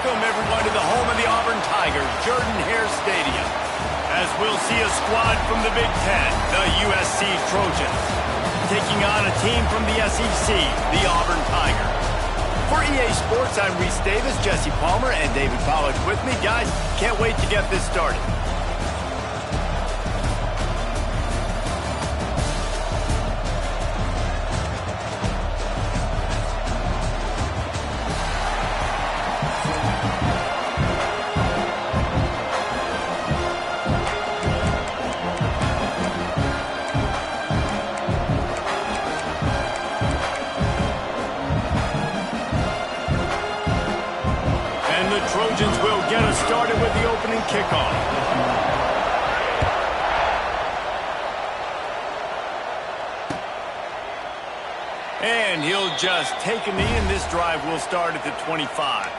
Welcome, everyone, to the home of the Auburn Tigers, Jordan-Hare Stadium, as we'll see a squad from the Big Ten, the USC Trojans, taking on a team from the SEC, the Auburn Tigers. For EA Sports, I'm Reese Davis, Jesse Palmer, and David Pollack with me. Guys, can't wait to get this started. Trojans will get us started with the opening kickoff. And he'll just take a knee, and this drive will start at the 25.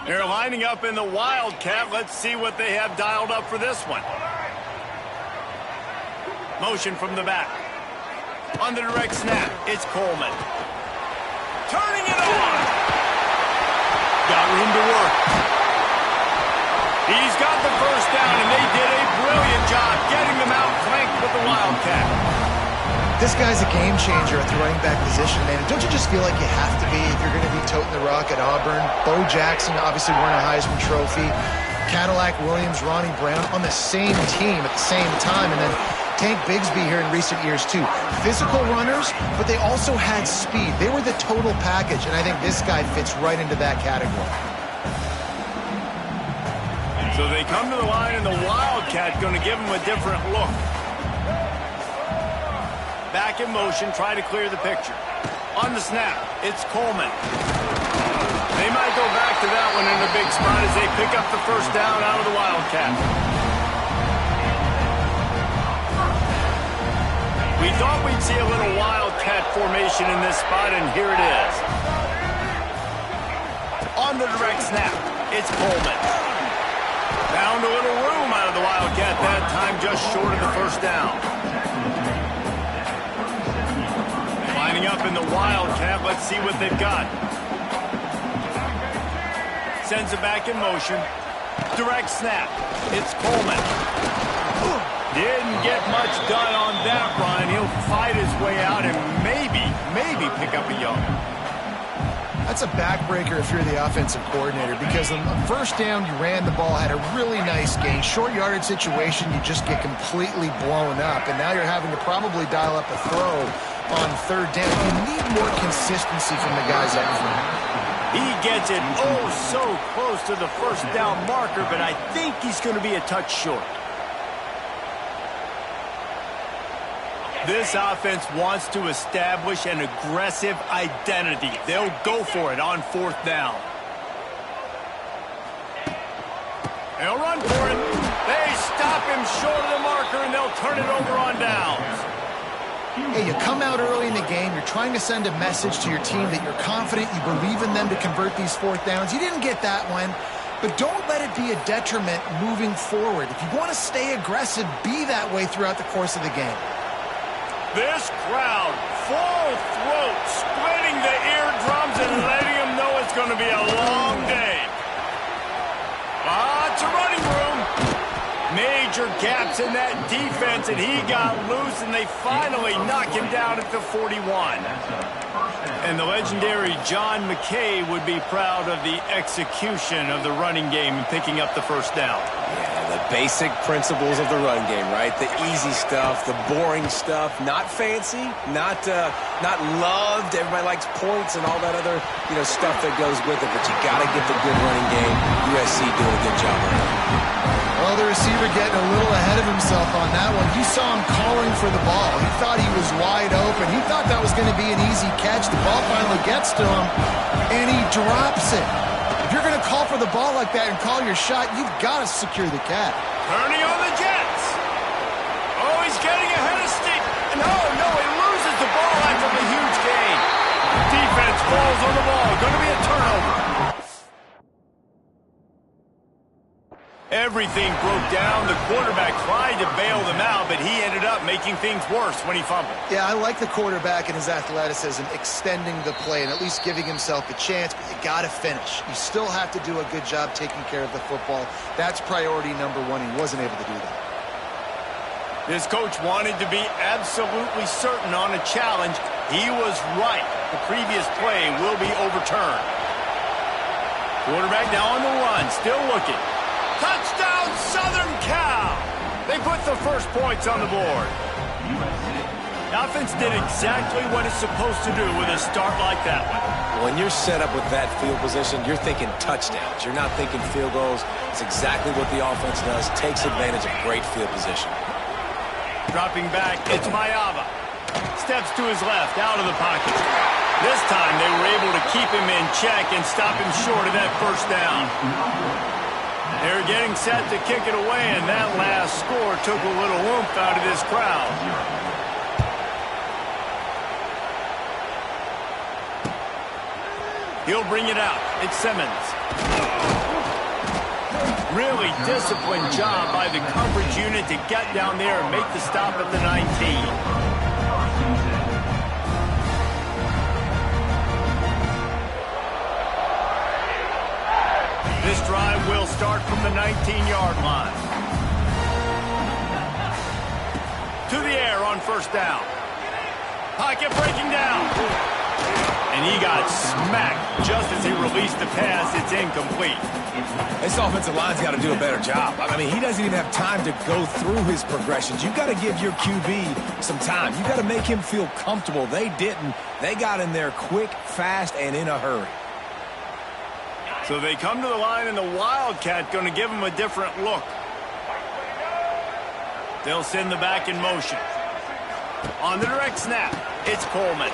They're lining up in the Wildcat. Let's see what they have dialed up for this one. Motion from the back. On the direct snap, it's Coleman. Turning it on. Got room to work. He's got the first down, and they did a brilliant job getting them out flanked with the Wildcat. This guy's a game changer at the running back position, man. Don't you just feel like you have to be if you're going to be toting the rock at Auburn? Bo Jackson obviously won a Heisman Trophy. Cadillac Williams, Ronnie Brown on the same team at the same time. And then Tank Bigsby here in recent years, too. Physical runners, but they also had speed. They were the total package, and I think this guy fits right into that category. So they come to the line, and the Wildcat going to give them a different look. Back in motion, try to clear the picture. On the snap, it's Coleman. They might go back to that one in a big spot as they pick up the first down out of the Wildcat. We thought we'd see a little Wildcat formation in this spot, and here it is. On the direct snap, it's Coleman. Found a little room out of the Wildcat that time, just short of the first down. Lining up in the Wildcat, let's see what they've got. Sends it back in motion. Direct snap. It's Coleman. Didn't get much done on that run. He'll fight his way out and maybe pick up a yard. That's a backbreaker if you're the offensive coordinator, because on the first down you ran the ball, had a really nice gain. Short yardage situation, you just get completely blown up, and now you're having to probably dial up a throw on third down. You need more consistency from the guys up front. He gets it so close to the first down marker, but I think he's going to be a touch short. This offense wants to establish an aggressive identity. They'll go for it on fourth down. They'll run for it. They stop him short of the marker, and they'll turn it over on downs. Hey, you come out early in the game, you're trying to send a message to your team that you're confident, you believe in them to convert these fourth downs. You didn't get that one, but don't let it be a detriment moving forward. If you want to stay aggressive, be that way throughout the course of the game. This crowd, full throat, splitting the eardrums and letting them know it's going to be a long day. Lots of running room. Major gaps in that defense, and he got loose, and they finally knock him down at the 41. And the legendary John McKay would be proud of the execution of the running game and picking up the first down. Yeah, the basic principles of the run game, right? The easy stuff, the boring stuff, not fancy, not loved. Everybody likes points and all that other, stuff that goes with it, but you got to get the good running game. USC doing a good job right now. Well, the receiver getting a little ahead of himself on that one. You saw him calling for the ball. He thought he was wide open. He thought that was going to be an easy catch. The ball finally gets to him, and he drops it. If you're going to call for the ball like that and call your shot, you've got to secure the catch. Turning on the Jets. Oh, he's getting ahead of Steve. No, he loses the ball after the huge gain. Defense falls on the ball. Going to be a turnover. Everything broke down. The quarterback tried to bail them out, but he ended up making things worse when he fumbled. Yeah, I like the quarterback and his athleticism, extending the play and at least giving himself a chance, but you got to finish. You still have to do a good job taking care of the football. That's priority number one. He wasn't able to do that. This coach wanted to be absolutely certain on a challenge. He was right. The previous play will be overturned. Quarterback now on the run, still looking. Touchdown, Southern Cal! They put the first points on the board. The offense did exactly what it's supposed to do with a start like that one. When you're set up with that field position, you're thinking touchdowns. You're not thinking field goals. It's exactly what the offense does. Takes advantage of great field position. Dropping back, it's Mayava. Steps to his left, out of the pocket. This time they were able to keep him in check and stop him short of that first down. They're getting set to kick it away, and that last score took a little oomph out of this crowd. He'll bring it out. It's Simmons. Really disciplined job by the coverage unit to get down there and make the stop at the 19. This drive will start from the 19-yard line. To the air on first down. Pocket breaking down. And he got smacked just as he released the pass. It's incomplete. This offensive line's got to do a better job. I mean, he doesn't even have time to go through his progressions. You've got to give your QB some time. You've got to make him feel comfortable. They didn't. They got in there quick, fast, and in a hurry. So they come to the line, and the Wildcat going to give them a different look. They'll send the back in motion. On the direct snap, it's Coleman.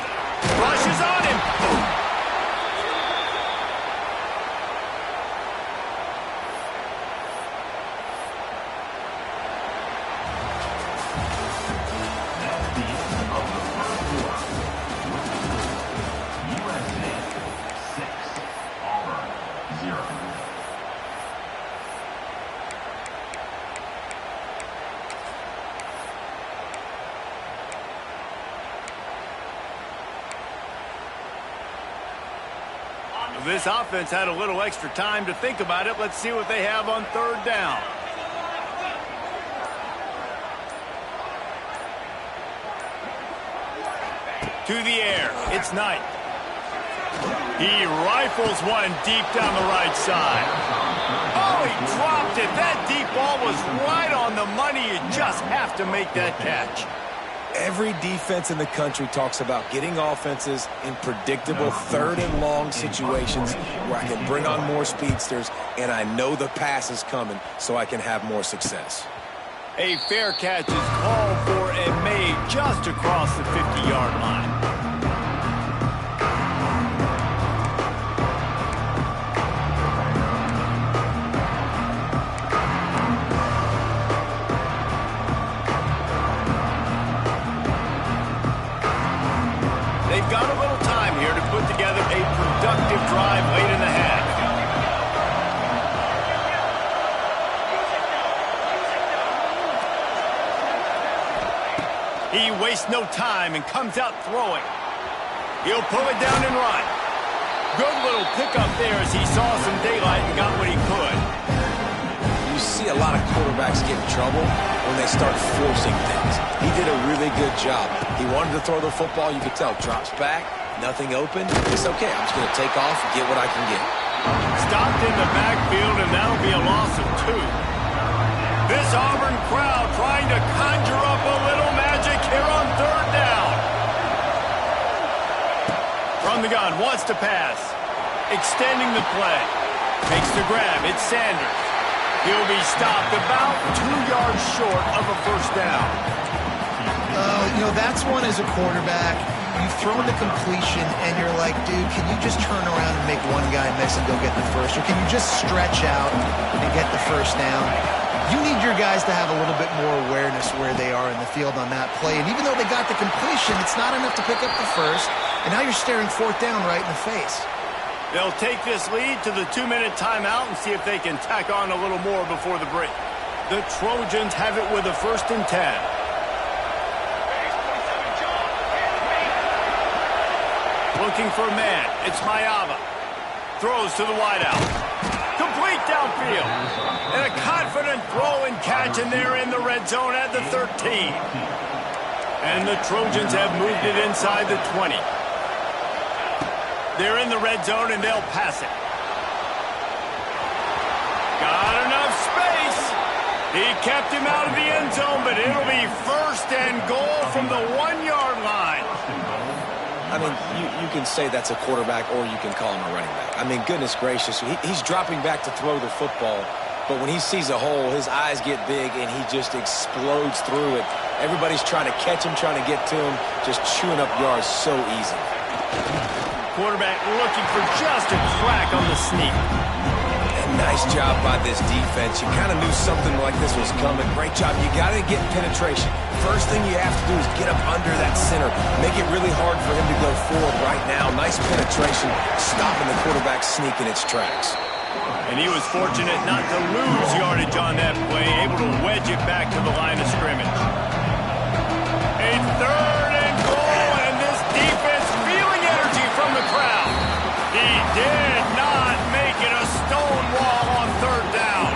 Rushes on him. Boom. This offense had a little extra time to think about it. Let's see what they have on third down. To the air, it's Knight. He rifles one deep down the right side. Oh, he dropped it. That deep ball was right on the money. You just have to make that catch. Every defense in the country talks about getting offenses in predictable third and long situations where I can bring on more speedsters and I know the pass is coming so I can have more success. A fair catch is called for and made just across the 50-yard line. They've got a little time here to put together a productive drive late in the half. He wastes no time and comes out throwing. He'll pull it down and run. Good little pickup there as he saw some daylight and got what he could. You see a lot of quarterbacks get in trouble when they start forcing things. He did a really good job. He wanted to throw the football. You could tell. Drops back, nothing open. It's okay. I'm just going to take off and get what I can get. Stopped in the backfield, and that'll be a loss of 2. This Auburn crowd trying to conjure up a little magic here on third down. From the gun, wants to pass. Extending the play. Makes the grab. It's Sanders. He'll be stopped about 2 yards short of a first down. You know, that's one as a quarterback. You've thrown the completion, and you're like, dude, can you just turn around and make one guy miss and go get the first? Or can you just stretch out and get the first down? You need your guys to have a little bit more awareness where they are in the field on that play. And even though they got the completion, it's not enough to pick up the first. And now you're staring fourth down right in the face. They'll take this lead to the 2-minute timeout and see if they can tack on a little more before the break. The Trojans have it with a 1st and 10. Looking for a man. It's Mayava. Throws to the wideout. Complete downfield. And a confident throw and catch, and they're in the red zone at the 13. And the Trojans have moved it inside the 20. They're in the red zone, and they'll pass it. Got enough space. He kept him out of the end zone, but it'll be 1st and goal from the 1-yard line. I mean, you can say that's a quarterback or you can call him a running back. I mean, goodness gracious, he's dropping back to throw the football, but when he sees a hole, his eyes get big and he just explodes through it. Everybody's trying to catch him, trying to get to him, just chewing up yards so easy. Quarterback looking for just a crack on the sneak. Nice job by this defense. You kind of knew something like this was coming. Great job. You got to get penetration. First thing you have to do is get up under that center. Make it really hard for him to go forward right now. Nice penetration, stopping the quarterback sneak in its tracks. And he was fortunate not to lose yardage on that play, able to wedge it back to the line of scrimmage. A 3rd and goal, and this defense feeling energy from the crowd. He did not make it a stone wall on 3rd down.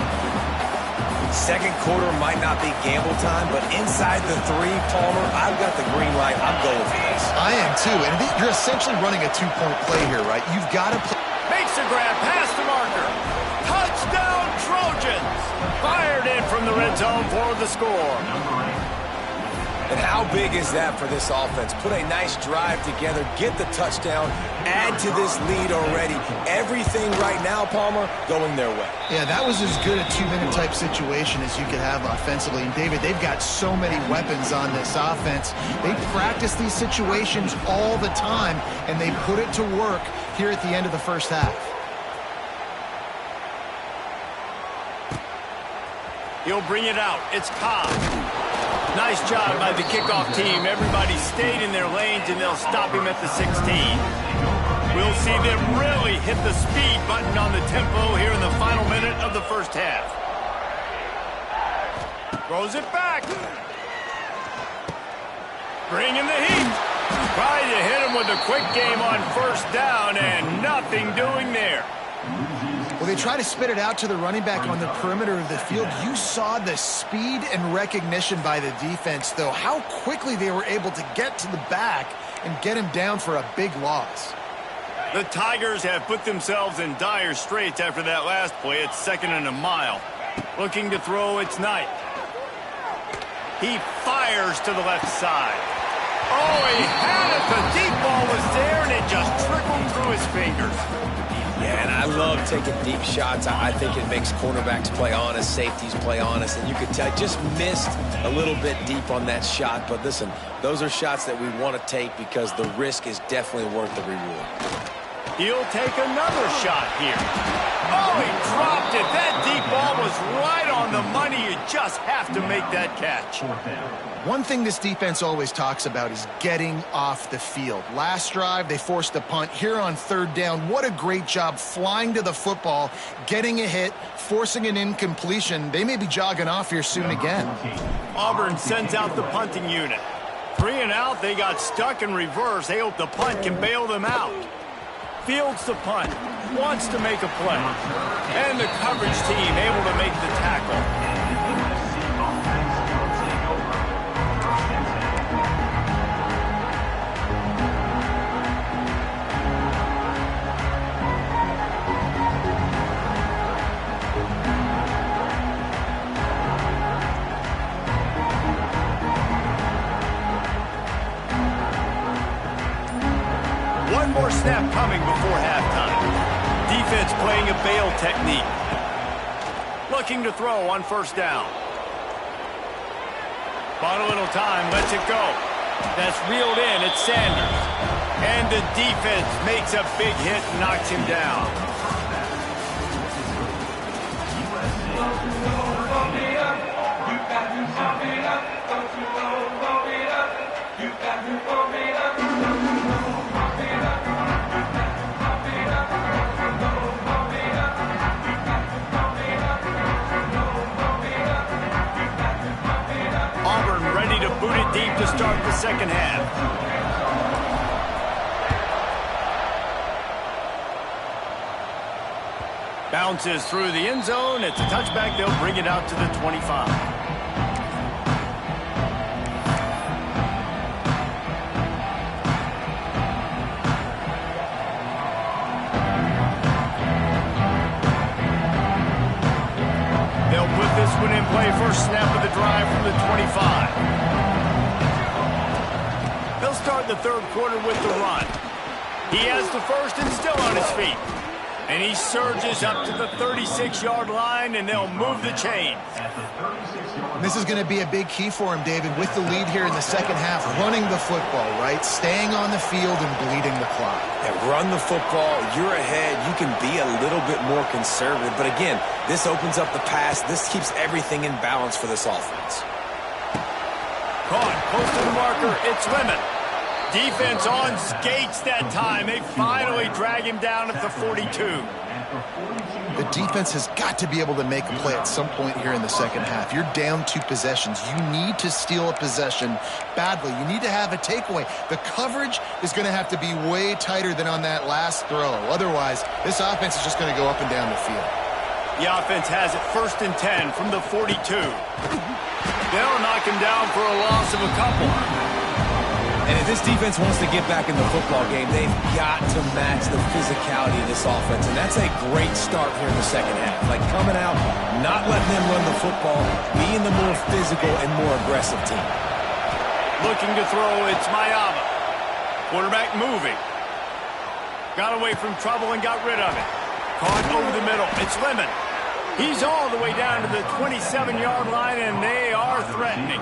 Second quarter might not be gamble time, but inside the 3, Palmer, I've got the green light. I'm going for this. I am too, and you're essentially running a 2-point play here, right? You've got to play. Makes a grab past the marker. Touchdown Trojans. Fired in from the red zone for the score. And how big is that for this offense? Put a nice drive together, get the touchdown, add to this lead already. Everything right now, Palmer, going their way. Yeah, that was as good a 2-minute type situation as you could have offensively. And, David, they've got so many weapons on this offense. They practice these situations all the time, and they put it to work here at the end of the first half. He'll bring it out. It's Cobb. Nice job by the kickoff team. Everybody stayed in their lanes, and they'll stop him at the 16. We'll see them really hit the speed button on the tempo here in the final minute of the first half. Throws it back. Bringing the heat. Tried to hit him with a quick game on 1st down, and nothing doing there. Well, they try to spit it out to the running back on the perimeter of the field. You saw the speed and recognition by the defense, though, how quickly they were able to get to the back and get him down for a big loss. The Tigers have put themselves in dire straits after that last play. It's 2nd and a mile. Looking to throw, it's Knight. He fires to the left side. Oh, he had it. The deep ball was there, and it just trickled through his fingers. Yeah, and I love taking deep shots. I think it makes cornerbacks play honest, safeties play honest, and you could tell I just missed a little bit deep on that shot. But listen, those are shots that we want to take because the risk is definitely worth the reward. He'll take another shot here. Oh, he dropped it. That deep ball was right on the money. You just have to make that catch. One thing this defense always talks about is getting off the field. Last drive, they forced a punt. Here on 3rd down, what a great job flying to the football, getting a hit, forcing an incompletion. They may be jogging off here soon again. Auburn sends out the punting unit. 3 and out, they got stuck in reverse. They hope the punt can bail them out. Fields the punt, wants to make a play. And the coverage team able to make the tackle. One more snap coming before halftime. Defense playing a bail technique. looking to throw on first down. Bought a little time, lets it go. That's reeled in. It's Sanders. And the defense makes a big hit and knocks him down. Auburn ready to boot it deep to start the second half. Bounces through the end zone. It's a touchback. They'll bring it out to the 25. They'll put this one in play. First snap of the drive from the 25. They'll start the third quarter with the run. He has the first and still on his feet. And he surges up to the 36-yard line, and they'll move the chain. This is going to be a big key for him, David, with the lead here in the second half. Running the football, right? Staying on the field and bleeding the clock. Yeah, run the football. You're ahead. You can be a little bit more conservative. But again, this opens up the pass. This keeps everything in balance for this offense. Caught close to the marker. It's Lemon. Defense on skates that time. They finally drag him down at the 42. The defense has got to be able to make a play at some point here in the second half. You're down 2 possessions. You need to steal a possession badly. You need to have a takeaway. The coverage is going to have to be way tighter than on that last throw. Otherwise, this offense is just going to go up and down the field. The offense has it 1st and 10 from the 42. They'll knock him down for a loss of a couple. And if this defense wants to get back in the football game, they've got to match the physicality of this offense. And that's a great start here in the second half. Like coming out, not letting them run the football, being the more physical and more aggressive team. Looking to throw, it's Mayava. Quarterback moving. Got away from trouble and got rid of it. Caught over the middle. It's Lemon. He's all the way down to the 27-yard line, and they are threatening.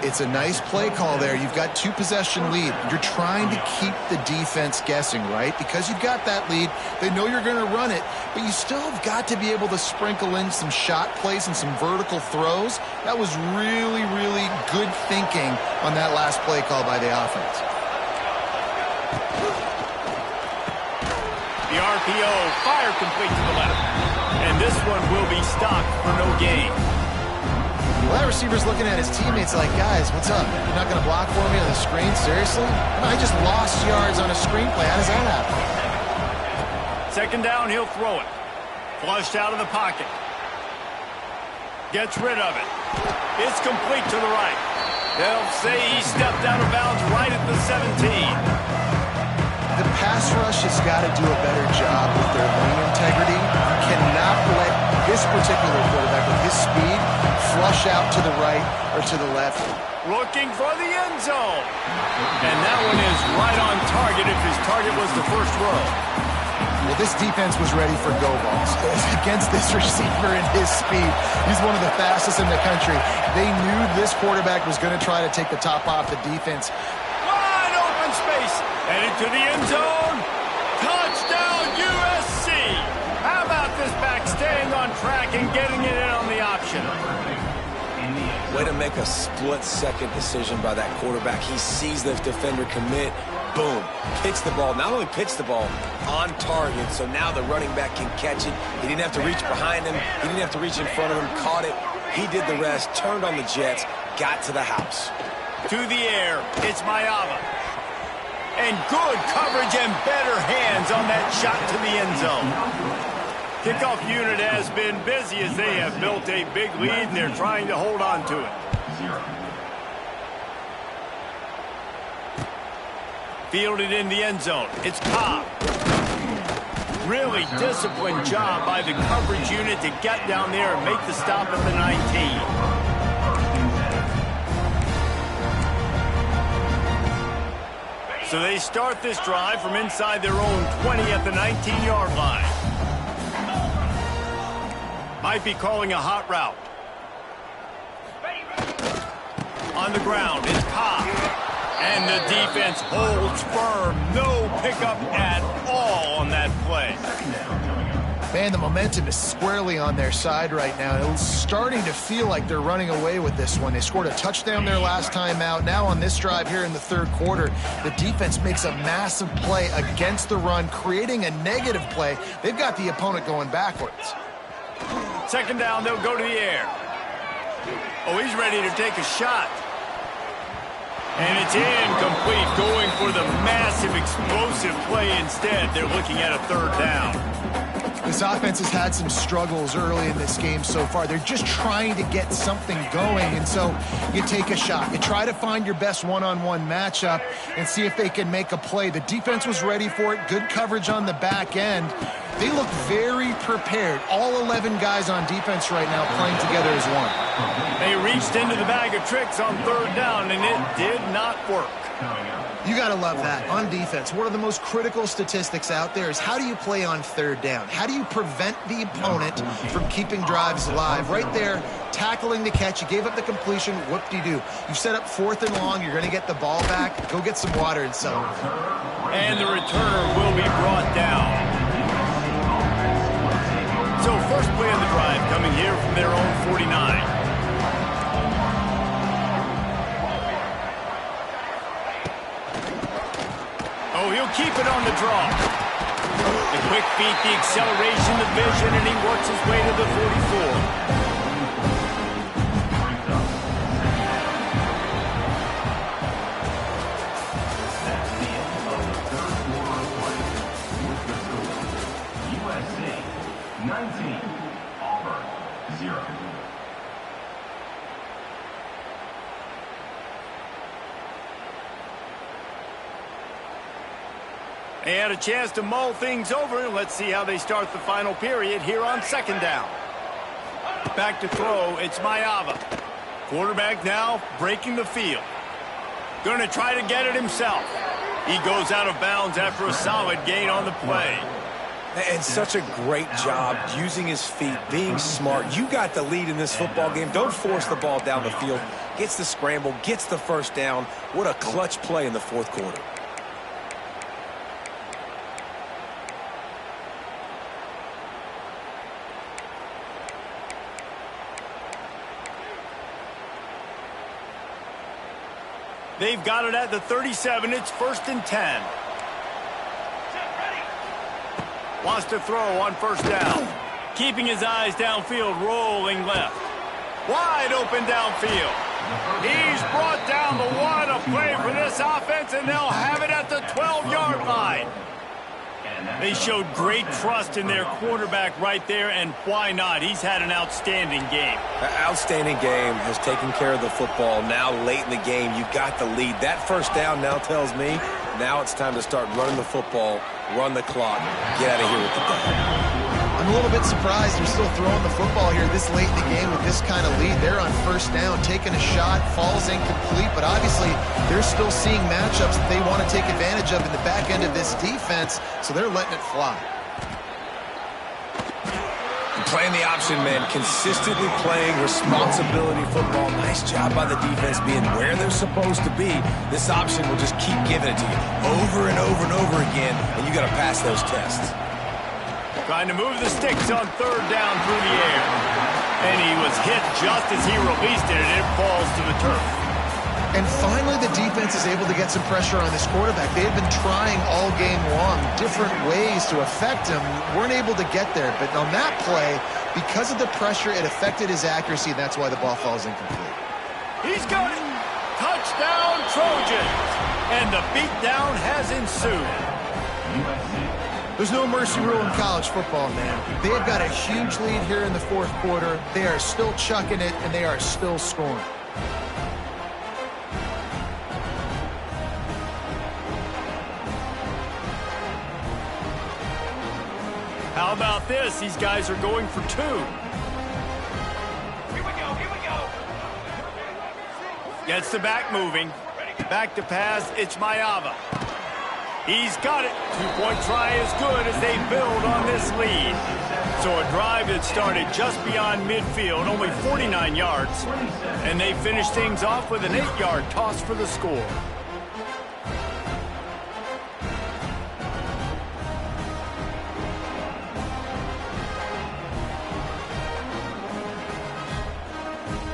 It's a nice play call there. You've got 2 possession lead. You're trying to keep the defense guessing, right? Because you've got that lead. They know you're going to run it, but you still have got to be able to sprinkle in some shot plays and some vertical throws. That was really, really good thinking on that last play call by the offense. The RPO fired complete to the left. And this one will be stopped for no gain. Well, that receiver's looking at his teammates like, guys, what's up? You're not going to block for me on the screen? Seriously? No, I just lost yards on a screenplay. How does that happen? Second down, he'll throw it. Flushed out of the pocket. Gets rid of it. It's complete to the right. They'll say he stepped out of bounds right at the 17. The pass rush has got to do a better job with their lane integrity. You cannot let this particular quarterback with his speed flush out to the right or to the left. Looking for the end zone. And that one is right on target if his target was the first row. Well, this defense was ready for go balls. Against this receiver and his speed, he's one of the fastest in the country. They knew this quarterback was going to try to take the top off the defense. Wide open space. Headed to the end zone. Touchdown, USC. How about this back staying on track and getting it in on the option? Way to make a split-second decision by that quarterback. He sees the defender commit. Boom. Pitch the ball. Not only pitch the ball, on target. So now the running back can catch it. He didn't have to reach behind him. He didn't have to reach in front of him. Caught it. He did the rest. Turned on the Jets. Got to the house. To the air. It's Mayava. And good coverage and better hands on that shot to the end zone. Kickoff unit has been busy as they have built a big lead and they're trying to hold on to it. Fielded in the end zone. It's Cobb. Really disciplined job by the coverage unit to get down there and make the stop at the 19. So they start this drive from inside their own 20 at the 19-yard line. Might be calling a hot route. On the ground, it's caught. And the defense holds firm. No pickup at all on that play. Man, the momentum is squarely on their side right now. It's starting to feel like they're running away with this one. They scored a touchdown their last time out. Now on this drive here in the third quarter, the defense makes a massive play against the run, creating a negative play. They've got the opponent going backwards. Second down, they'll go to the air. Oh, he's ready to take a shot. And it's incomplete, going for the massive explosive play instead. They're looking at a third down. This offense has had some struggles early in this game so far. They're just trying to get something going, and so you take a shot. You try to find your best one-on-one matchup and see if they can make a play. The defense was ready for it. Good coverage on the back end. They look very prepared. All 11 guys on defense right now playing together as one. They reached into the bag of tricks on third down, and it did not work. You got to love that. On defense, one of the most critical statistics out there is how do you play on third down? How do you prevent the opponent from keeping drives alive? Right there, tackling the catch. You gave up the completion. Whoop-de-doo. You set up fourth and long. You're going to get the ball back. Go get some water and settle. And the returner will be brought down. So first play of the drive coming here from their own 49. Oh, he'll keep it on the draw. The quick feet, the acceleration, the vision, and he works his way to the 44. USC 19, Auburn 0. They had a chance to mull things over. Let's see how they start the final period here on second down. Back to throw, it's Mayava. Quarterback now breaking the field. Going to try to get it himself. He goes out of bounds after a solid gain on the play. And such a great job using his feet, being smart. You got the lead in this football game. Don't force the ball down the field. Gets the scramble, gets the first down. What a clutch play in the fourth quarter. They've got it at the 37. It's 1st and 10. Wants to throw on first down. Keeping his eyes downfield, rolling left. Wide open downfield. He's brought down the one. A play for this offense, and they'll have it at the 12-yard line. They showed great trust in their quarterback right there, and why not? He's had an outstanding game. Outstanding game, has taken care of the football. Now late in the game, you got the lead. That first down now tells me now it's time to start running the football, run the clock, get out of here with the ball. I'm a little bit surprised they're still throwing the football here this late in the game with this kind of lead. They're on first down, taking a shot, falls incomplete, but obviously they're still seeing matchups that they want to take advantage of in the back end of this defense, so they're letting it fly. Playing the option man, consistently playing responsibility football. Nice job by the defense being where they're supposed to be. This option will just keep giving it to you over and over and over again, and you got to pass those tests. Trying to move the sticks on third down through the air. And he was hit just as he released it, and it falls to the turf. And finally, the defense is able to get some pressure on this quarterback. They had been trying all game long different ways to affect him. Weren't able to get there. But on that play, because of the pressure, it affected his accuracy, and that's why the ball falls incomplete. He's got it. Touchdown, Trojans. And the beatdown has ensued. There's no mercy rule in college football, man. They have got a huge lead here in the fourth quarter. They are still chucking it, and they are still scoring. How about this? These guys are going for two. Here we go, here we go. Gets the back moving. Back to pass, it's Mayava. He's got it. Two-point try is good as they build on this lead. So a drive that started just beyond midfield, only 49 yards, and they finished things off with an 8-yard toss for the score.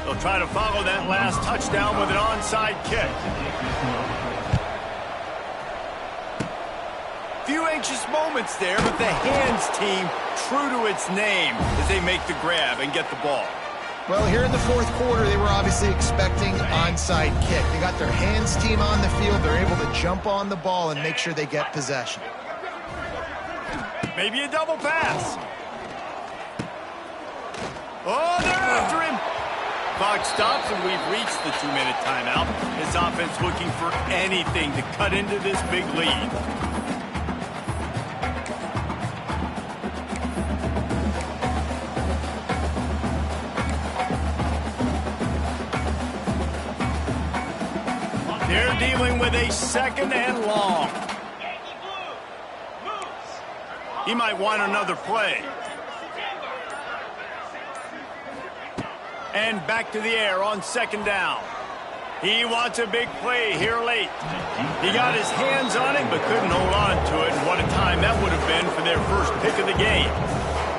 They'll try to follow that last touchdown with an onside kick. Few anxious moments there, but the hands team true to its name as they make the grab and get the ball. Well, here in the fourth quarter, they were obviously expecting onside kick. They got their hands team on the field. They're able to jump on the ball and make sure they get possession. Maybe a double pass. Oh, they're after him. Clock stops, and we've reached the 2-minute timeout. This offense looking for anything to cut into this big lead. They're dealing with a 2nd and long. He might want another play. And back to the air on 2nd down. He wants a big play here late. He got his hands on it but couldn't hold on to it. And what a time that would have been for their first pick of the game.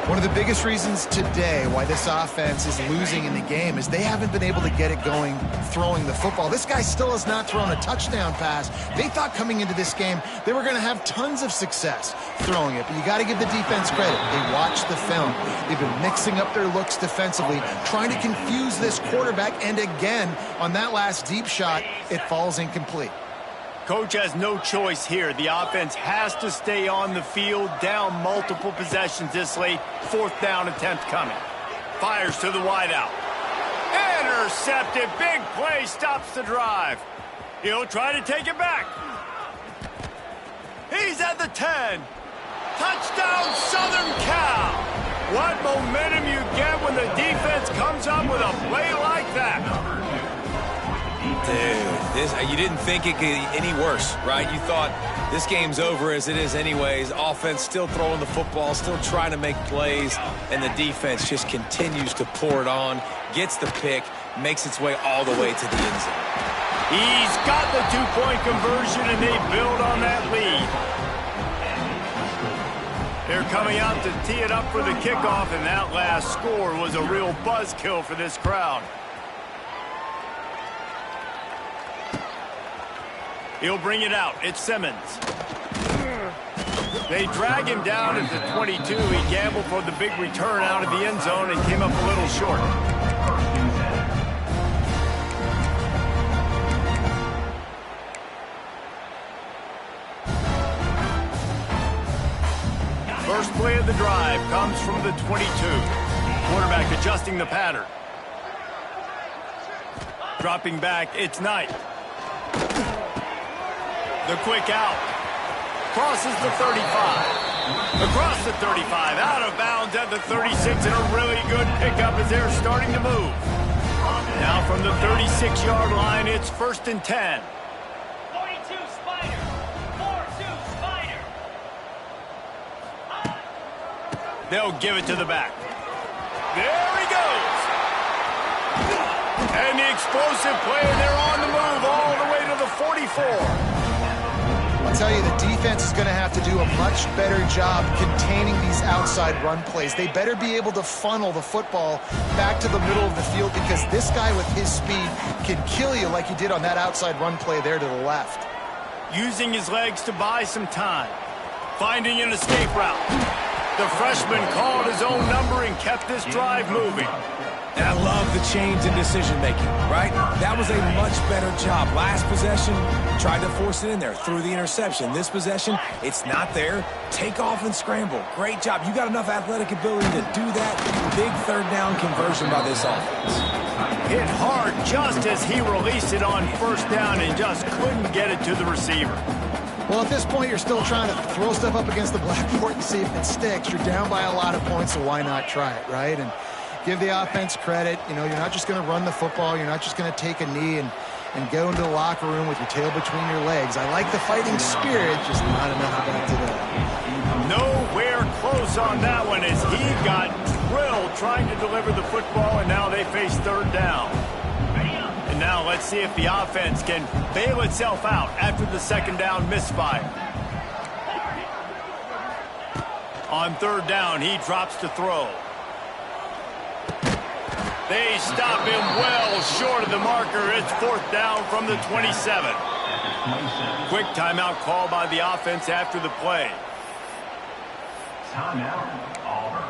One of the biggest reasons today why this offense is losing in the game is they haven't been able to get it going throwing the football. This guy still has not thrown a touchdown pass. They thought coming into this game they were going to have tons of success throwing it, but you got to give the defense credit. They watched the film. They've been mixing up their looks defensively, trying to confuse this quarterback, and again, on that last deep shot, it falls incomplete. Coach has no choice here. The offense has to stay on the field, down multiple possessions this late. 4th down attempt coming. Fires to the wideout. Intercepted. Big play stops the drive. He'll try to take it back. He's at the 10. Touchdown, Southern Cal. What momentum you get when the defense comes up with a play like that. Dude, you didn't think it could get any worse, right? You thought this game's over as it is anyways. Offense still throwing the football, still trying to make plays, and the defense just continues to pour it on, gets the pick, makes its way all the way to the end zone. He's got the 2-point conversion, and they build on that lead. They're coming out to tee it up for the kickoff, and that last score was a real buzzkill for this crowd. He'll bring it out. It's Simmons. They drag him down at the 22. He gambled for the big return out of the end zone and came up a little short. First play of the drive comes from the 22. Quarterback adjusting the pattern. Dropping back, it's Knight. The quick out. Crosses the 35. Across the 35. Out of bounds at the 36. And a really good pickup as they're starting to move. Now from the 36-yard line, it's 1st and 10. 42 Spider. 4-2 Spider. They'll give it to the back. There he goes. And the explosive play, and they're on the move all the way to the 44. I'll tell you, the defense is going to have to do a much better job containing these outside run plays. They better be able to funnel the football back to the middle of the field because this guy with his speed can kill you like he did on that outside run play there to the left. Using his legs to buy some time. Finding an escape route. The freshman called his own number and kept this drive moving. And I love the change in decision-making, right? That was a much better job. Last possession, tried to force it in there, threw the interception. This possession, it's not there. Take off and scramble. Great job. You got enough athletic ability to do that. Big 3rd down conversion by this offense. Hit hard just as he released it on 1st down and just couldn't get it to the receiver. Well, at this point, you're still trying to throw stuff up against the blackboard and see if it sticks. You're down by a lot of points, so why not try it, right? And give the offense credit. You know, you're not just going to run the football. You're not just going to take a knee and and go into the locker room with your tail between your legs. I like the fighting spirit, just not enough of that today. Nowhere close on that one as he got drilled trying to deliver the football, and now they face third down. And now let's see if the offense can bail itself out after the second down misfire. On third down, he drops to throw. They stop him well short of the marker. It's fourth down from the 27. Quick timeout call by the offense after the play. Timeout, Auburn.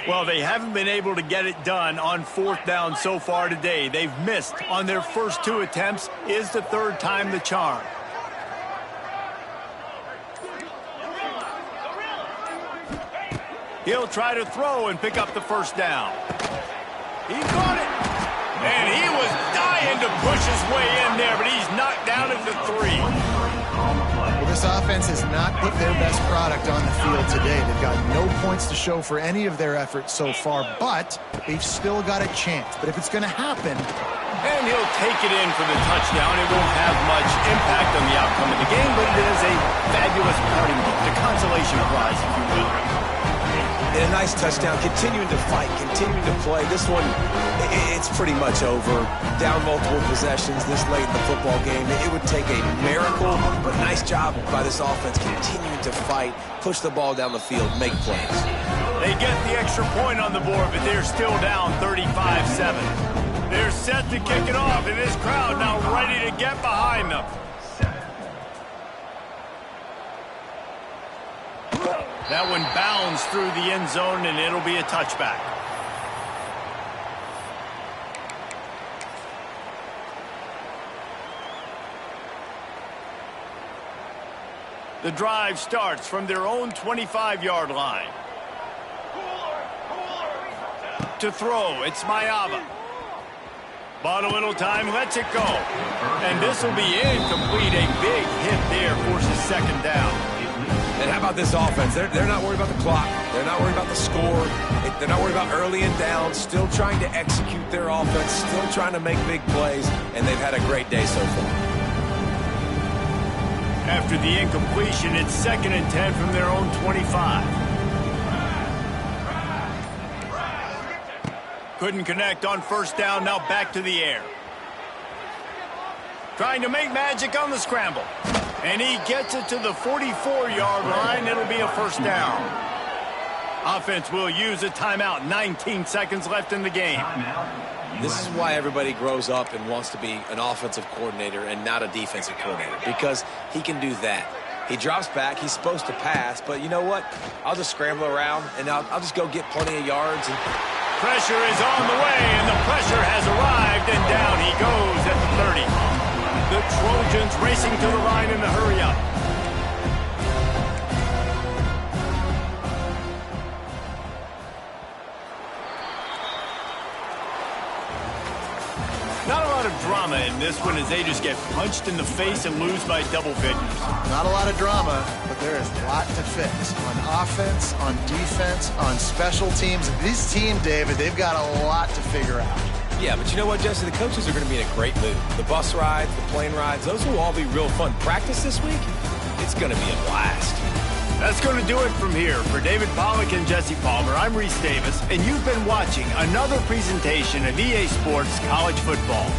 Well, they haven't been able to get it done on fourth down so far today. They've missed on their first two attempts. Is the third time the charm? He'll try to throw and pick up the first down. He caught it. And he was dying to push his way in there, but he's knocked down at the 3. Well, this offense has not put their best product on the field today. They've got no points to show for any of their efforts so far, but they've still got a chance. But if it's going to happen... And he'll take it in for the touchdown. It won't have much impact on the outcome of the game, but it is a fabulous parting gift, a consolation prize, if you will. And a nice touchdown, continuing to fight, continuing to play. This one, it's pretty much over. Down multiple possessions this late in the football game. It would take a miracle, but nice job by this offense continuing to fight, push the ball down the field, make plays. They get the extra point on the board, but they're still down 35-7. They're set to kick it off, and this crowd now ready to get behind them. That one bounds through the end zone, and it'll be a touchback. The drive starts from their own 25-yard line. To throw, it's Mayava. Bought a little time, lets it go. And this will be incomplete. A big hit there forces second down. And how about this offense? They're not worried about the clock. They're not worried about the score. They're not worried about early and down. Still trying to execute their offense. Still trying to make big plays. And they've had a great day so far. After the incompletion, it's 2nd and 10 from their own 25. Couldn't connect on first down. Now back to the air. Trying to make magic on the scramble. And he gets it to the 44-yard line. It'll be a first down. Offense will use a timeout. 19 seconds left in the game. This is why everybody grows up and wants to be an offensive coordinator and not a defensive coordinator, because he can do that. He drops back. He's supposed to pass, but you know what? I'll just scramble around, and I'll just go get plenty of yards. And pressure is on the way, and the pressure has arrived, and down he goes at the 30. The Trojans racing to the line in the hurry-up. Not a lot of drama in this one as they just get punched in the face and lose by double figures. Not a lot of drama, but there is a lot to fix. On offense, on defense, on special teams. This team, David, they've got a lot to figure out. yeah, but you know what, Jesse? The coaches are going to be in a great mood. The bus rides, the plane rides, those will all be real fun. Practice this week, it's going to be a blast. That's going to do it from here. For David Pollack and Jesse Palmer, I'm Reese Davis, and you've been watching another presentation of EA Sports College Football.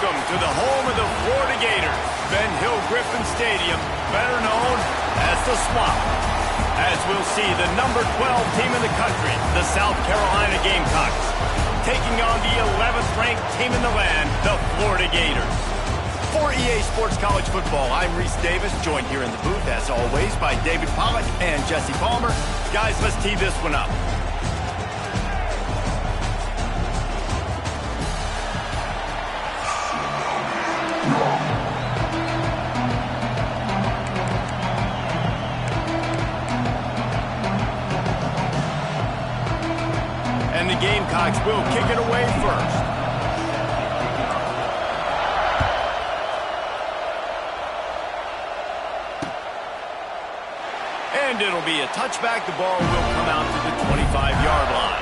Welcome to the home of the Florida Gators, Ben Hill Griffin Stadium, better known as the Swamp. As we'll see the number 12 team in the country, the South Carolina Gamecocks, taking on the 11th ranked team in the land, the Florida Gators. For EA Sports College Football, I'm Reese Davis, joined here in the booth, as always, by David Pollack and Jesse Palmer. Guys, let's tee this one up. And the Gamecocks will kick it away first. And it'll be a touchback. The ball will come out to the 25-yard line.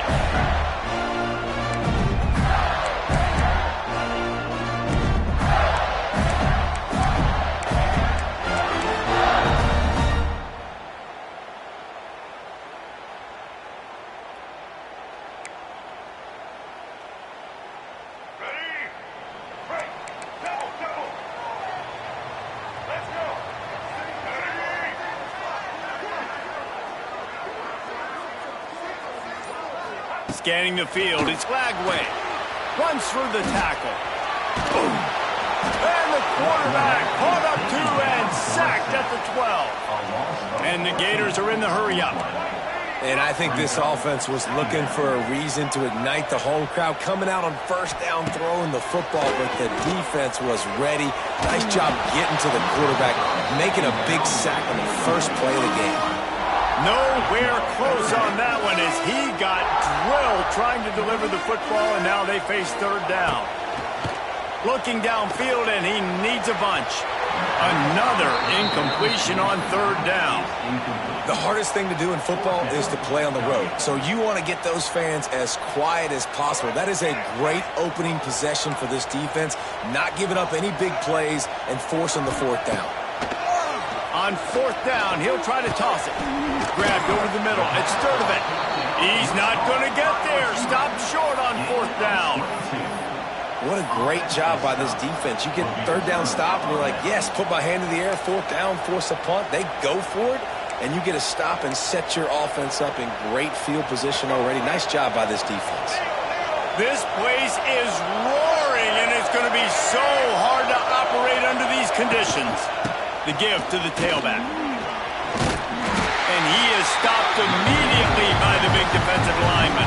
Scanning the field, it's Lagway. Runs through the tackle. Boom. And the quarterback caught up to and sacked at the 12. And the Gators are in the hurry-up. And I think this offense was looking for a reason to ignite the home crowd, coming out on first down, throwing the football, but the defense was ready. Nice job getting to the quarterback, making a big sack on the first play of the game. Nowhere close on that one as he got drilled trying to deliver the football, and now they face third down. Looking downfield, and he needs a bunch. Another incompletion on third down. The hardest thing to do in football is to play on the road. So you want to get those fans as quiet as possible. That is a great opening possession for this defense, not giving up any big plays and forcing the fourth down. On fourth down, he'll try to toss it. Grabbed over the middle. It's Sturdivant. He's not going to get there. Stopped short on fourth down. What a great job by this defense. You get third down stop, and you're like, yes, put my hand in the air, fourth down, force a punt. They go for it, and you get a stop and set your offense up in great field position already. Nice job by this defense. This place is roaring, and it's going to be so hard to operate under these conditions. The give to the tailback. And he is stopped immediately by the big defensive lineman.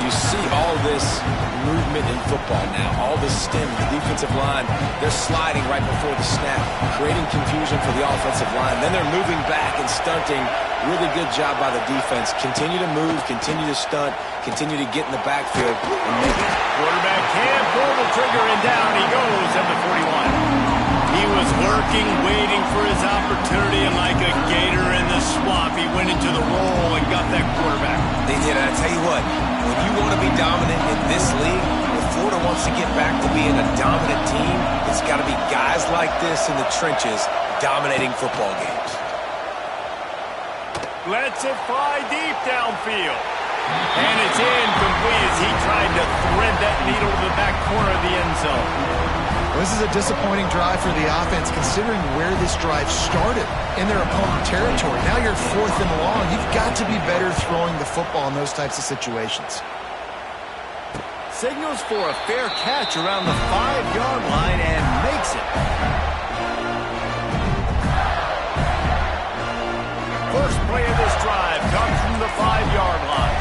You see all this movement in football now. All the stem, the defensive line, they're sliding right before the snap, creating confusion for the offensive line. Then they're moving back and stunting. Really good job by the defense. Continue to move, continue to stunt, continue to get in the backfield and make it. Quarterback can't pull the trigger, and down he goes at the 41. He was lurking, waiting for his opportunity, and like a gator in the swamp, he went into the roll and got that quarterback. They did, and I tell you what, when you want to be dominant in this league, if Florida wants to get back to being a dominant team, it's got to be guys like this in the trenches dominating football games. Lets it fly deep downfield. And it's incomplete as he tried to thread that needle to the back corner of the end zone. This is a disappointing drive for the offense, considering where this drive started in their opponent territory. Now you're fourth and long. You've got to be better throwing the football in those types of situations. Signals for a fair catch around the 5-yard line and makes it. First play of this drive comes from the 5-yard line.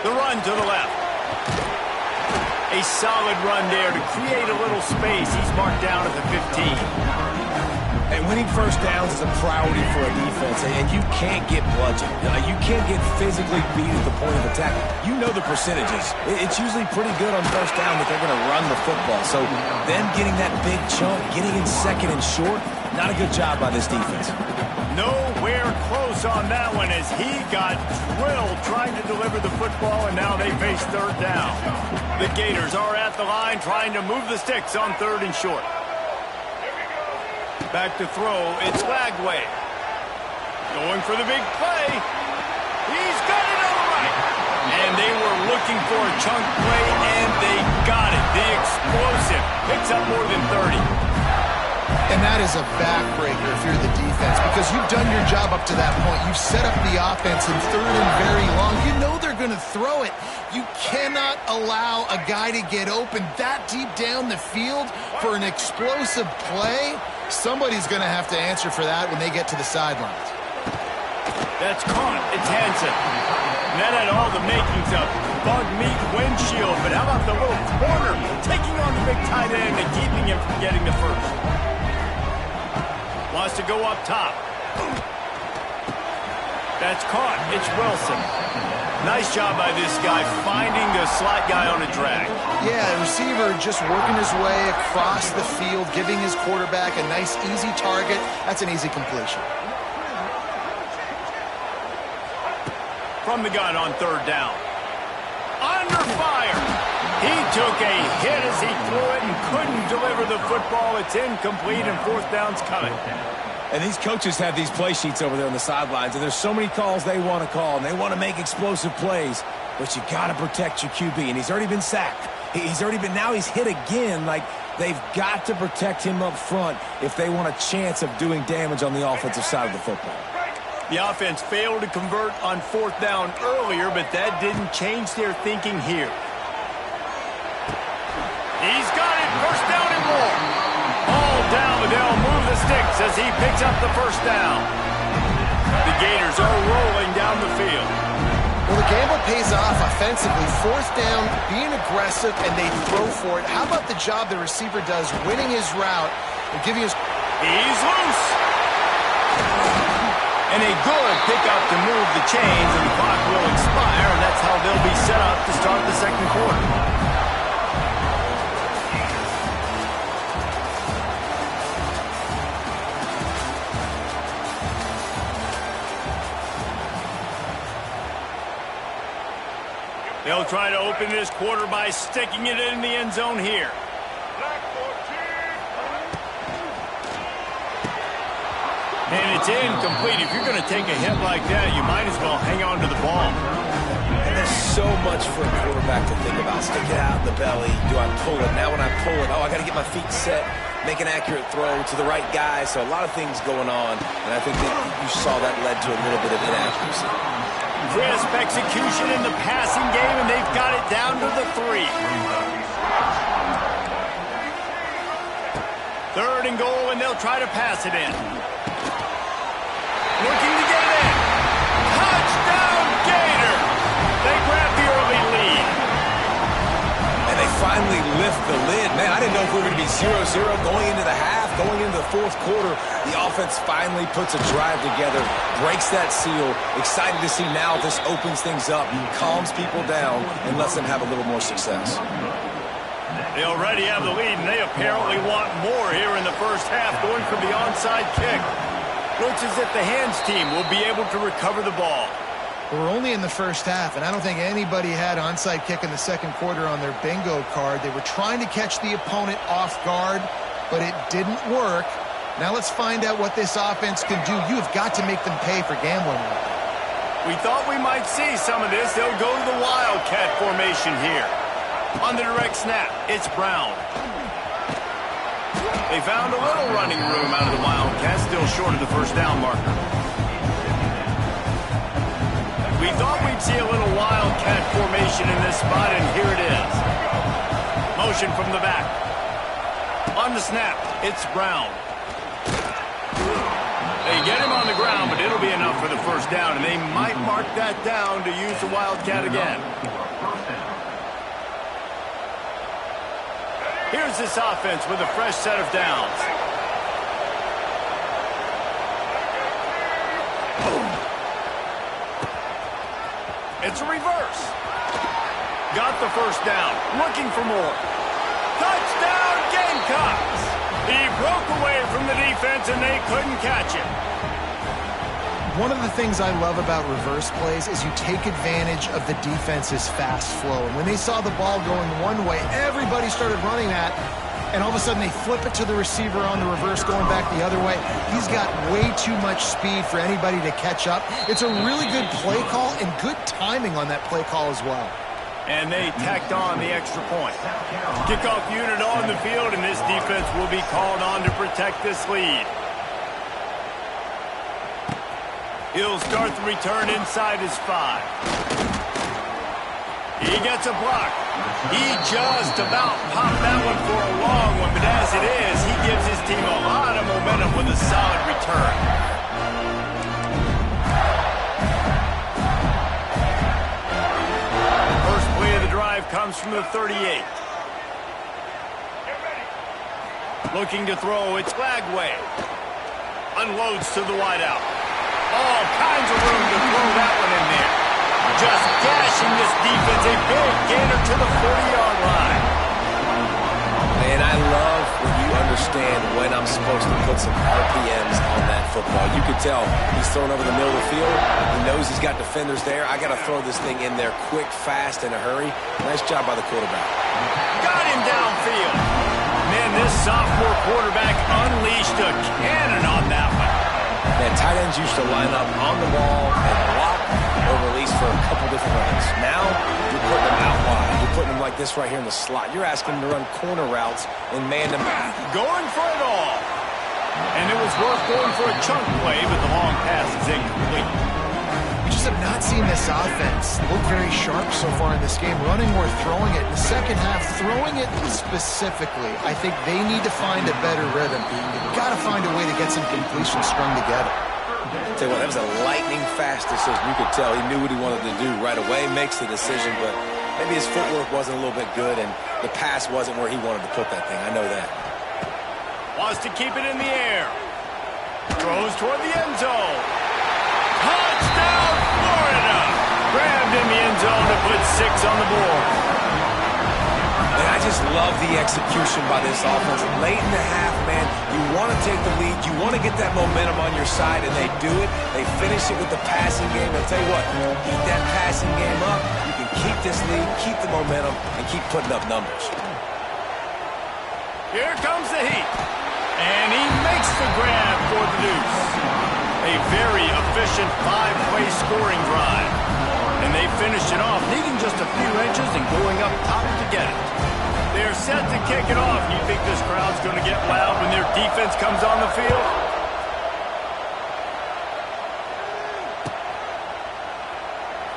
The run to the left. A solid run there to create a little space. He's marked down at the 15. And winning first downs is a priority for a defense, and you can't get bludgeoned. You can't get physically beat at the point of attack. You know the percentages. It's usually pretty good on first down that they're going to run the football. So them getting that big chunk, getting in second and short, not a good job by this defense. Nowhere close on that one as he got drilled trying to deliver the football, and now they face third down. The Gators are at the line trying to move the sticks on third and short. Back to throw, it's Lagway. Going for the big play. He's got it all right. And they were looking for a chunk play, and they got it. The explosive picks up more than 30. And that is a backbreaker if you're the defense, because you've done your job up to that point. You've set up the offense in third and very long. You know they're going to throw it. You cannot allow a guy to get open that deep down the field for an explosive play. Somebody's going to have to answer for that when they get to the sidelines. That's caught. It's Hansen. And that had all the makings of bug meat windshield. But how about the little corner taking on the big tight end and keeping him from getting the first? Wants to go up top. That's caught. It's Wilson. Nice job by this guy finding the slot guy on a drag. Yeah, the receiver just working his way across the field, giving his quarterback a nice, easy target. That's an easy completion. From the gun on third down. Under fire. He took a hit as he threw it and couldn't deliver the football. It's incomplete and fourth down's coming. And these coaches have these play sheets over there on the sidelines, and there's so many calls they want to call, and they want to make explosive plays, but you got to protect your QB, and he's already been sacked. Now he's hit again. Like, they've got to protect him up front if they want a chance of doing damage on the offensive side of the football. The offense failed to convert on fourth down earlier, but that didn't change their thinking here. He's got it. First down and more. All down, but they'll move the sticks as he picks up the first down. The Gators are rolling down the field. Well, the gamble pays off offensively. Fourth down, being aggressive, and they throw for it. How about the job the receiver does winning his route and giving his... He's loose. And a good pickup to move the chains, and the clock will expire, and that's how they'll be set up to start the second quarter. They'll try to open this quarter by sticking it in the end zone here. And it's incomplete. If you're going to take a hit like that, you might as well hang on to the ball. And there's so much for a quarterback to think about. Stick it out in the belly. Do I pull it? Now when I pull it, I got to get my feet set, make an accurate throw to the right guy. So a lot of things going on, and I think that you saw that led to a little bit of inaccuracy. Crisp execution in the passing game, and they've got it down to the 3. Third and goal, and they'll try to pass it in. Looking to get it in. Touchdown, Gator! They grab the early lead. And they finally lift the lid. Man, I didn't know if we were going to be 0-0 going into the half, going into the fourth quarter. The offense finally puts a drive together, breaks that seal. Excited to see now this opens things up, calms people down, and lets them have a little more success. They already have the lead, and they apparently want more here in the first half, going for the onside kick. Looks as if the hands team will be able to recover the ball. We're only in the first half, and I don't think anybody had onside kick in the second quarter on their bingo card. They were trying to catch the opponent off guard, but it didn't work. Now let's find out what this offense can do. You have got to make them pay for gambling. We thought we might see some of this. They'll go to the Wildcat formation here. On the direct snap, it's Brown. They found a little running room out of the Wildcats, still short of the first down marker. We thought we'd see a little Wildcat formation in this spot, and here it is. Motion from the back. On the snap, it's Brown. They get him on the ground, but it'll be enough for the first down, and they might mark that down to use the Wildcat again. Here's this offense with a fresh set of downs. It's a reverse. Got the first down. Looking for more. Touchdown, Gamecocks! He broke away from the defense, and they couldn't catch him. One of the things I love about reverse plays is you take advantage of the defense's fast flow. And when they saw the ball going one way, everybody started running that. and all of a sudden they flip it to the receiver on the reverse going back the other way. He's got way too much speed for anybody to catch up. It's a really good play call and good timing on that play call as well. And they tacked on the extra point. Kickoff unit on the field, and this defense will be called on to protect this lead. He'll start the return inside his 5. He gets a block. He just about popped that one for a long one, but as it is, he gives his team a lot of momentum with a solid return. First play of the drive comes from the 38. Looking to throw, it's Flagway. Unloads to the wideout. All kinds of room to throw that one in there. Just gashing this defense, a big gainer to the 40-yard line. Man, I love when you understand when I'm supposed to put some RPMs on that football. You could tell he's throwing over the middle of the field. He knows he's got defenders there. I got to throw this thing in there quick, fast, in a hurry. Nice job by the quarterback. Got him downfield. Man, this sophomore quarterback unleashed a cannon on that one. Man, tight ends used to line up on the ball and block or release for a couple different runs. Now, you're putting them out wide. You're putting them like this right here in the slot. You're asking them to run corner routes in man-to-man. Going for it all. And it was worth going for a chunk play, but the long pass is incomplete. We just have not seen this offense look very sharp so far in this game, running or throwing it. In the second half, throwing it specifically, I think they need to find a better rhythm. You've got to find a way to get some completions strung together. Tell you what, that was a lightning-fast decision. You could tell he knew what he wanted to do right away, makes the decision, but maybe his footwork wasn't a little bit good, and the pass wasn't where he wanted to put that thing. I know that. Wants to keep it in the air. Throws toward the end zone. Touchdown, Florida! Grabbed in the end zone to put 6 on the board. And I just love the execution by this offense. Late in the half, man, you want to take the lead. You want to get that momentum on your side, and they do it. They finish it with the passing game. I'll tell you what, keep that passing game up. You can keep this lead, keep the momentum, and keep putting up numbers. Here comes the heat. And he makes the grab for the deuce. A very efficient 5-play scoring drive. And they finished it off, needing just a few inches and going up top to get it. They're set to kick it off. You think this crowd's going to get loud when their defense comes on the field?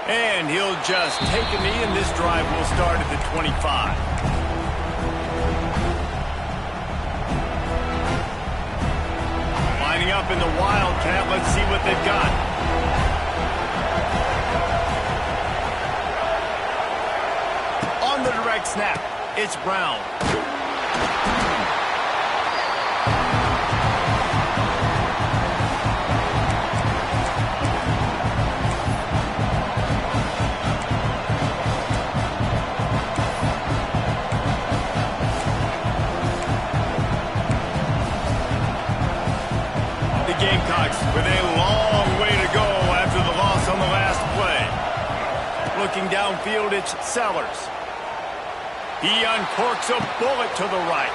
And he'll just take a knee, and this drive will start at the 25. Lining up in the Wildcat. Let's see what they've got. On the direct snap, it's Brown. Gamecocks with a long way to go after the loss on the last play. Looking downfield, it's Sellers. He uncorks a bullet to the right.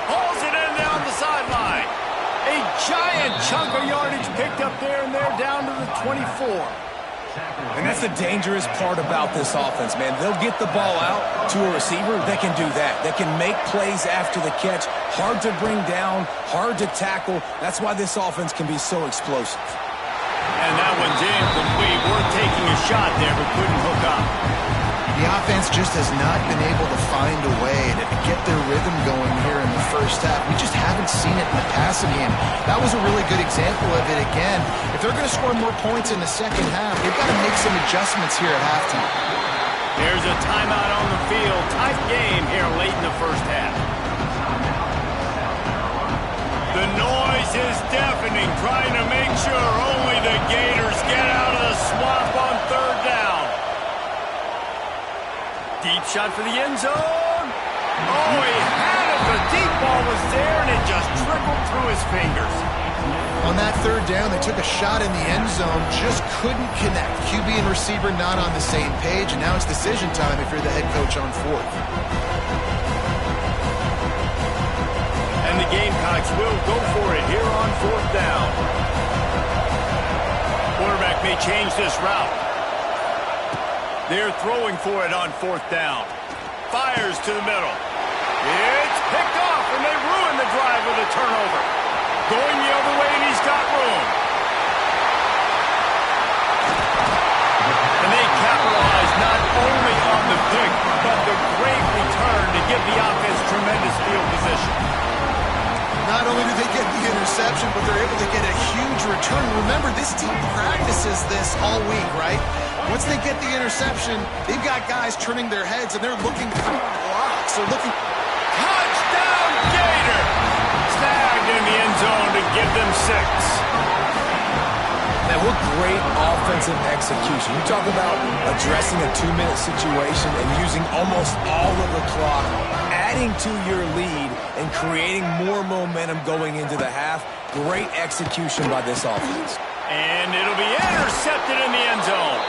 Hauls it in down the sideline. A giant chunk of yardage picked up there, and they're down to the 24. And that's the dangerous part about this offense, man. They'll get the ball out to a receiver. They can do that. They can make plays after the catch. Hard to bring down, hard to tackle. That's why this offense can be so explosive. And that one's incomplete. We're taking a shot there, but couldn't hook up. The offense just has not been able to find a way to get their rhythm going here in the first half. We just haven't seen it in the passing game. That was a really good example of it again. If they're going to score more points in the second half, they've got to make some adjustments here at halftime. There's a timeout on the field. Tight game here late in the first half. The noise is deafening, trying to make sure only the Gators get out of the swamp on third down. Deep shot for the end zone. Oh, he had it. The deep ball was there, and it just trickled through his fingers. On that third down, they took a shot in the end zone, just couldn't connect. QB and receiver not on the same page, and now it's decision time if you're the head coach on fourth. And the Gamecocks will go for it here on 4th down. Quarterback may change this route. They're throwing for it on 4th down. Fires to the middle. It's picked off, and they ruin the drive with a turnover. Going the other way, and he's got room. And they capitalize not only on the pick, but the great return to give the offense tremendous field position. Not only do they get the interception, but they're able to get a huge return. Remember, this team practices this all week, right? Once they get the interception, they've got guys turning their heads, and they're looking for blocks. They're looking... Touchdown, Gator! Snagged in the end zone to give them 6. Man, what great offensive execution. You talk about addressing a 2-minute situation and using almost all of the clock, adding to your lead and creating more momentum going into the half. Great execution by this offense. And it'll be intercepted in the end zone.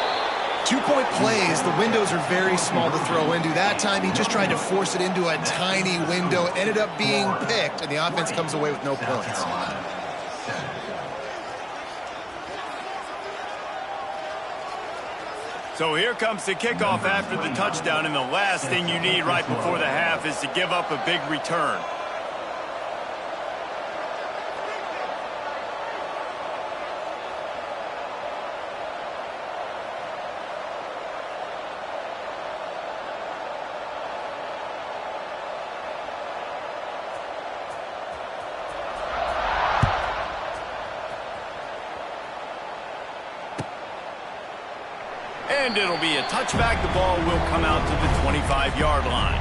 2-point plays, the windows are very small to throw into. That time, he just tried to force it into a tiny window. It ended up being picked, and the offense comes away with no points. So here comes the kickoff after the touchdown, and the last thing you need right before the half is to give up a big return. And it'll be a touchback. The ball will come out to the 25-yard line.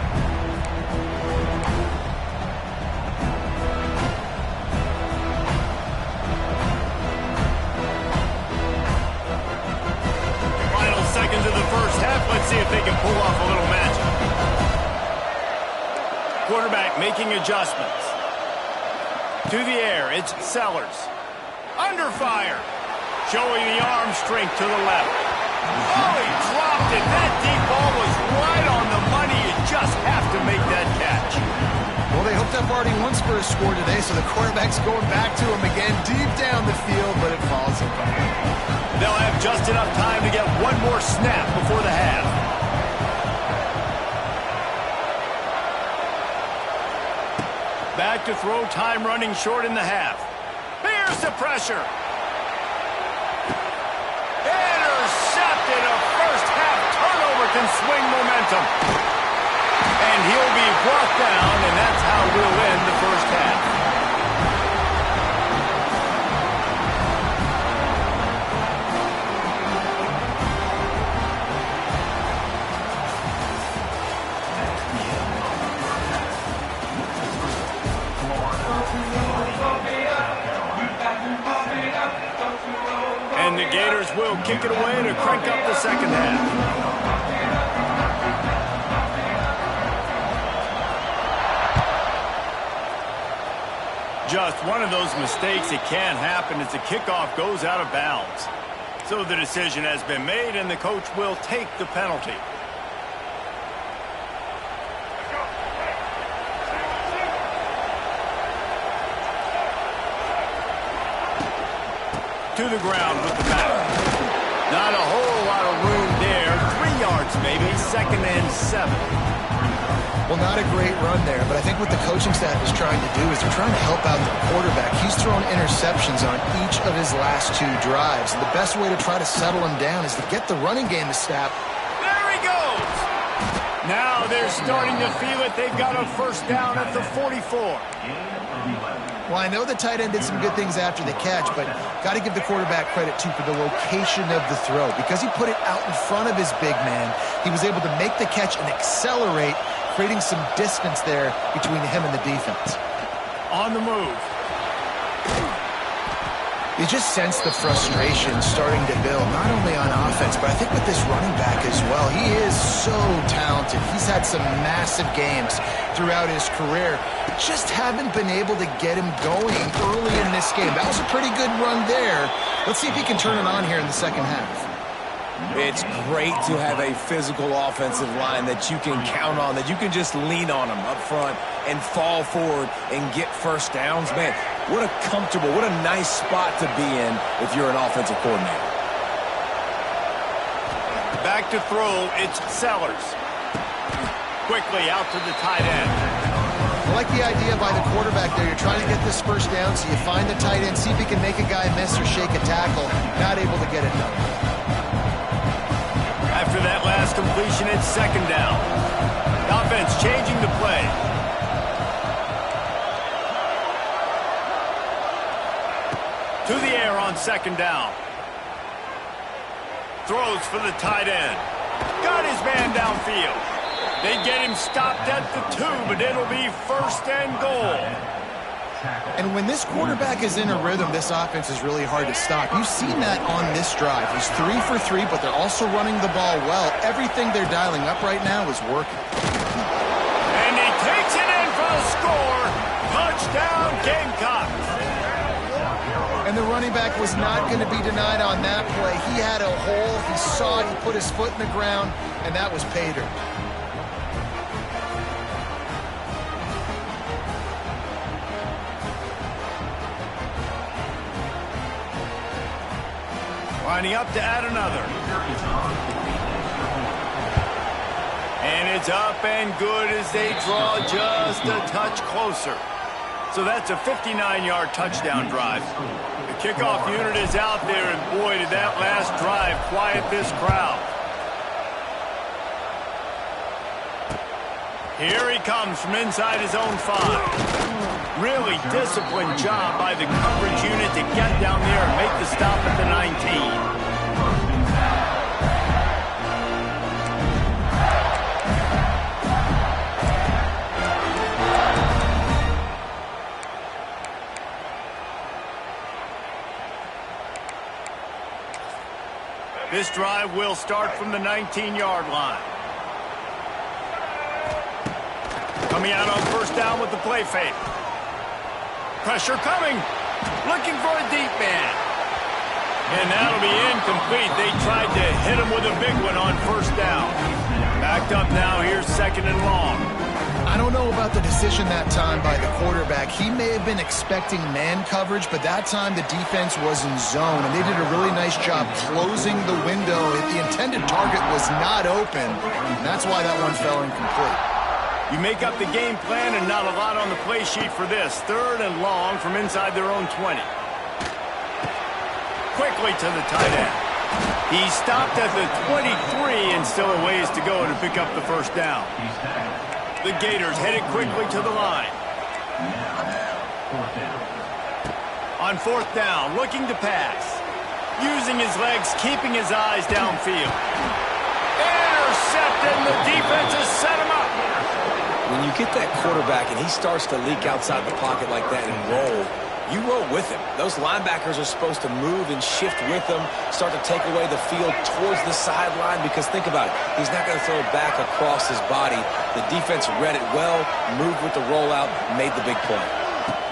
Final seconds of the first half. Let's see if they can pull off a little magic. Quarterback making adjustments. To the air, it's Sellers. Under fire. Showing the arm strength to the left. Oh, he dropped it. That deep ball was right on the money. You just have to make that catch. Well, they hooked up already once for a score today, so the quarterback's going back to him again deep down the field, but it falls apart. They'll have just enough time to get one more snap before the half. Back to throw, time running short in the half. Here's the pressure. A first-half turnover can swing momentum. And he'll be brought down, and that's how we'll end the first half. And the Gators will kick it away to crank up the second half. Just one of those mistakes that can happen as the kickoff goes out of bounds. So the decision has been made, and the coach will take the penalty. To the ground with the back. Not a whole lot of room there. 3 yards maybe. 2nd and 7. Well, not a great run there, but I think what the coaching staff is trying to do is they're trying to help out the quarterback. He's thrown interceptions on each of his last 2 drives. And the best way to try to settle him down is to get the running game to stop. There he goes! Now they're starting to feel it. They've got a first down at the 44. Well, I know the tight end did some good things after the catch, but got to give the quarterback credit, too, for the location of the throw. Because he put it out in front of his big man, he was able to make the catch and accelerate, creating some distance there between him and the defense. On the move. You just sense the frustration starting to build, not only on offense, but I think with this running back as well. He is so talented. He's had some massive games throughout his career. Just haven't been able to get him going early in this game. That was a pretty good run there. Let's see if he can turn it on here in the second half. It's great to have a physical offensive line that you can count on, that you can just lean on them up front and fall forward and get first downs. Man, what a comfortable, what a nice spot to be in if you're an offensive coordinator. Back to throw, it's Sellers. Quickly out to the tight end. I like the idea by the quarterback there. You're trying to get this first down, so you find the tight end, see if he can make a guy miss or shake a tackle. Not able to get it done. After that last completion, it's second down. Offense changing the play. To the air on second down. Throws for the tight end. Got his man downfield. They get him stopped at the 2, but it'll be first and goal. And when this quarterback is in a rhythm, this offense is really hard to stop. You've seen that on this drive. He's 3 for 3, but they're also running the ball well. Everything they're dialing up right now is working. And he takes it in for the score. Touchdown, Gamecocks. And the running back was not going to be denied on that play. He had a hole. He saw it. He put his foot in the ground, and that was pay dirt. Lining up to add another. And it's up and good as they draw just a touch closer. So that's a 59-yard touchdown drive. The kickoff unit is out there, and boy, did that last drive quiet this crowd. Here he comes from inside his own 5. Really disciplined job by the coverage unit to get down there and make the stop at the 19. This drive will start from the 19-yard line. Coming out on first down with the play fake. Pressure coming. Looking for a deep man. And that'll be incomplete. They tried to hit him with a big one on first down. Backed up now. Here's second and long. I don't know about the decision that time by the quarterback. He may have been expecting man coverage, but that time the defense was in zone, and they did a really nice job closing the window. The intended target was not open, and that's why that one fell incomplete. You make up the game plan and not a lot on the play sheet for this. Third and long from inside their own 20. Quickly to the tight end. He stopped at the 23 and still a ways to go to pick up the first down. The Gators headed quickly to the line. On fourth down, looking to pass. Using his legs, keeping his eyes downfield. Intercepted, and the defense has set him up. When you get that quarterback and he starts to leak outside the pocket like that and roll, you roll with him. Those linebackers are supposed to move and shift with him, start to take away the field towards the sideline, because think about it. He's not going to throw it back across his body. The defense read it well, moved with the rollout, made the big play.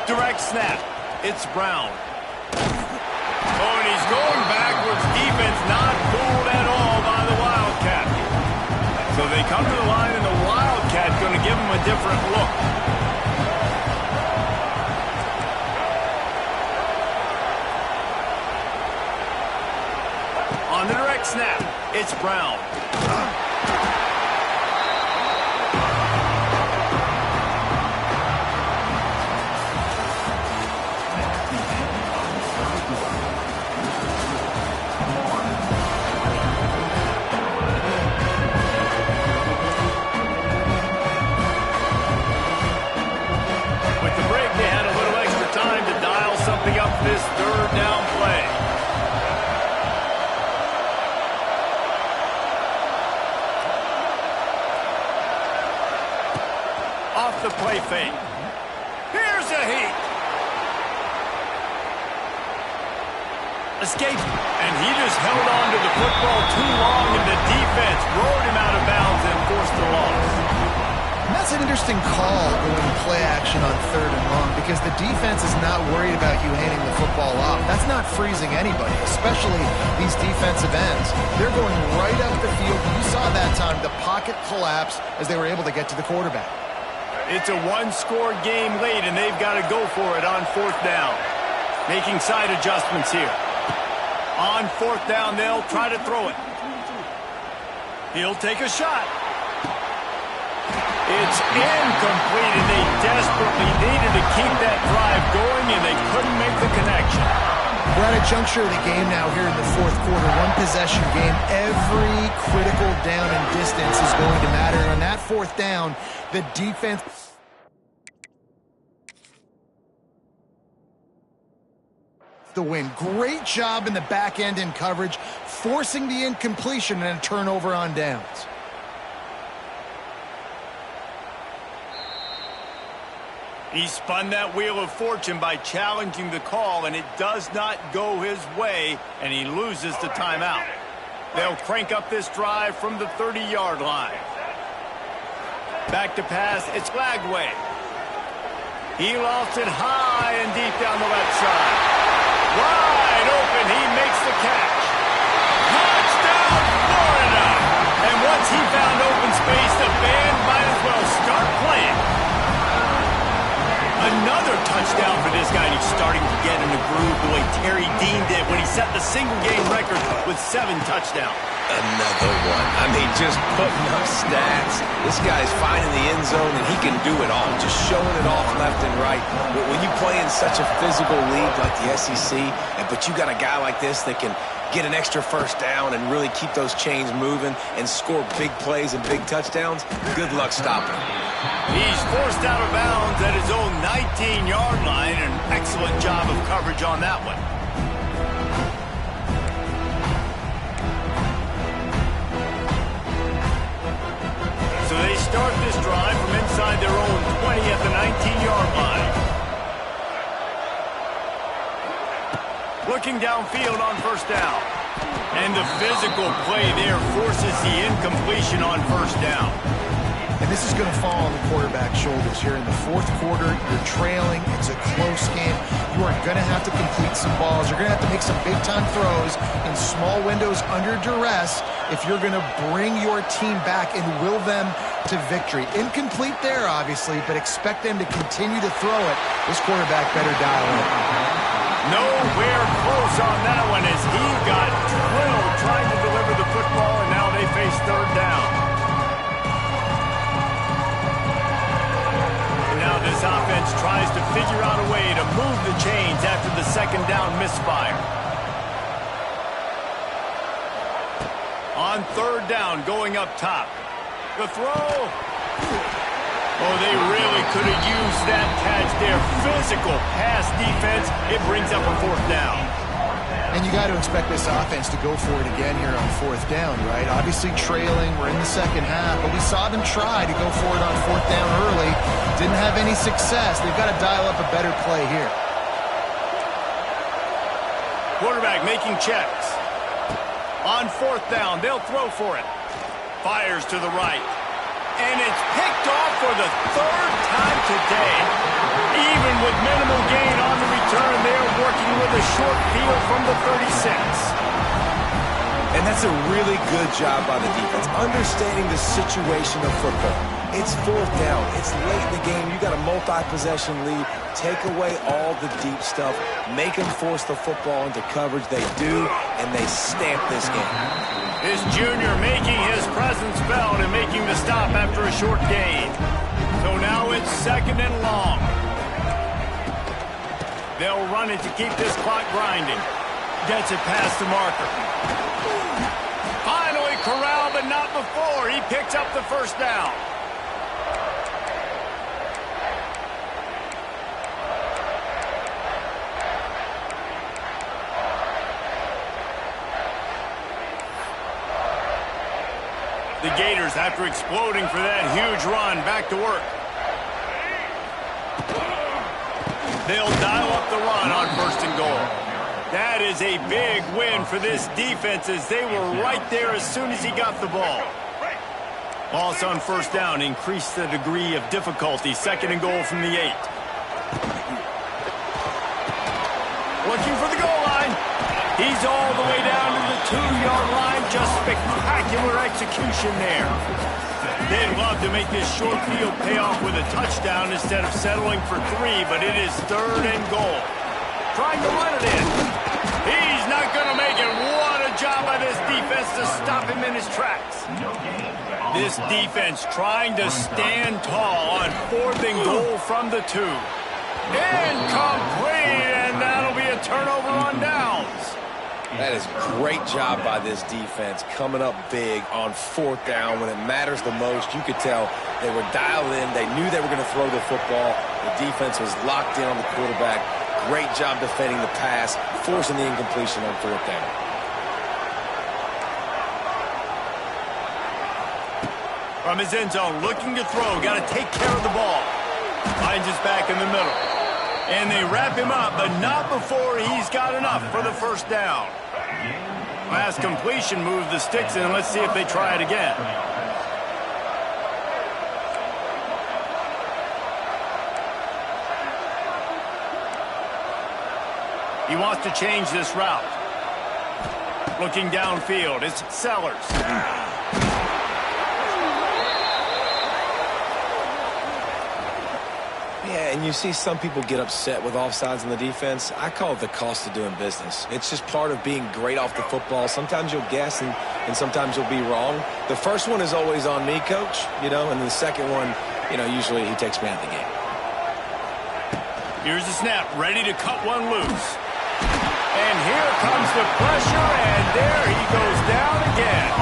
Direct snap. It's Brown. Oh, and he's going backwards. Defense not fooled at all by the Wildcat. So they come to the line, and the Wildcat going to give him a different look. On the direct snap, it's Brown. With the break, they had a little extra time to dial something up this third down play. Off the play fake. Here's a heat. Escape. And he just held on to the football too long, and the defense rode him out of bounds and forced the loss. And that's That's an interesting call going play action on 3rd and long because the defense is not worried about you handing the football off. That's not freezing anybody, especially these defensive ends. They're going right up the field. You saw that time the pocket collapse as they were able to get to the quarterback. It's a one-score game late, and they've got to go for it on 4th down. Making side adjustments here. On 4th down, they'll try to throw it. He'll take a shot. It's incomplete, and they desperately needed to keep that drive going, and they couldn't make the connection. We're at a juncture of the game now here in the 4th quarter. One-possession game. Every critical down and distance is going to matter. And on that 4th down, the defense... the win. Great job in the back end in coverage, forcing the incompletion and a turnover on downs. He spun that wheel of fortune by challenging the call, and it does not go his way, and he loses the timeout. They'll crank up this drive from the 30-yard line. Back to pass, it's Lagway. He lost it high and deep down the left side. Wide open, he makes the catch. Touchdown, Florida! And once he found open space, the band might as well start playing. Another touchdown for this guy, and he's starting to get in the groove the way Terry Dean did when he set the single-game record with 7 touchdowns. Another one. I mean, just putting up stats. This guy's finding the end zone, and he can do it all, just showing it off left and right. But when you play in such a physical league like the SEC, but you got a guy like this that can get an extra 1st down and really keep those chains moving and score big plays and big touchdowns, good luck stopping him. He's forced out of bounds at his own 19-yard line. An excellent job of coverage on that one. So they start this drive from inside their own 20 at the 19-yard line. Looking downfield on 1st down. And the physical play there forces the incompletion on 1st down. And this is going to fall on the quarterback's shoulders here in the 4th quarter. You're trailing. It's a close game. You are going to have to complete some balls. You're going to have to make some big-time throws in small windows under duress if you're going to bring your team back and will them to victory. Incomplete there, obviously, but expect them to continue to throw it. This quarterback better dial in. Nowhere close on that one as he got drilled trying to deliver the football, and now they face 3rd down. Now this offense tries to figure out a way to move the chains after the 2nd down misfire. On 3rd down, going up top. The throw. Oh, they really could have used that catch there. Physical pass defense. It brings up a 4th down. And you got to expect this offense to go for it again here on 4th down, right? Obviously trailing. We're in the 2nd half, but we saw them try to go for it on 4th down early. Didn't have any success. They've got to dial up a better play here. Quarterback making checks. On 4th down, they'll throw for it. Fires to the right. And it's picked off for the 3rd time today. Even with minimal gain on the return, they're working with a short field from the 36. And that's a really good job by the defense, understanding the situation of football. It's 4th down. It's late in the game. You got a multi-possession lead. Take away all the deep stuff. Make them force the football into coverage. They do, and they stamp this game. This junior making his presence felt and making the stop after a short gain. So now it's 2nd and long. They'll run it to keep this clock grinding. Gets it past the marker. Finally corralled, but not before. He picks up the 1st down. The Gators, after exploding for that huge run, back to work. They'll dial up the run on 1st and goal. That is a big win for this defense as they were right there as soon as he got the ball. Loss on first down increased the degree of difficulty. 2nd and goal from the 8. Looking for the goal line. He's all the way down to the 2-yard line. Just spectacular execution there. They'd love to make this short field pay off with a touchdown instead of settling for 3, but it is 3rd and goal. Trying to run it in. He's not going to make it. What a job by this defense to stop him in his tracks. This defense trying to stand tall on 4th and goal from the 2. Incomplete, and that'll be a turnover on downs. That is a great job by this defense, coming up big on 4th down when it matters the most. You could tell they were dialed in. They knew they were going to throw the football. The defense was locked in on the quarterback. Great job defending the pass, forcing the incompletion on 4th down. From his end zone, looking to throw. Got to take care of the ball. Finds his back in the middle. And they wrap him up, but not before he's got enough for the 1st down. Last completion moved the sticks in. Let's see if they try it again. He wants to change this route. Looking downfield, it's Sellers. Yeah, and you see some people get upset with offsides in the defense. I call it the cost of doing business. It's just part of being great off the football. Sometimes you'll guess and sometimes you'll be wrong. The first one is always on me, Coach, and the second one, usually he takes me out of the game. Here's the snap, ready to cut one loose. And here comes the pressure, and there he goes down again.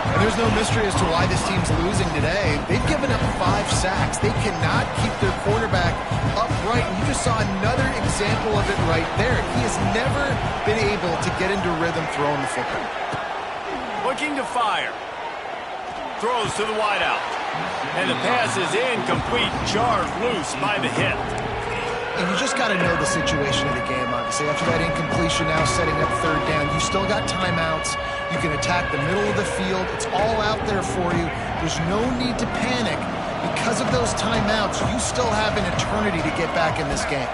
And there's no mystery as to why this team's losing today. They've given up 5 sacks. They cannot keep their quarterback upright. And you just saw another example of it right there. He has never been able to get into rhythm throwing the football. Looking to fire. Throws to the wideout. And the pass is incomplete, jarred loose by the hit. And you just got to know the situation of the game, obviously. After that incompletion, now setting up 3rd down, you still got timeouts. You can attack the middle of the field. It's all out there for you. There's no need to panic. Because of those timeouts, you still have an eternity to get back in this game.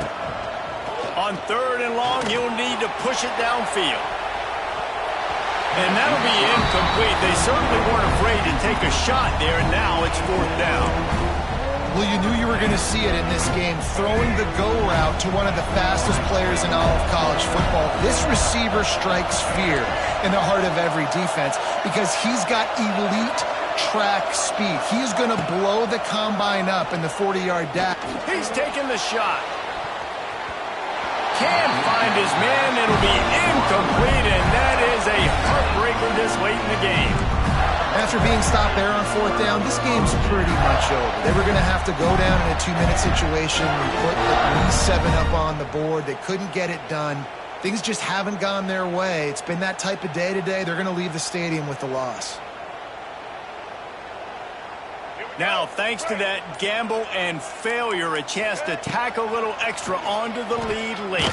On 3rd and long, you'll need to push it downfield. And that'll be incomplete. They certainly weren't afraid to take a shot there, and now it's 4th down. Well, you knew you were going to see it in this game, throwing the go route to one of the fastest players in all of college football. This receiver strikes fear in the heart of every defense because he's got elite track speed. He's going to blow the combine up in the 40-yard dash. He's taking the shot. Can't find his man. It'll be incomplete, and that is a heartbreaker this late in the game. After being stopped there on 4th down, this game's pretty much over. They were going to have to go down in a 2-minute situation and put at least 7 up on the board. They couldn't get it done. Things just haven't gone their way. It's been that type of day today. They're going to leave the stadium with the loss. Now, thanks to that gamble and failure, a chance to tack a little extra onto the lead late.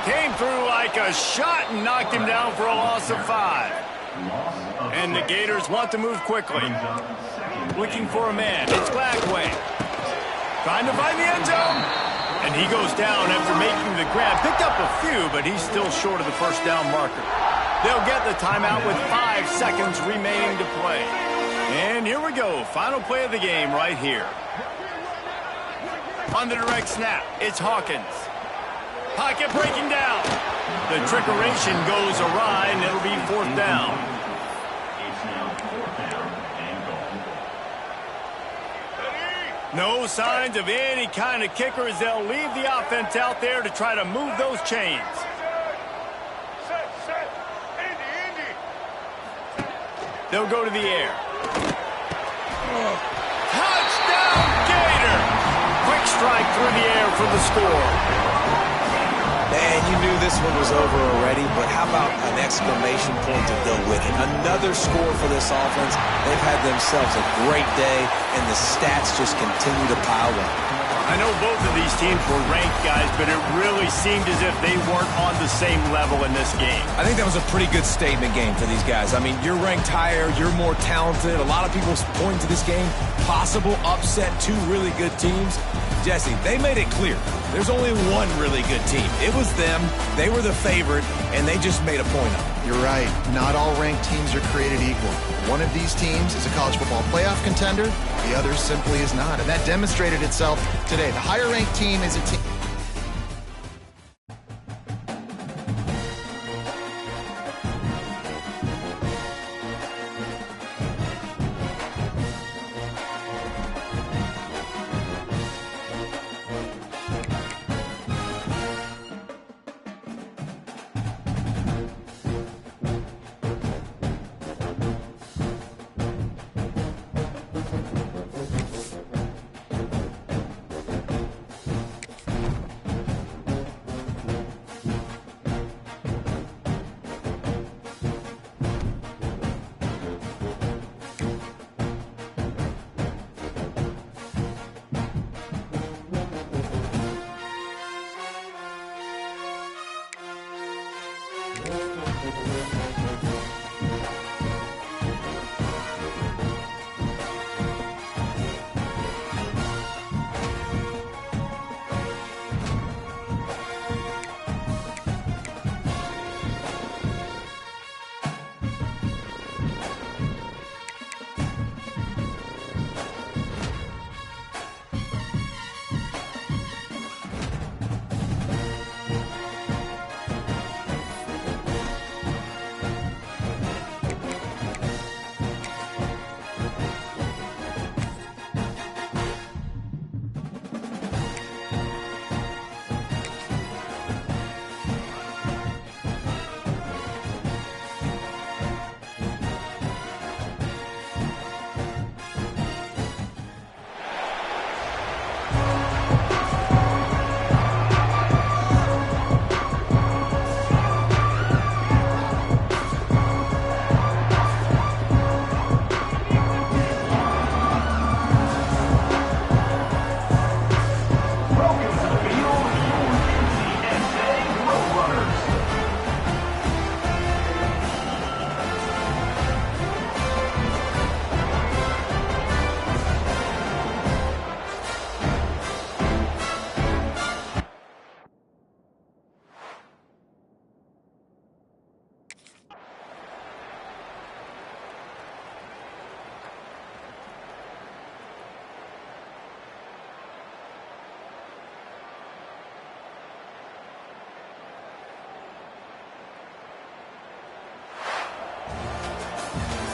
Came through like a shot and knocked him down for a loss of 5. And the Gators want to move quickly. Looking for a man. It's Blackway. Trying to find the end zone. And he goes down after making the grab. Picked up a few, but he's still short of the 1st down marker. They'll get the timeout with 5 seconds remaining to play. And here we go. Final play of the game right here. On the direct snap, it's Hawkins. Pocket breaking down. The trickeration goes awry, and it'll be 4th down. No signs of any kind of kicker as they'll leave the offense out there to try to move those chains. They'll go to the air. Touchdown, Gator! Quick strike through the air for the score. Man, you knew this one was over already, but how about an exclamation point to go with it? Another score for this offense. They've had themselves a great day, and the stats just continue to pile up. I know both of these teams were ranked, guys, but it really seemed as if they weren't on the same level in this game. I think that was a pretty good statement game for these guys. I mean, you're ranked higher, you're more talented. A lot of people point to this game, possible upset, two really good teams. Jesse, they made it clear. There's only one really good team. It was them. They were the favorite, and they just made a point of it. You're right. Not all ranked teams are created equal. One of these teams is a college football playoff contender. The other simply is not. And that demonstrated itself today. The higher-ranked team is a team.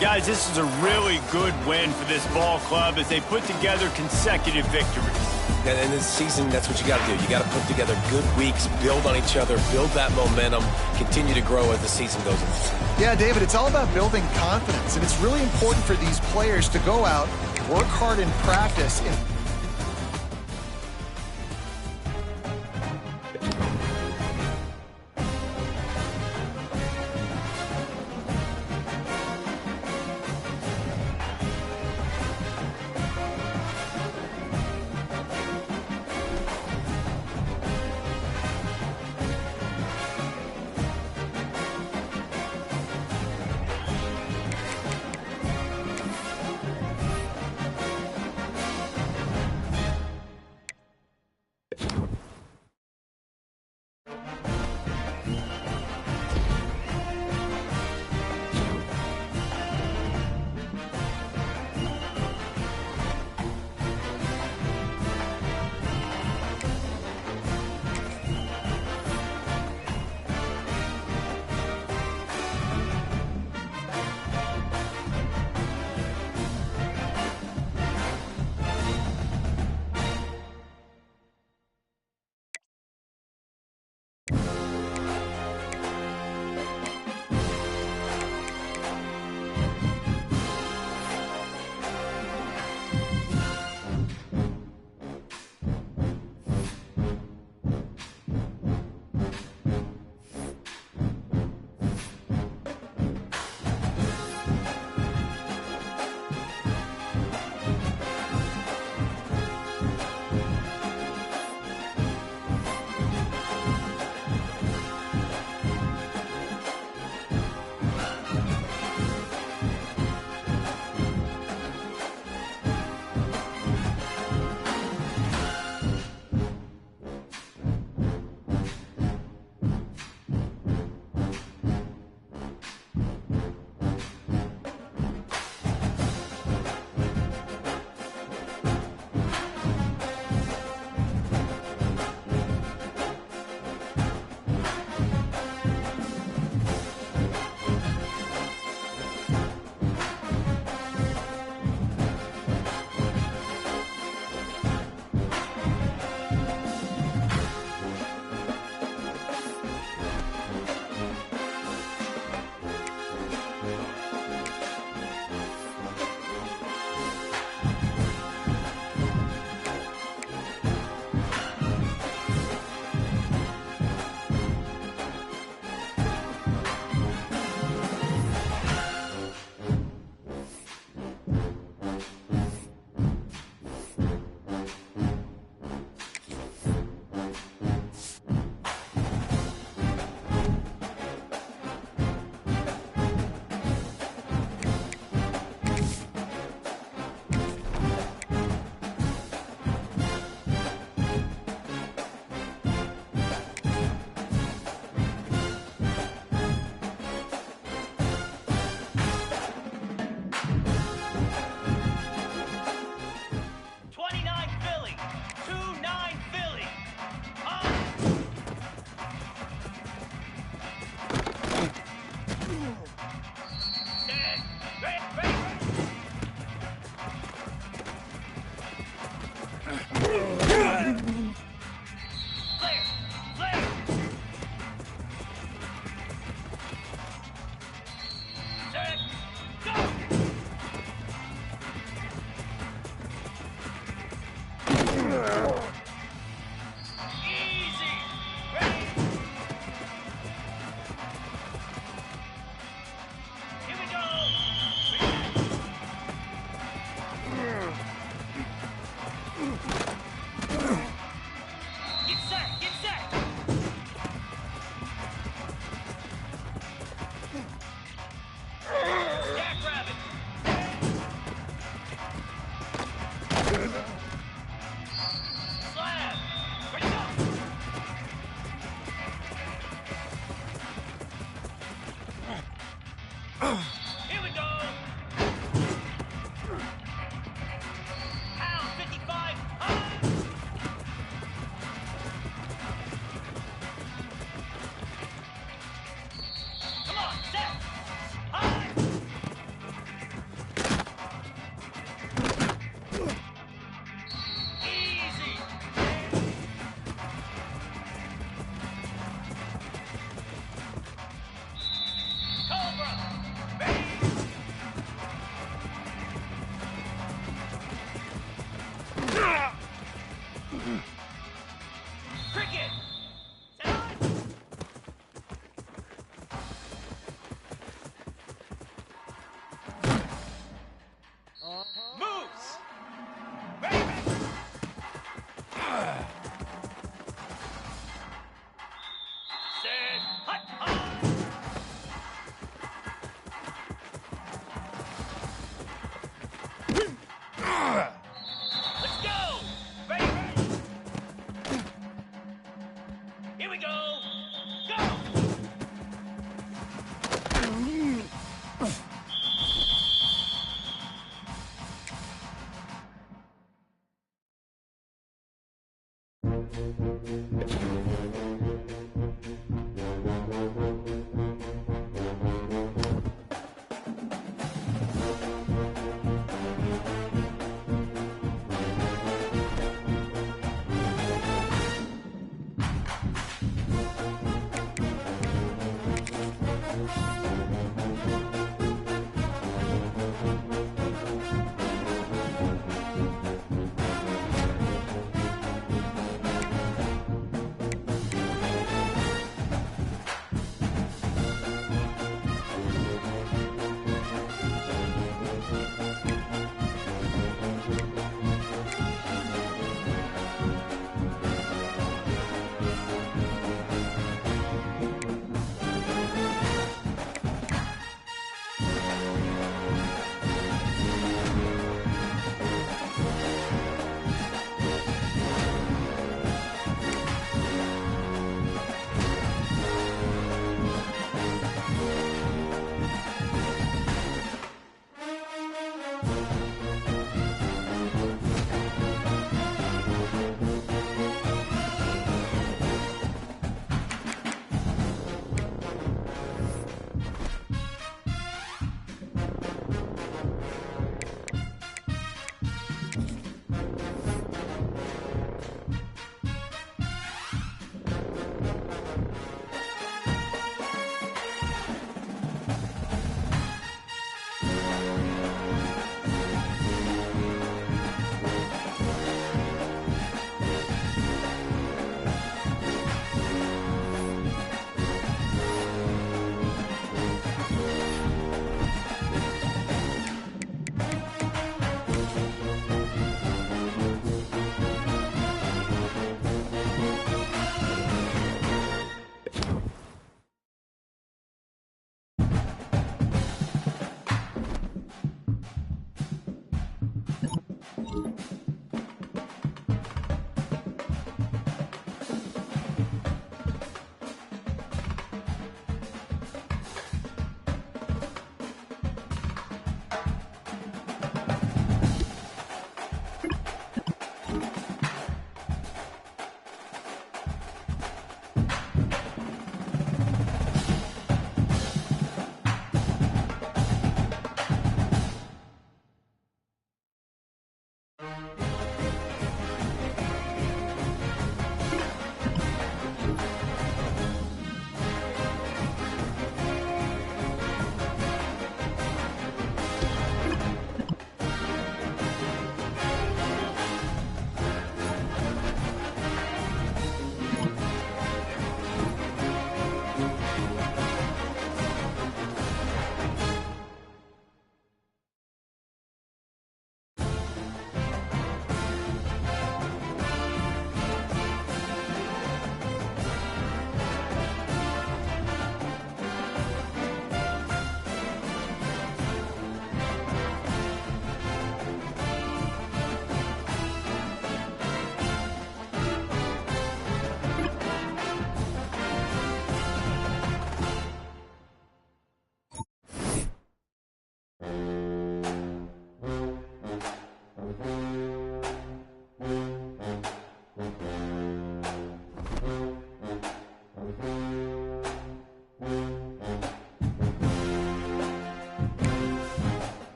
Guys, this is a really good win for this ball club as they put together consecutive victories. And in this season, that's what you got to do. You got to put together good weeks, build on each other, build that momentum, continue to grow as the season goes on. Yeah, David, it's all about building confidence, and it's really important for these players to go out, work hard in practice, and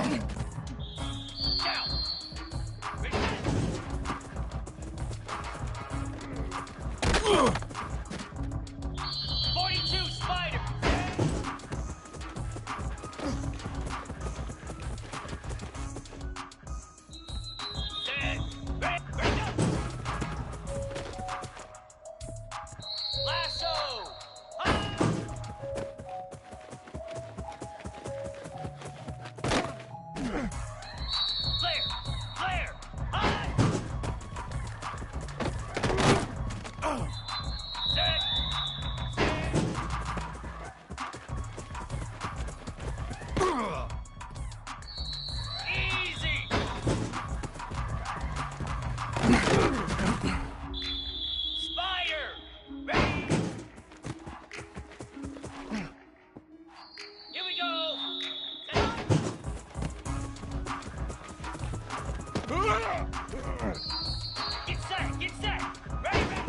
Down. Ready, set. 42 spider. Set. Ready, ready, go. Lasso. Clear! Clear! High! Set! Easy! Spider! Ready! Here we go! Get set! Get set! Ready, ready!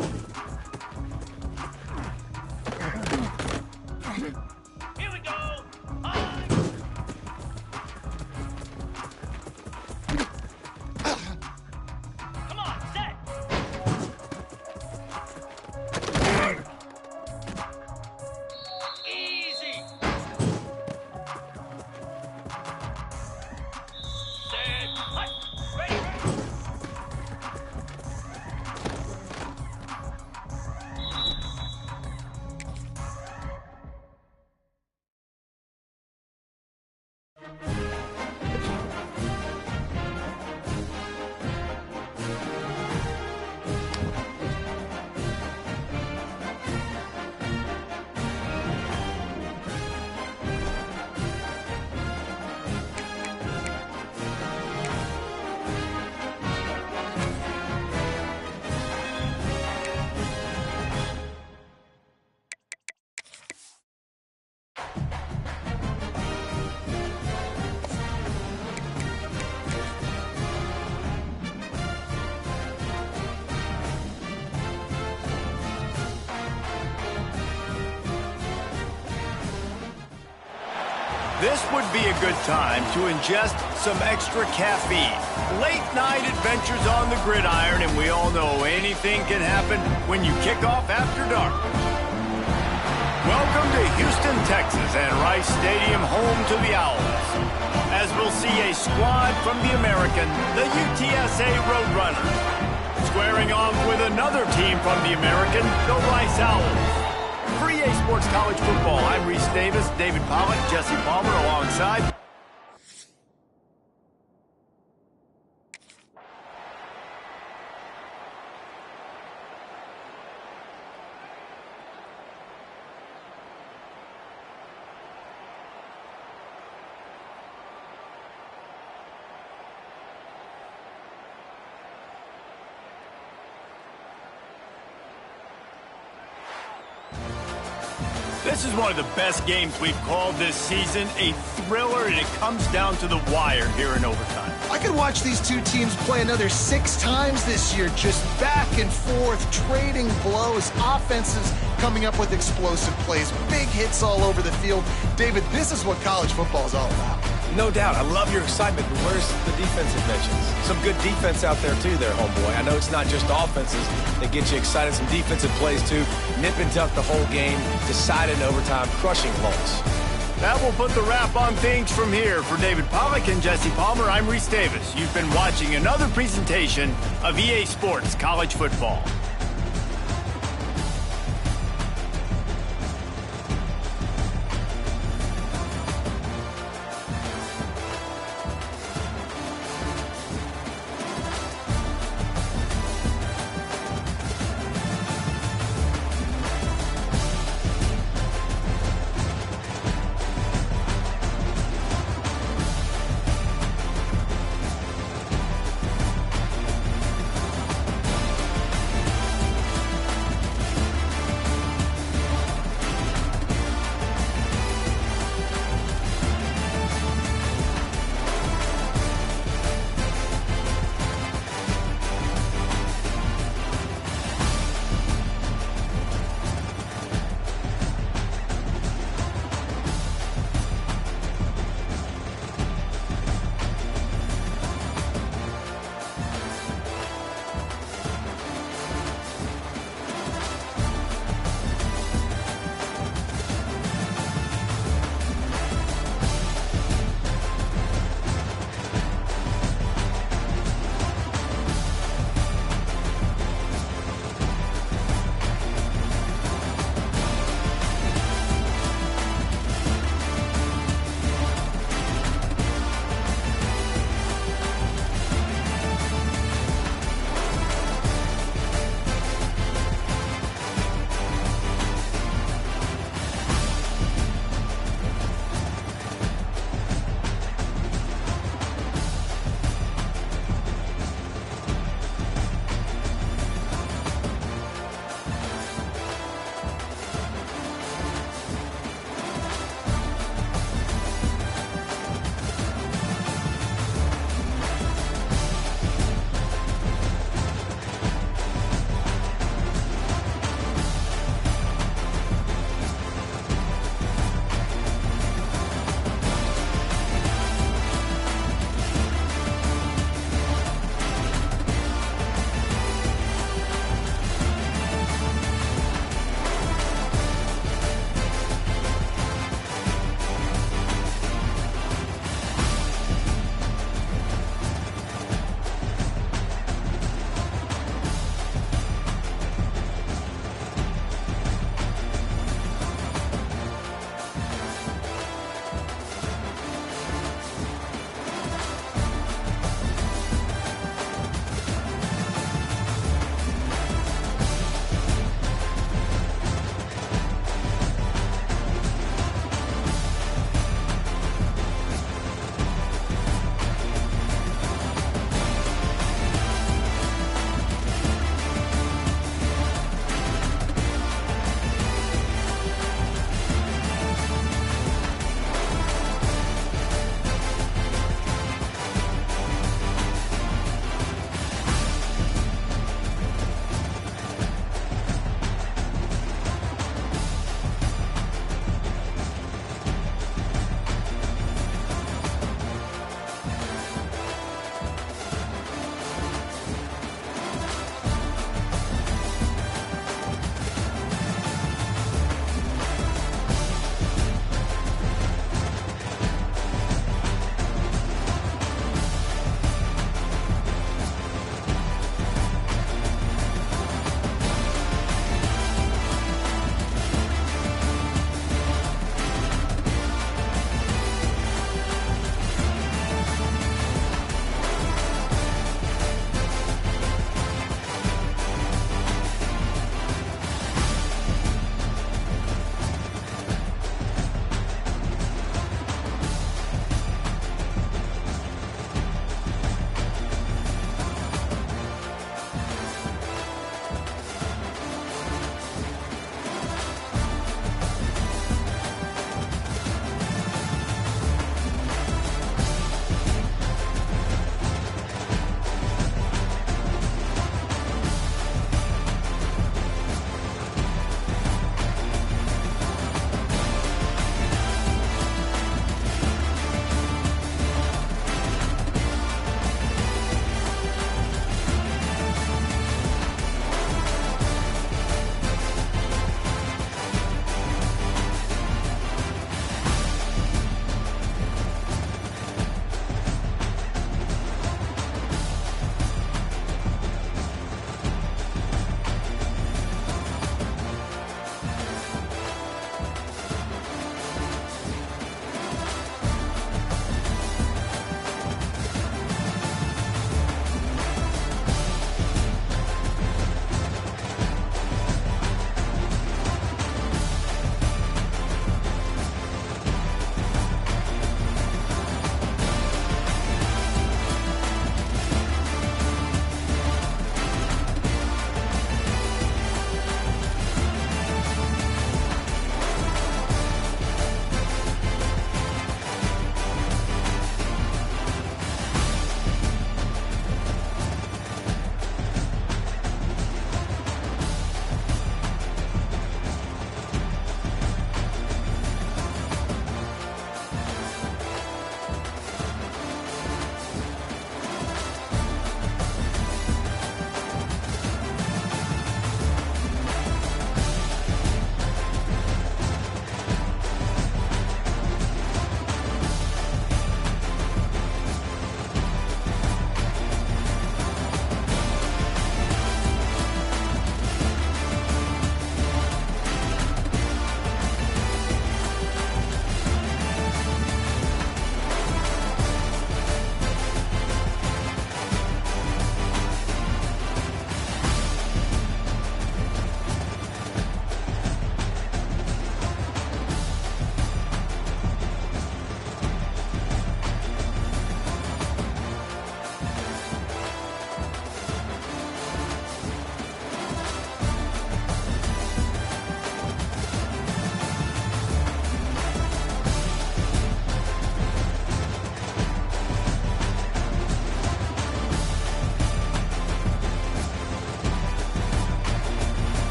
Here we go! High! Come on, set! Easy! Set! Hut! Ready, ready! This would be a good time to ingest some extra caffeine. Late night adventures on the gridiron, and we all know anything can happen when you kick off after dark. Welcome to Houston, Texas, and Rice Stadium, home to the Owls. As we'll see a squad from the American, the UTSA Roadrunners, squaring off with another team from the American, the Rice Owls. For EA Sports College Football, I'm Reese Davis, David Pollack, Jesse Palmer alongside. This is one of the best games we've called this season, a thriller, and it comes down to the wire here in overtime. I could watch these two teams play another 6 times this year, just back and forth, trading blows, offenses coming up with explosive plays, big hits all over the field. David, this is what college football is all about. No doubt. I love your excitement, but where's the defensive mentions? Some good defense out there, too, there, homeboy. I know it's not just offenses that get you excited. Some defensive plays, too. Nip and tuck the whole game, decided in overtime, crushing Colts. That will put the wrap on things from here. For David Pollack and Jesse Palmer, I'm Reese Davis. You've been watching another presentation of EA Sports College Football.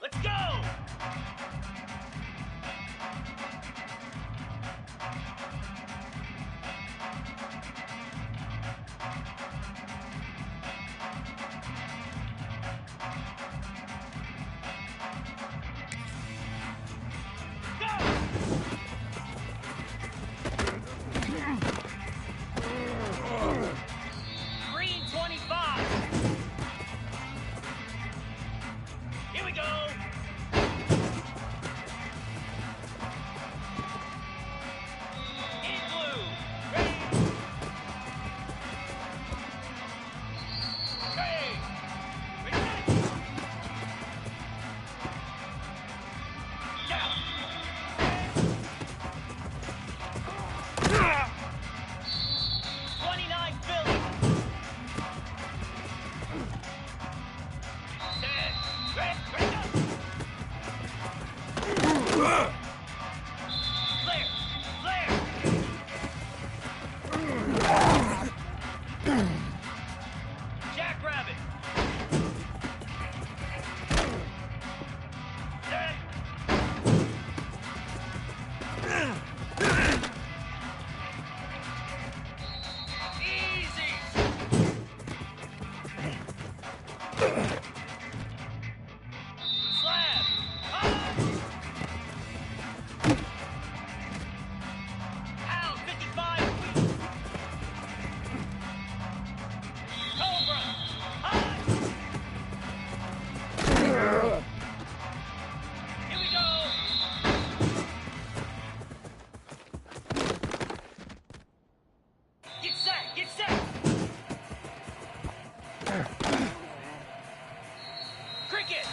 Let's go! Green 25. Here we go. In blue. Ready. Ready. Ready. Down. 29 Philly. Set. Ready. Ready. Go. Clear. Clear. Jackrabbit. Set. Easy. Slab. Pound 55. Cobra. High. Here we go. Get set. Get set. Cricket.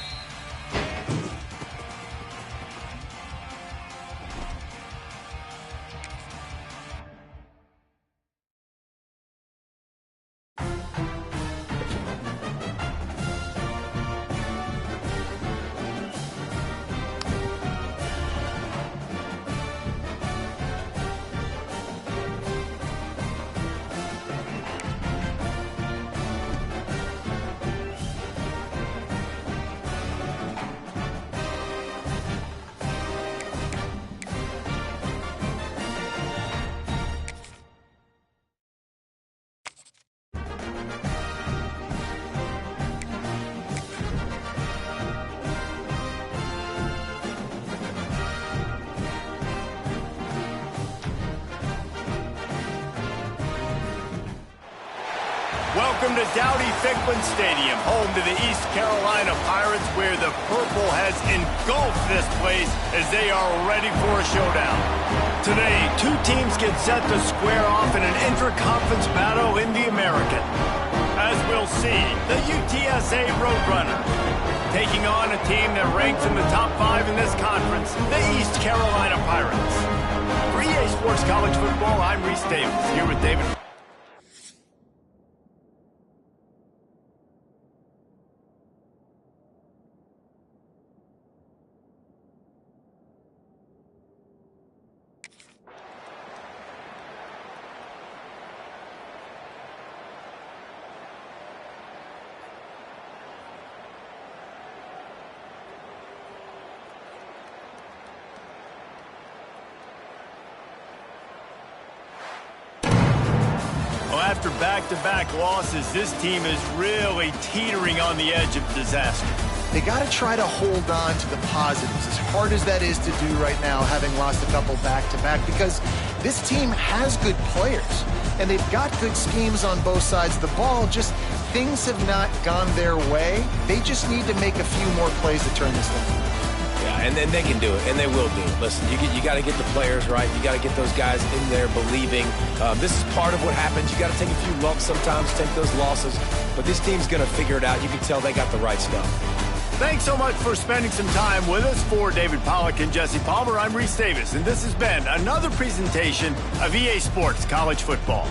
Welcome to Dowdy-Ficklen Stadium, home to the East Carolina Pirates, where the purple has engulfed this place as they are ready for a showdown. Today, two teams get set to square off in an intra-conference battle in the American. As we'll see, the UTSA Roadrunners taking on a team that ranks in the top 5 in this conference, the East Carolina Pirates. For EA Sports College Football, I'm Reese Davis, here with David. After back-to-back losses, this team is really teetering on the edge of disaster. They got to try to hold on to the positives, as hard as that is to do right now, having lost a couple back-to-back, because this team has good players, and they've got good schemes on both sides of the ball. Just things have not gone their way. They just need to make a few more plays to turn this thing. Yeah, and then they can do it, and they will do it. Listen, you got to get the players right. You got to get those guys in there believing. This is part of what happens. You got to take a few lumps sometimes, take those losses, but this team's going to figure it out. You can tell they got the right stuff. Thanks so much for spending some time with us. For David Pollack and Jesse Palmer, I'm Reese Davis, and this has been another presentation of EA Sports College Football.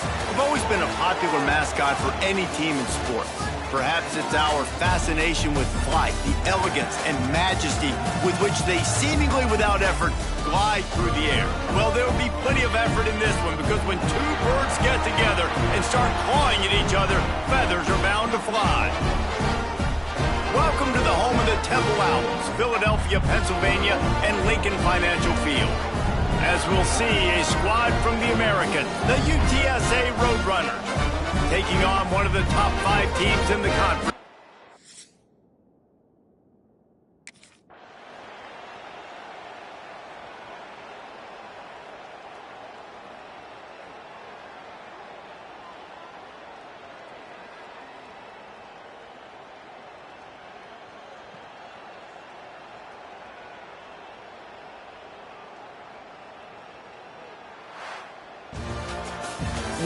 I've always been a popular mascot for any team in sports. Perhaps it's our fascination with flight, the elegance and majesty with which they seemingly without effort glide through the air. Well, there will be plenty of effort in this one because when two birds get together and start clawing at each other, feathers are bound to fly. Welcome to the home of the Temple Owls, Philadelphia, Pennsylvania, and Lincoln Financial Field. As we'll see, a squad from the American, the UTSA Roadrunners, taking on one of the top 5 teams in the conference.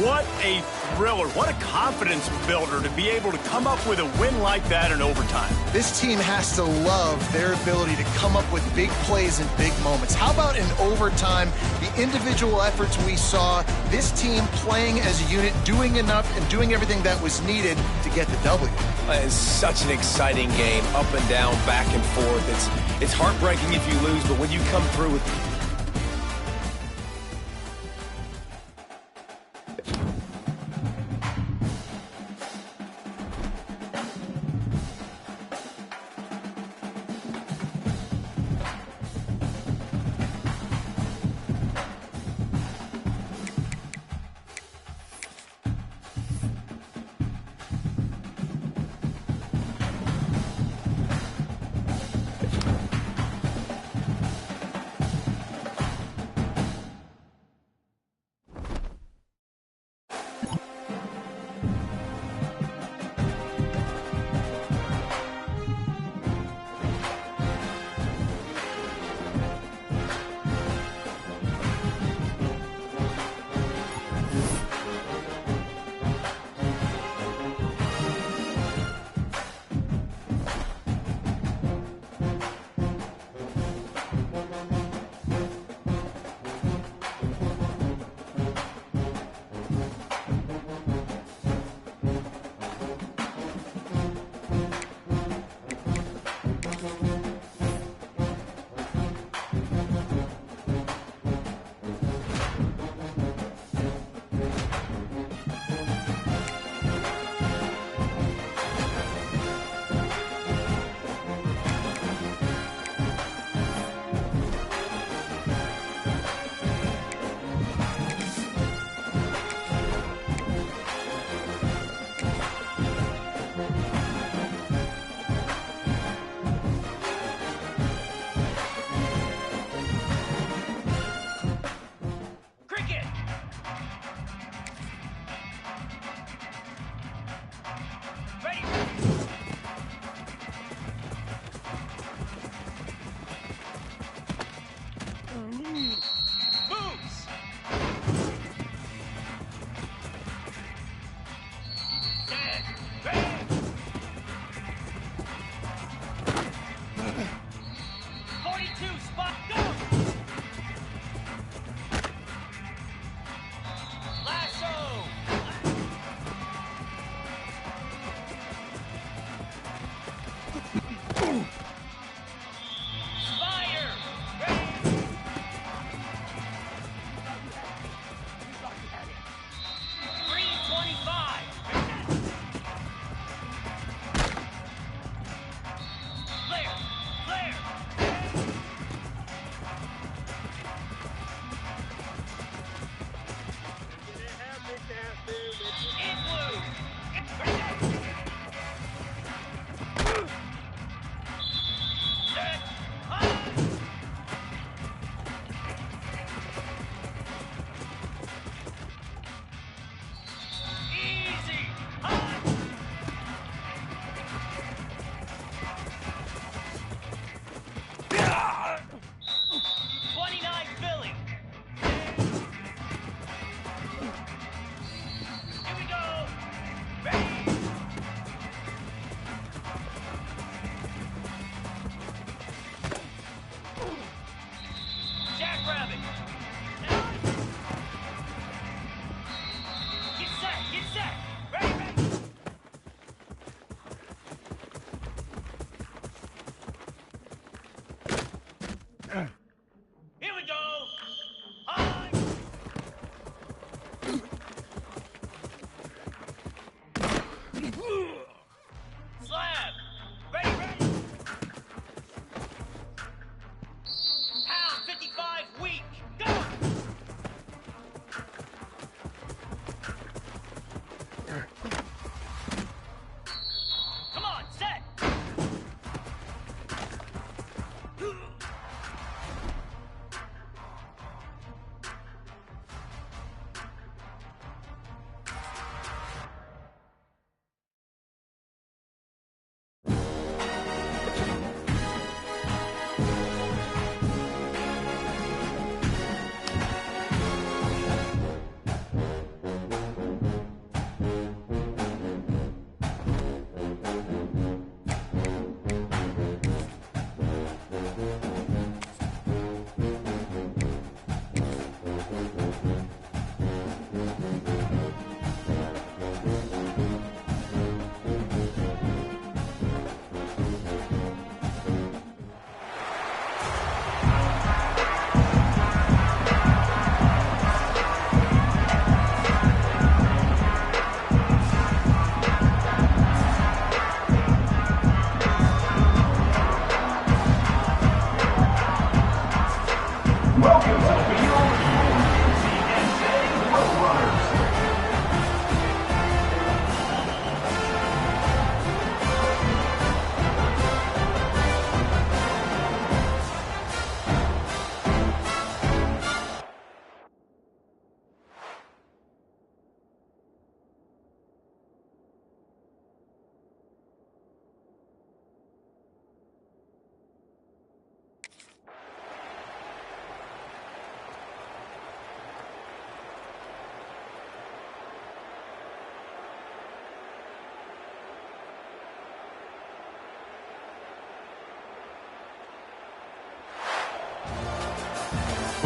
What a thriller. What a confidence builder to be able to come up with a win like that in overtime. This team has to love their ability to come up with big plays in big moments. How about in overtime, the individual efforts we saw, this team playing as a unit, doing enough and doing everything that was needed to get the W. It's such an exciting game, up and down, back and forth. It's heartbreaking if you lose, but when you come through with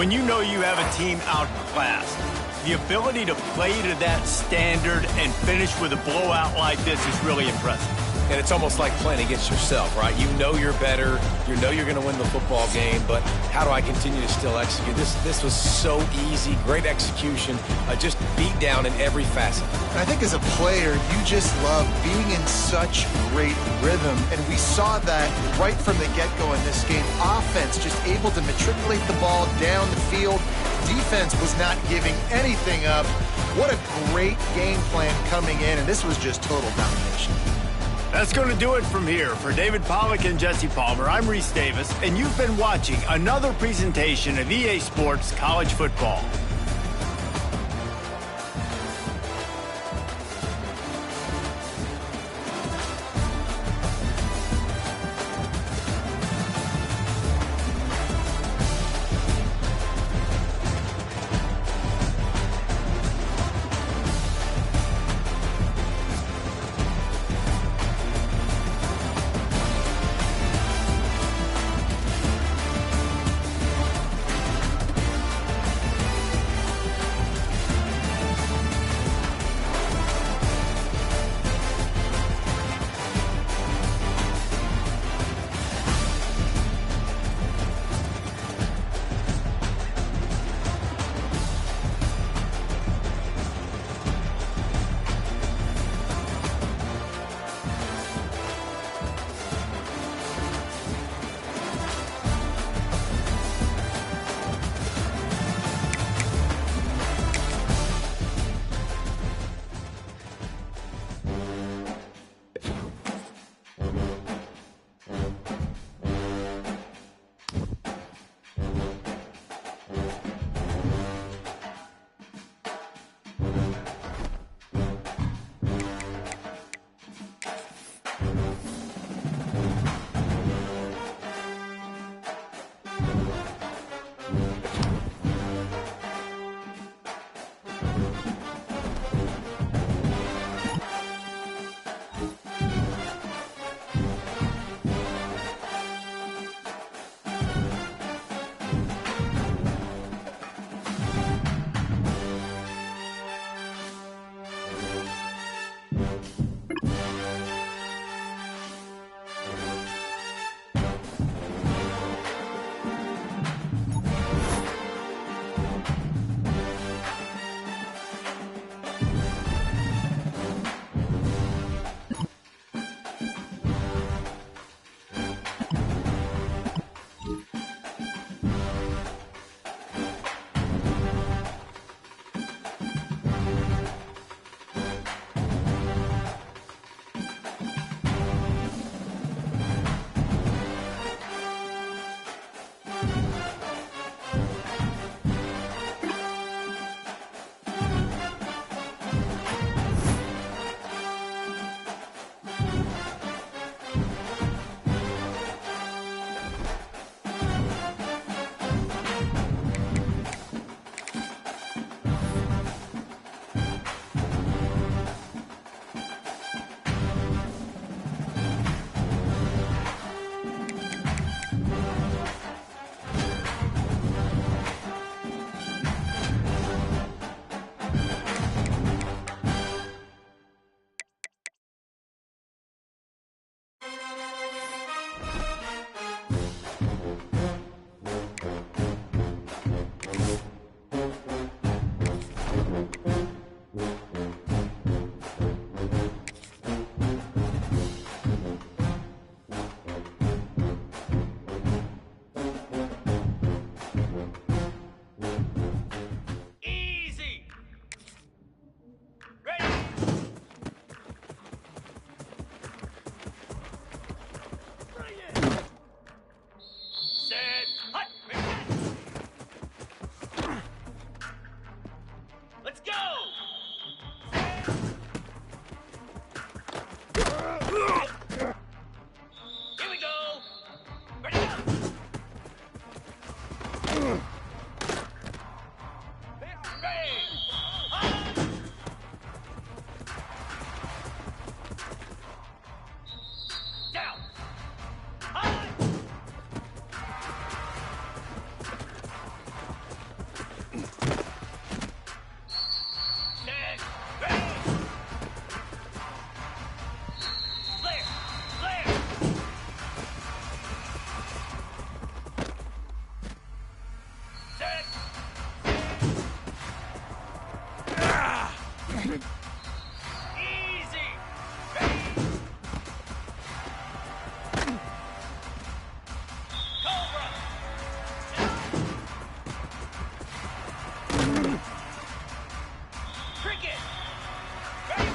When you know you have a team outclassed, the ability to play to that standard and finish with a blowout like this is really impressive. And it's almost like playing against yourself, right? You know you're better. You know you're going to win the football game, but how do I continue to still execute? This was so easy, great execution, just beat down in every facet. And I think as a player, you just love being in such great rhythm, and we saw that right from the get-go in this game. Offense just able to matriculate the ball down the field. Defense was not giving anything up. What a great game plan coming in, and this was just total domination. That's going to do it from here. For David Pollack and Jesse Palmer, I'm Reese Davis, and you've been watching another presentation of EA Sports College Football. Easy. Ready. Cobra. Cricket. Ready.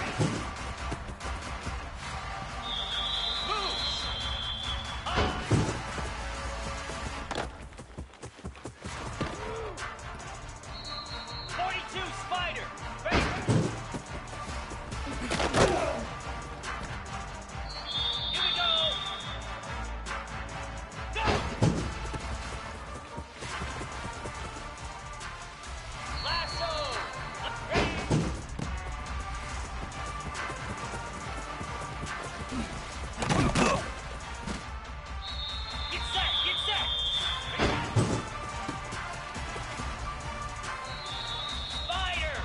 Moves. High. Spider. Ready. Here we go. Go. Lasso. Ready. Get set. Get set. Spider.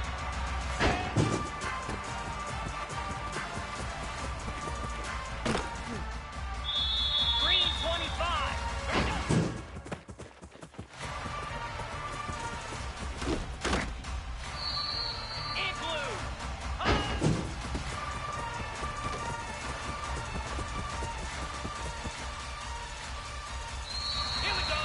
Green 25. Igloo. Here we go.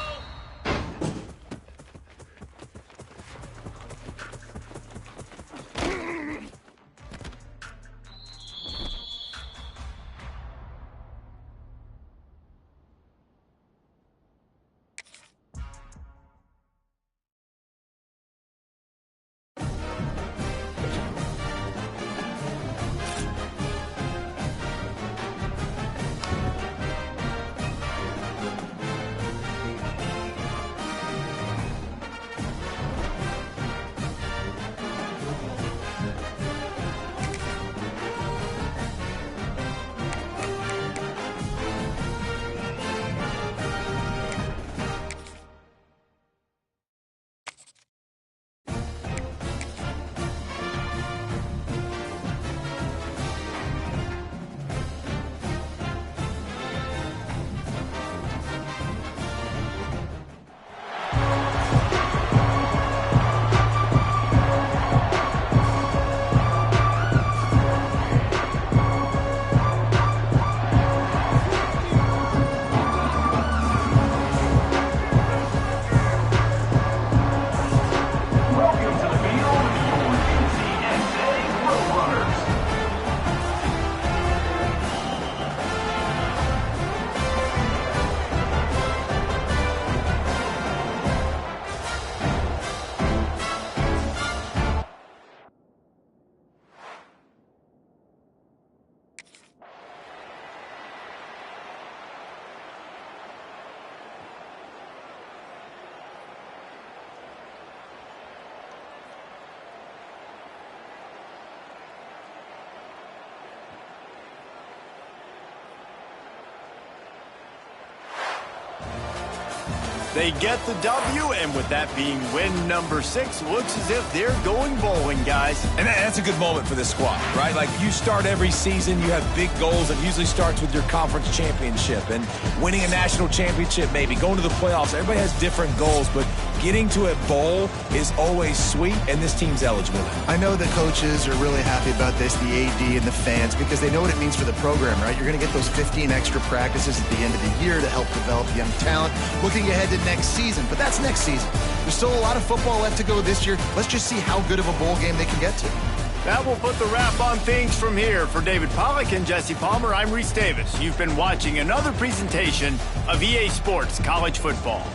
They get the W, and with that being win number 6, looks as if they're going bowling, guys. And that's a good moment for this squad, right? Like, you start every season, you have big goals. It usually starts with your conference championship and winning a national championship, maybe going to the playoffs. Everybody has different goals, but getting to a bowl is always sweet, and this team's eligible. I know the coaches are really happy about this, the AD and the fans, because they know what it means for the program, right? You're going to get those 15 extra practices at the end of the year to help develop young talent. Looking ahead to next season, but that's next season. There's still a lot of football left to go this year. Let's just see how good of a bowl game they can get to. That will put the wrap on things from here. For David Pollack and Jesse Palmer, I'm Reese Davis. You've been watching another presentation of EA Sports College Football.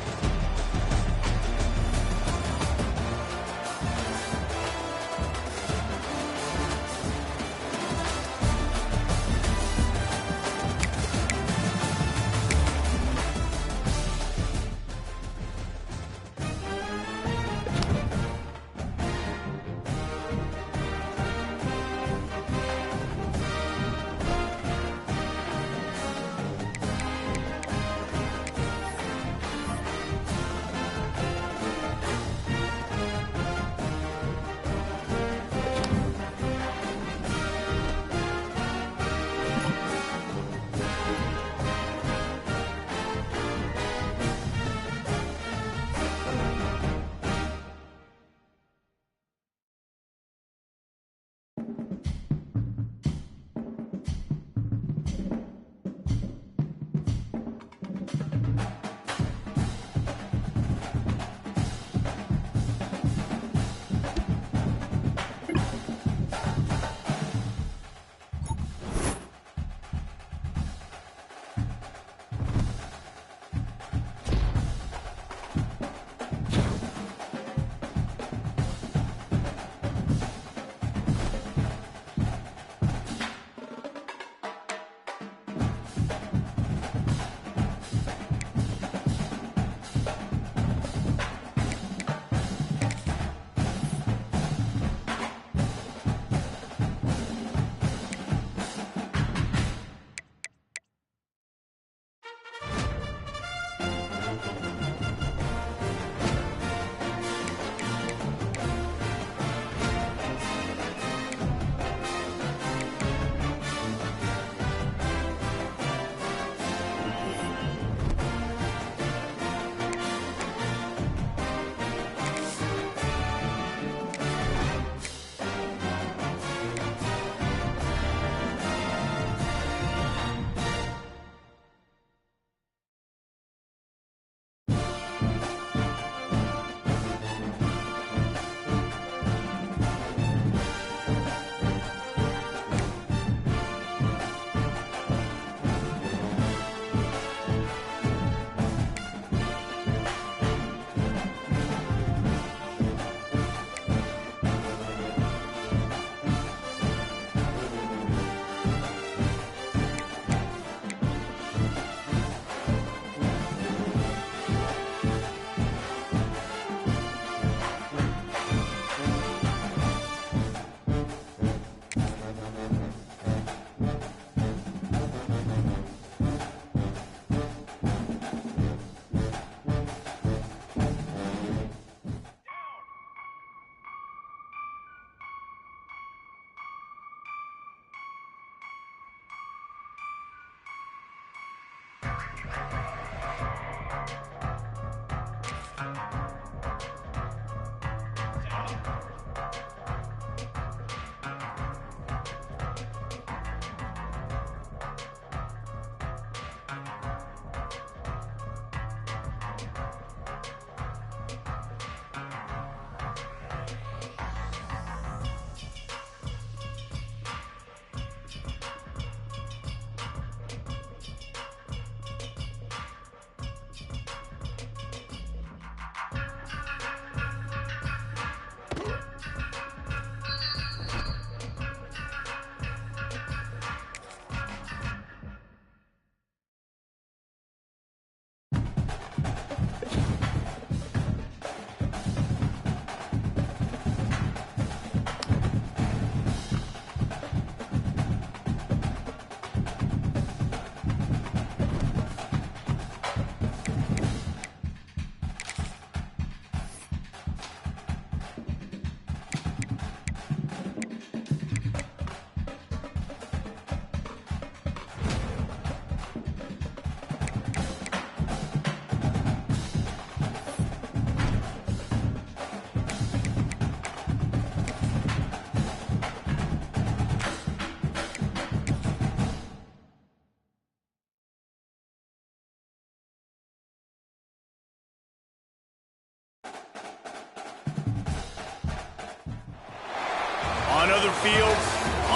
fields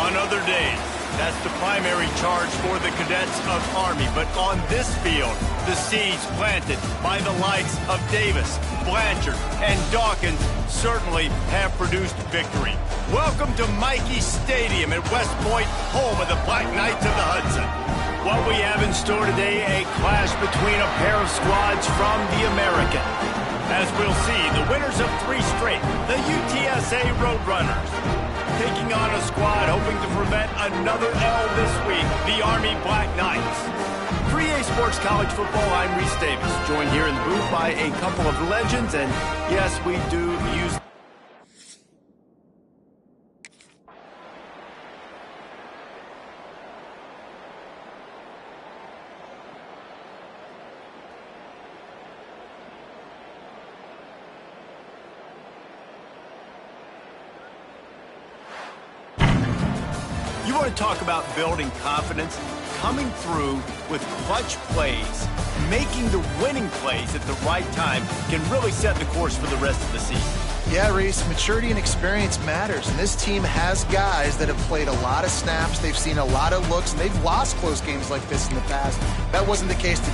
on other days. That's the primary charge for the cadets of Army. But on this field, the seeds planted by the likes of Davis, Blanchard, and Dawkins certainly have produced victory. Welcome to Michie Stadium at West Point, home of the Black Knights of the Hudson. What we have in store today, a clash between a pair of squads from the American. As we'll see, the winners of 3 straight, the UTSA Roadrunners, taking on a squad hoping to prevent another L this week, the Army Black Knights. For EA Sports College Football, I'm Reese Davis, joined here in the booth by a couple of legends, and yes, we do use... You want to talk about building confidence? Coming through with clutch plays, making the winning plays at the right time can really set the course for the rest of the season. Yeah, Reese, maturity and experience matters, and this team has guys that have played a lot of snaps, they've seen a lot of looks, and they've lost close games like this in the past. That wasn't the case today.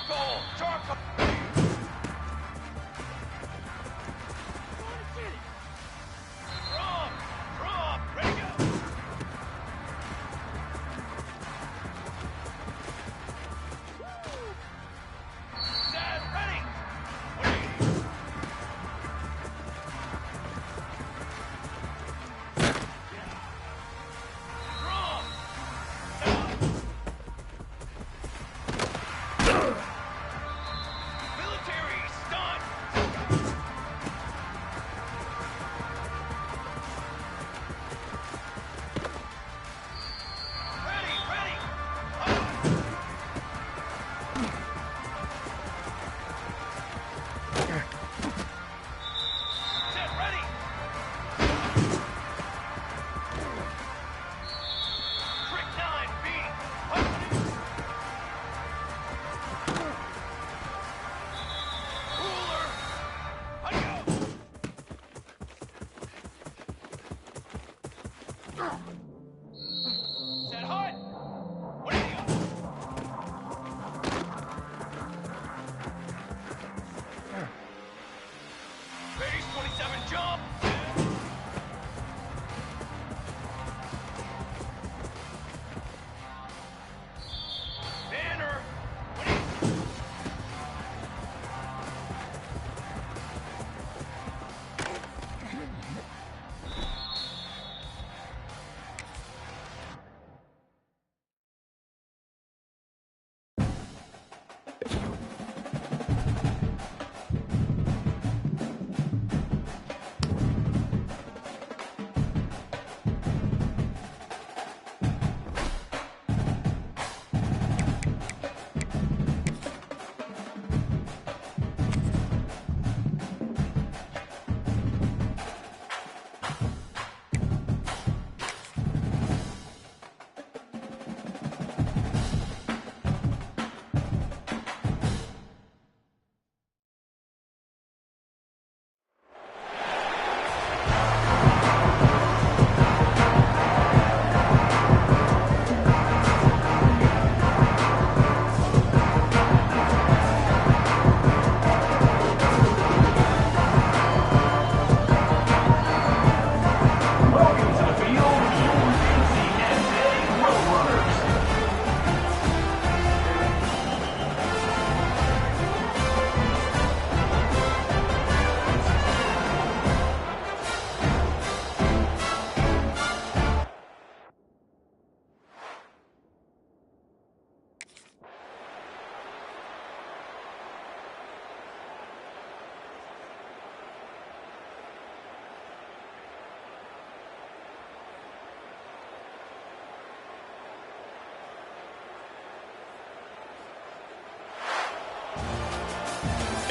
Charcoal! Charcoal! Drum! Ready, go! Set, ready! Drum! Military stunt! Ready! Set, ready! Trick 9B! Ruler! Go! Set hut! What do you got? Base 27 jump! Banner! What do you...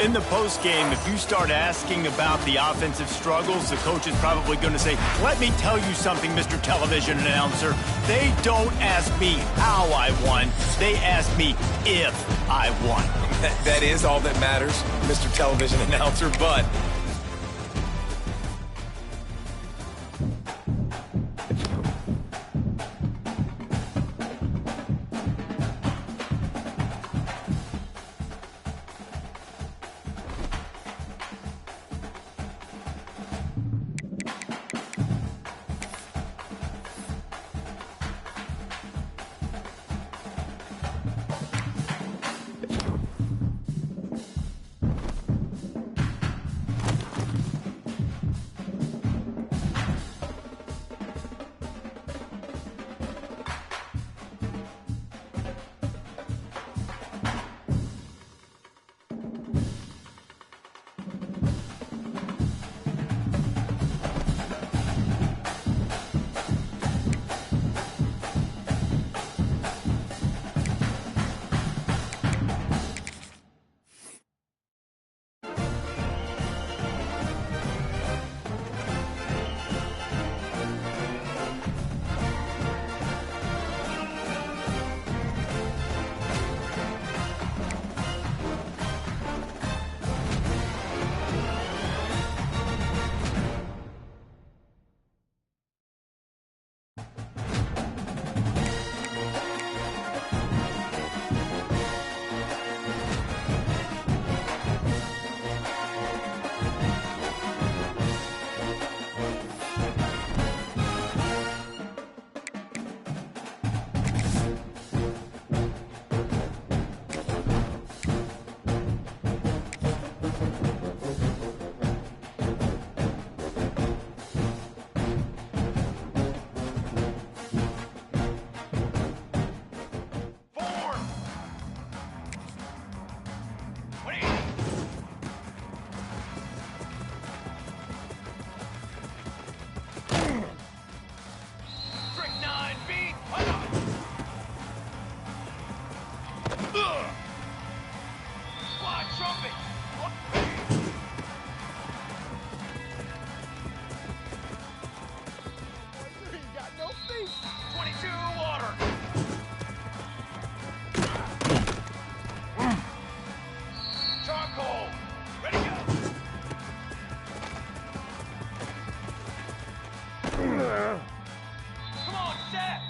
In the postgame, if you start asking about the offensive struggles, the coach is probably going to say, let me tell you something, Mr. Television Announcer. They don't ask me how I won. They ask me if I won. That is all that matters, Mr. Television Announcer, but... trumpet. You got no feet. 22 water. Charcoal. Ready, go. Come on, set.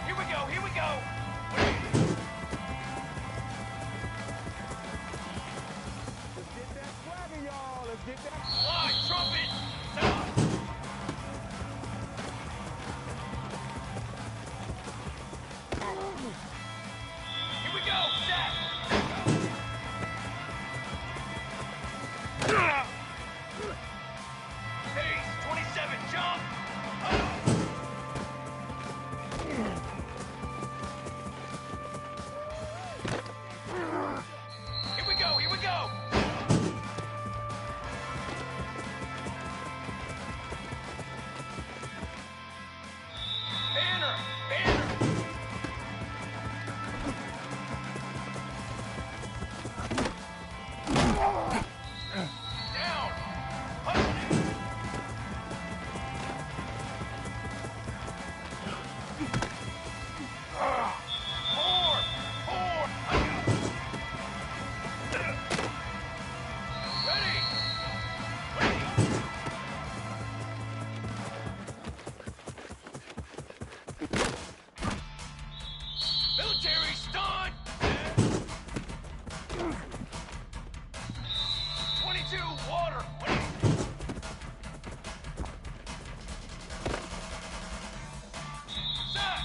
Here we go, here we go. Let's get that swagger, y'all. Let's get that. Line, trumpet. Set up. Here we go, set. Pace, 27, jump. Here we go, here we go. Banner, banner. Down. Four. Ready. Military stunt. 22 water. Set.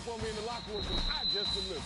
For me in the locker room, I just delivered.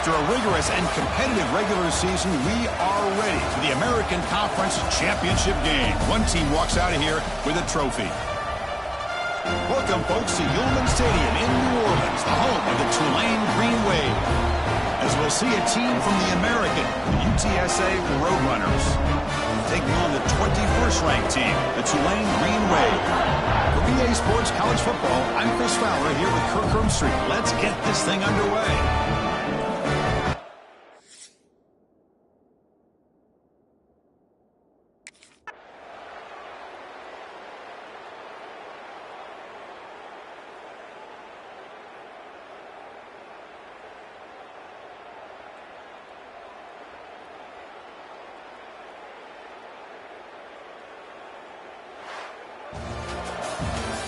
After a rigorous and competitive regular season, we are ready for the American Conference Championship game. One team walks out of here with a trophy. Welcome, folks, to Yulman Stadium in New Orleans, the home of the Tulane Green Wave, as we'll see a team from the American, the UTSA Roadrunners, taking on the 21st ranked team, the Tulane Green Wave. For BA Sports College Football, I'm Chris Fowler here with Kirk Street. Let's get this thing underway.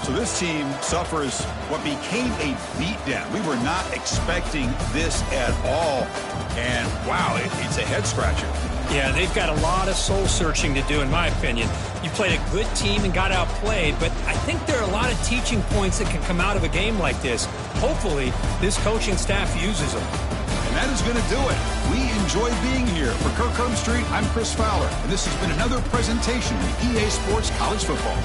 So this team suffers what became a beatdown. We were not expecting this at all. And, wow, it's a head-scratcher. Yeah, they've got a lot of soul-searching to do, in my opinion. You played a good team and got outplayed, but I think there are a lot of teaching points that can come out of a game like this. Hopefully, this coaching staff uses them. And that is going to do it. We enjoyed being here. For Kirk Herbstreit, I'm Chris Fowler, and this has been another presentation of EA Sports College Football.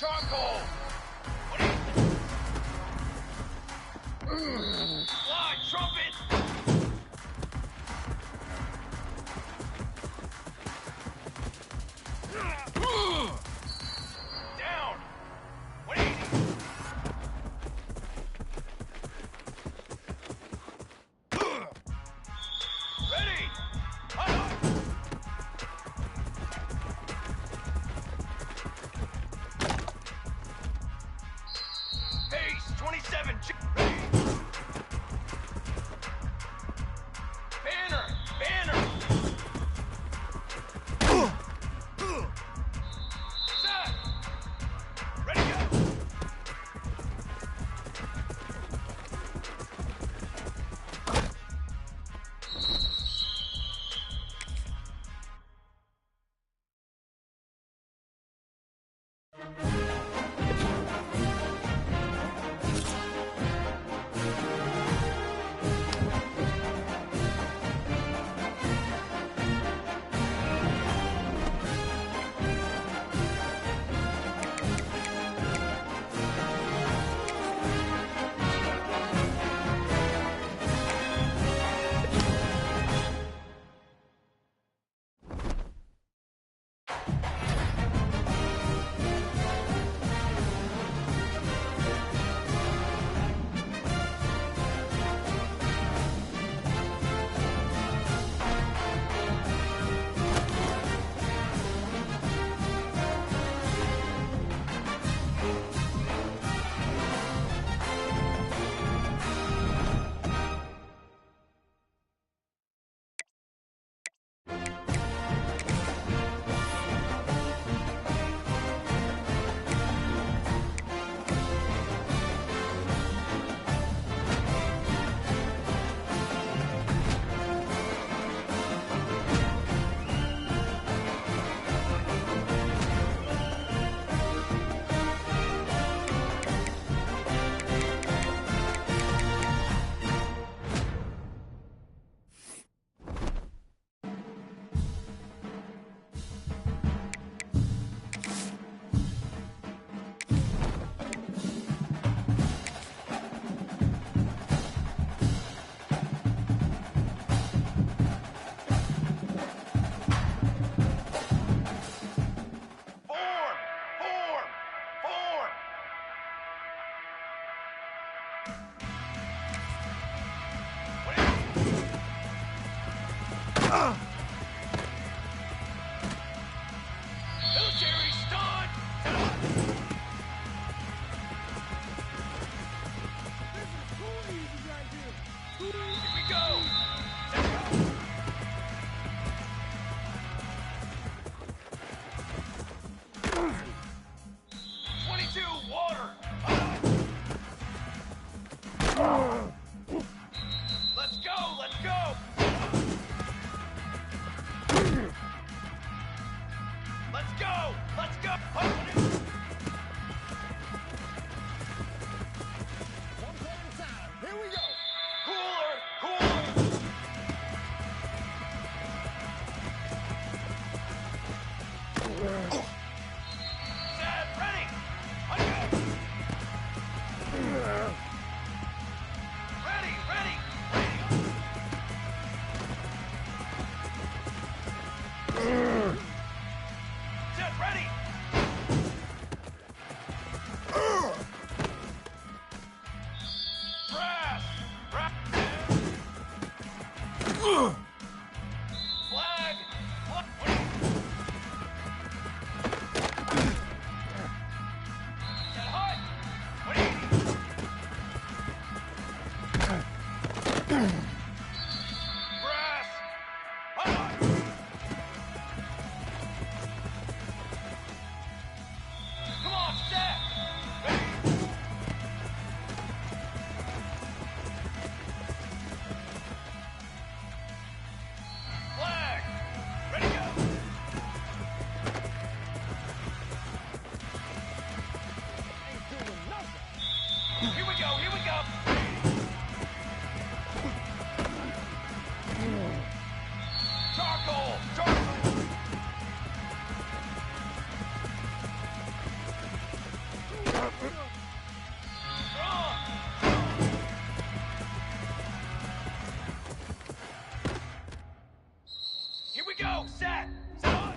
Charcoal! Fly, trumpet! Down! 180! Ready! Hut! Let's go! Let's go! Open it! One play at a time. Here we go. Cooler! Cooler! Set, ready! Let's go! Ready, ready, ready! Set, ready! Brass! Brass! Flag! Flag! Set hot! What do you need? Brass! Hot! Come on, set! Ready? Flag! Ready, go! Ain't doing nothing. Here we go, here we go! Charcoal! Charcoal! Strong! Here we go! Set! Set on!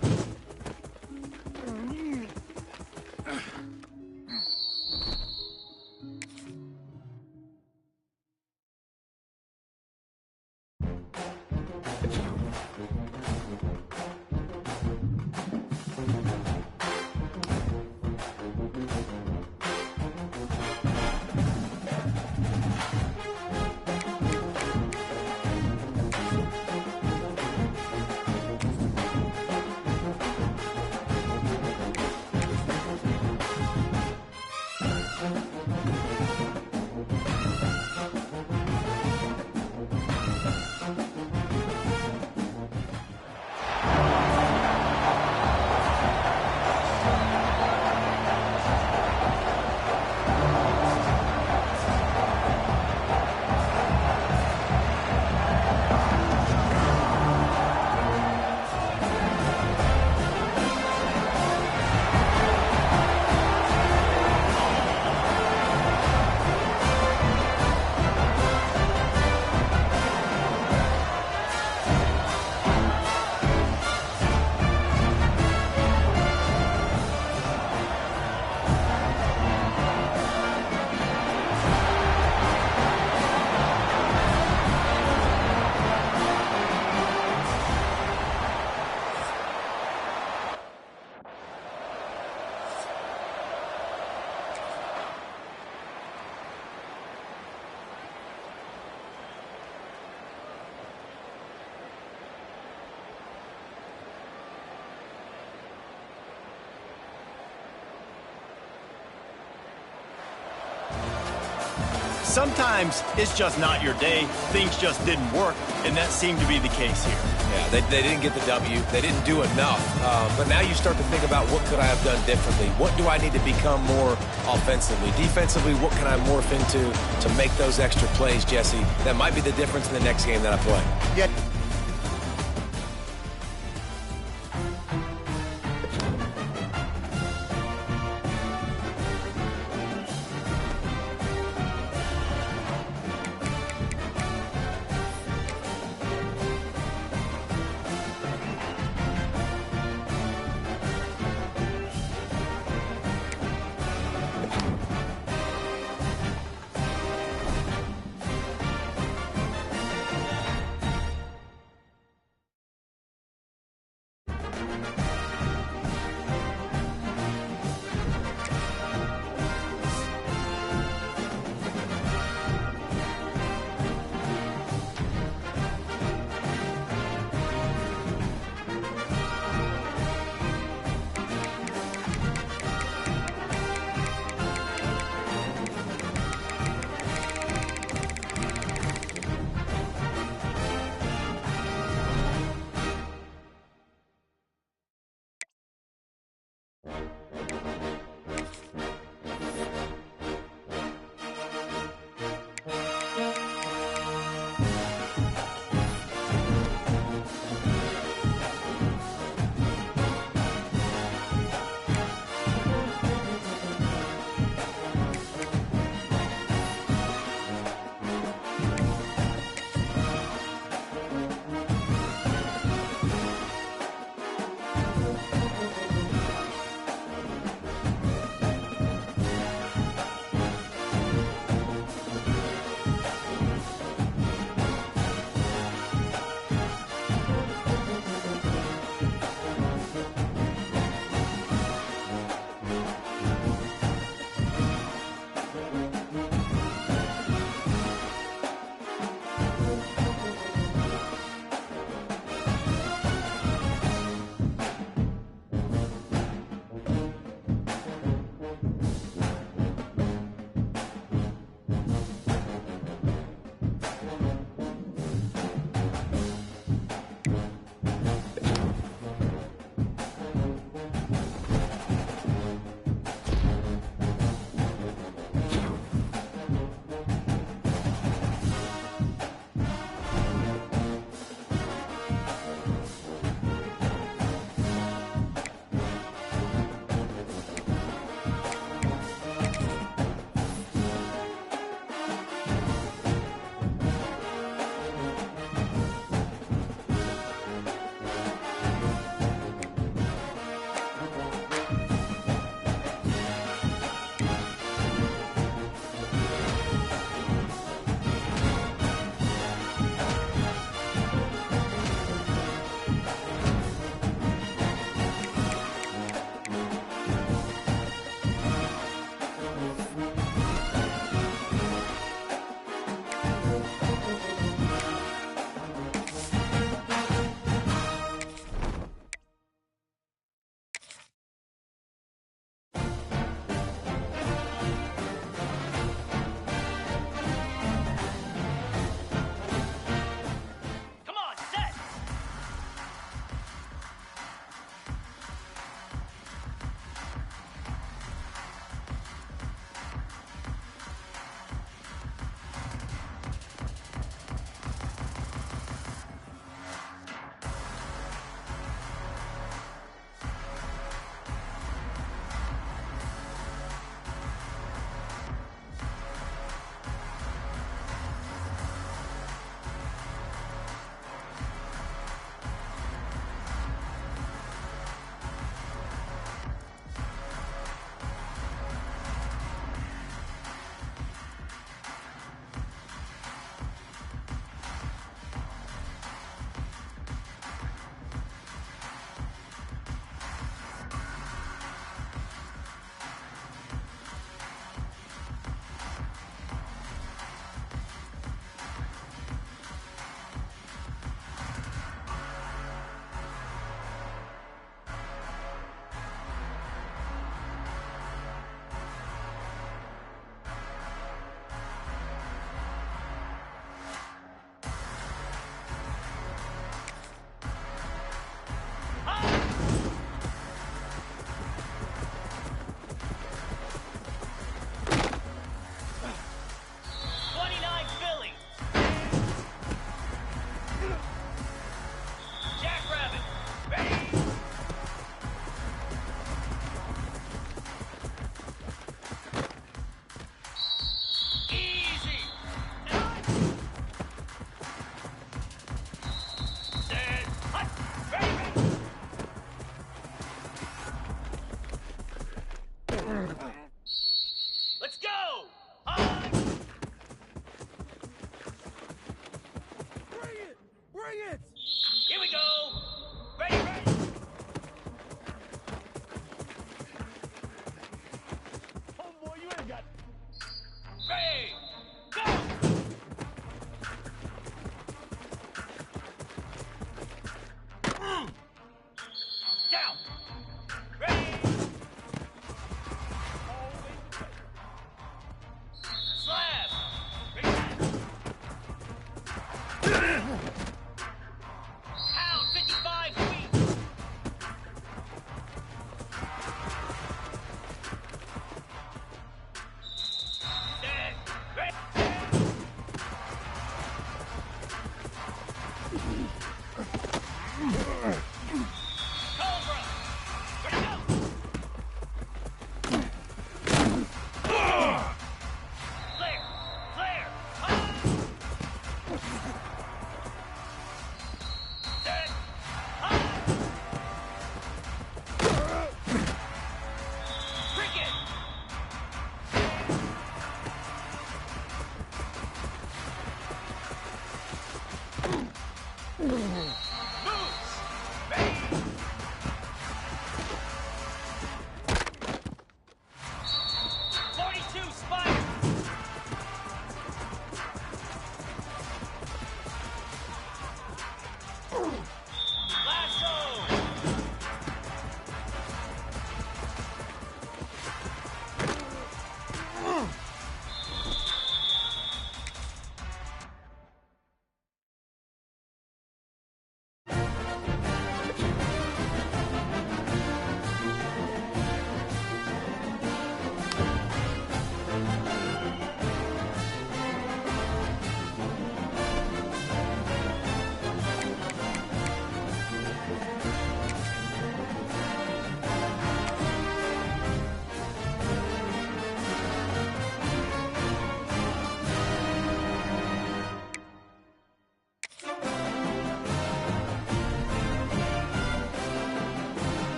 Sometimes it's just not your day. Things just didn't work, and that seemed to be the case here. Yeah, they didn't get the W. They didn't do enough. But now you start to think about what could I have done differently? What do I need to become more offensively? Defensively, what can I morph into to make those extra plays, Jesse? That might be the difference in the next game that I play. Yeah.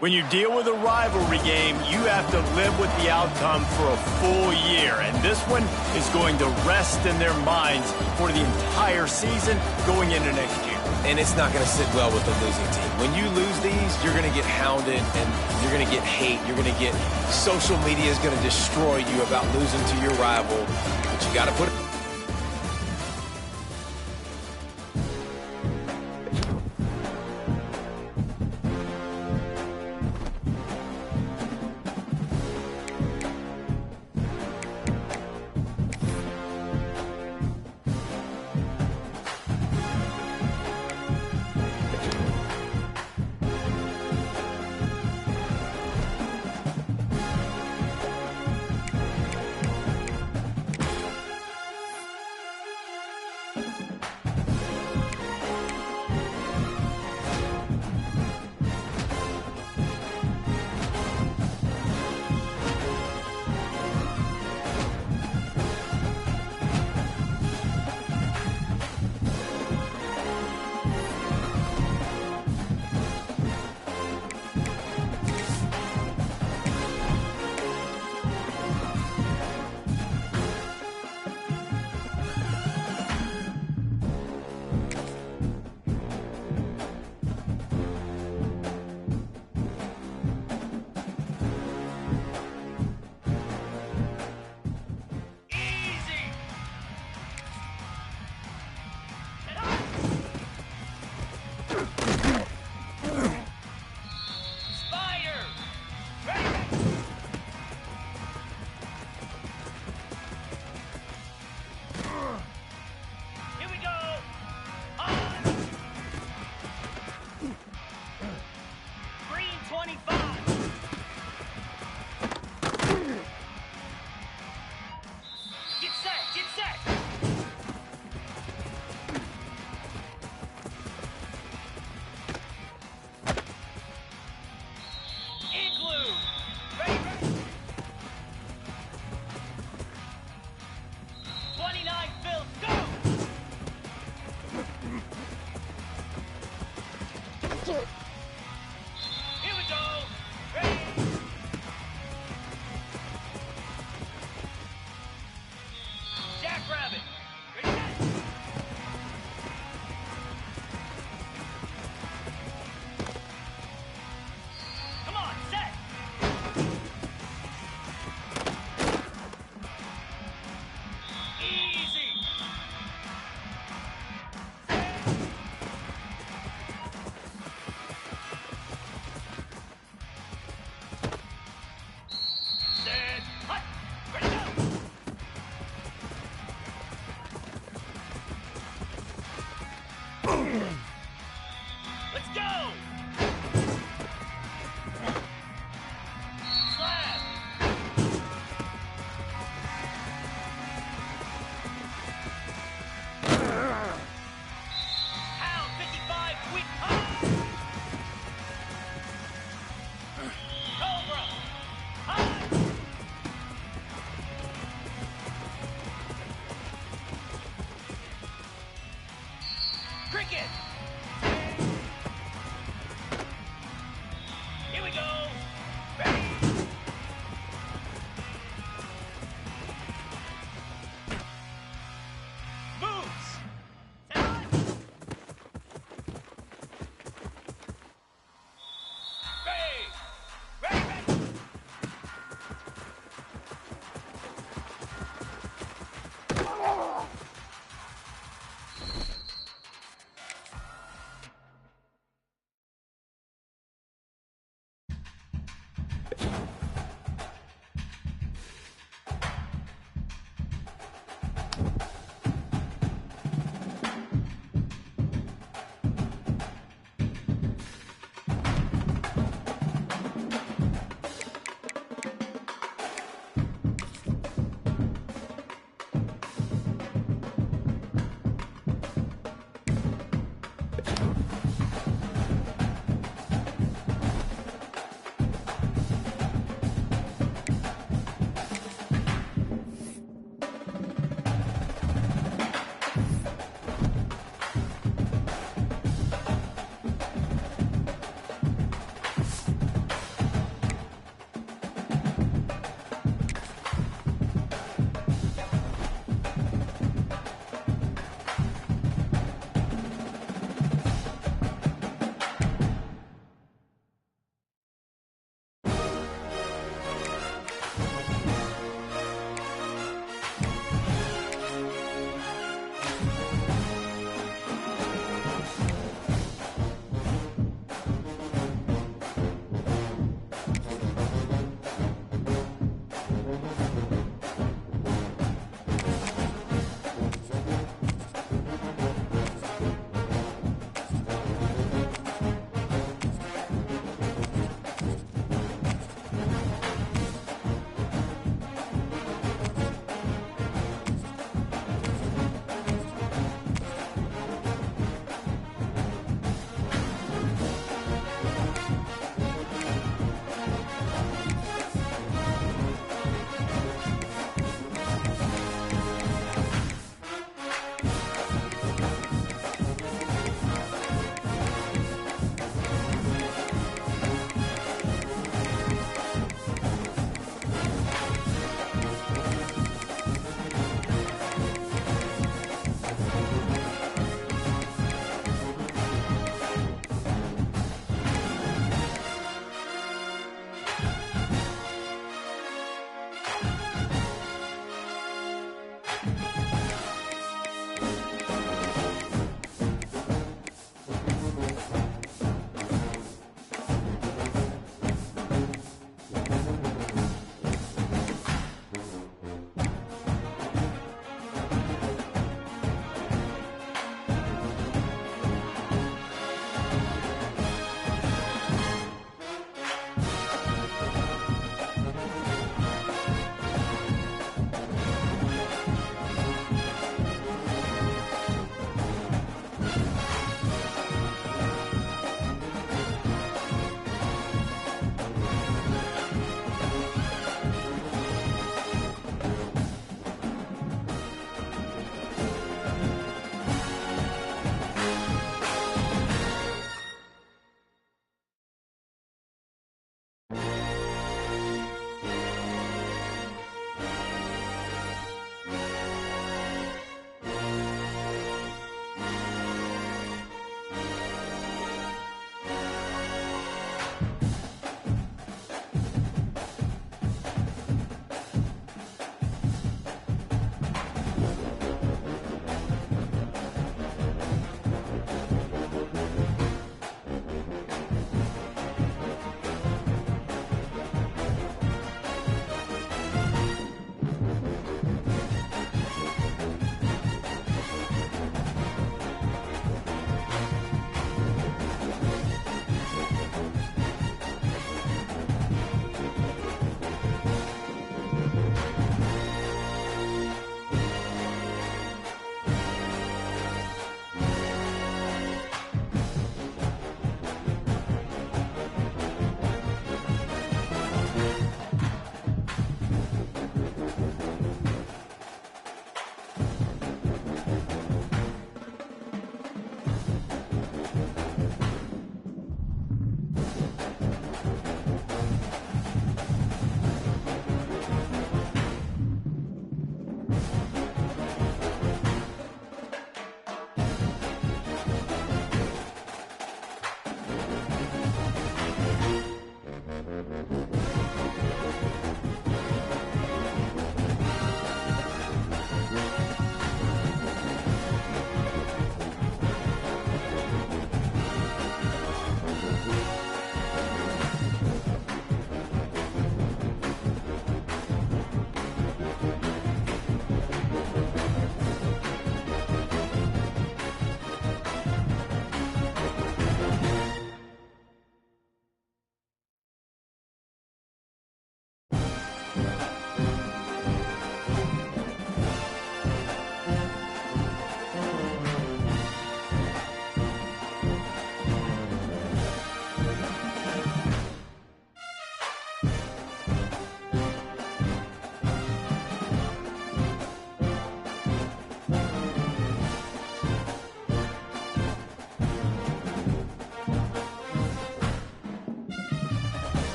When you deal with a rivalry game, you have to live with the outcome for a full year. And this one is going to rest in their minds for the entire season going into next year. And it's not going to sit well with the losing team. When you lose these, you're going to get hounded and you're going to get hate. You're going to get social media is going to destroy you about losing to your rival. But you got to put it.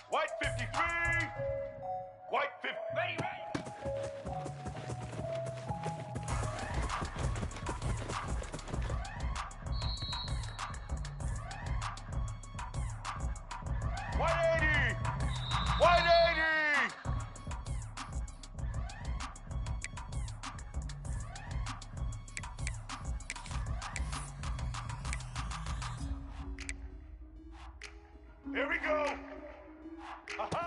White 53. White 50. Ready, ready. White 80. White 80. Here we go. Uh-huh.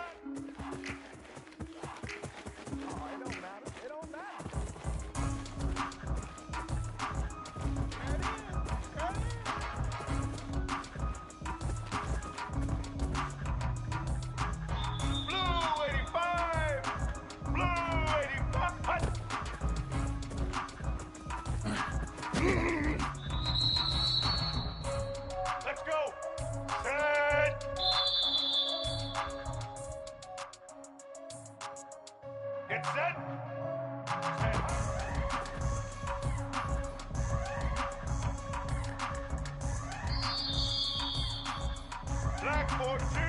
Oh, it don't matter. It don't matter. Blue 85. Blue 85. Hut. Let's go. Set. Get set. Set. Black 14.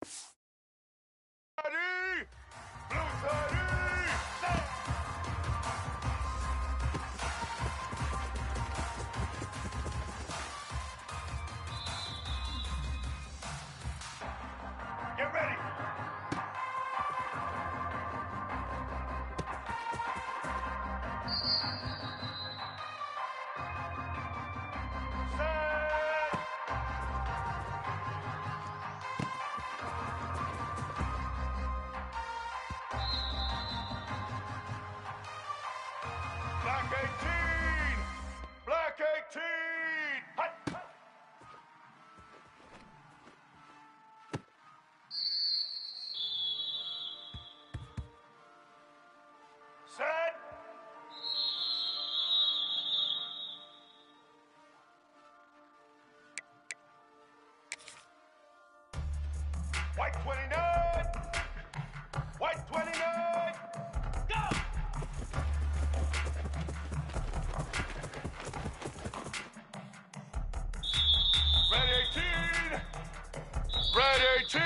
Ready? Blue ready? Set. Get ready. Set. Black 18! Black 18! Hut, hut. Set! White 29! White 29! Go! Red 18! Red 18!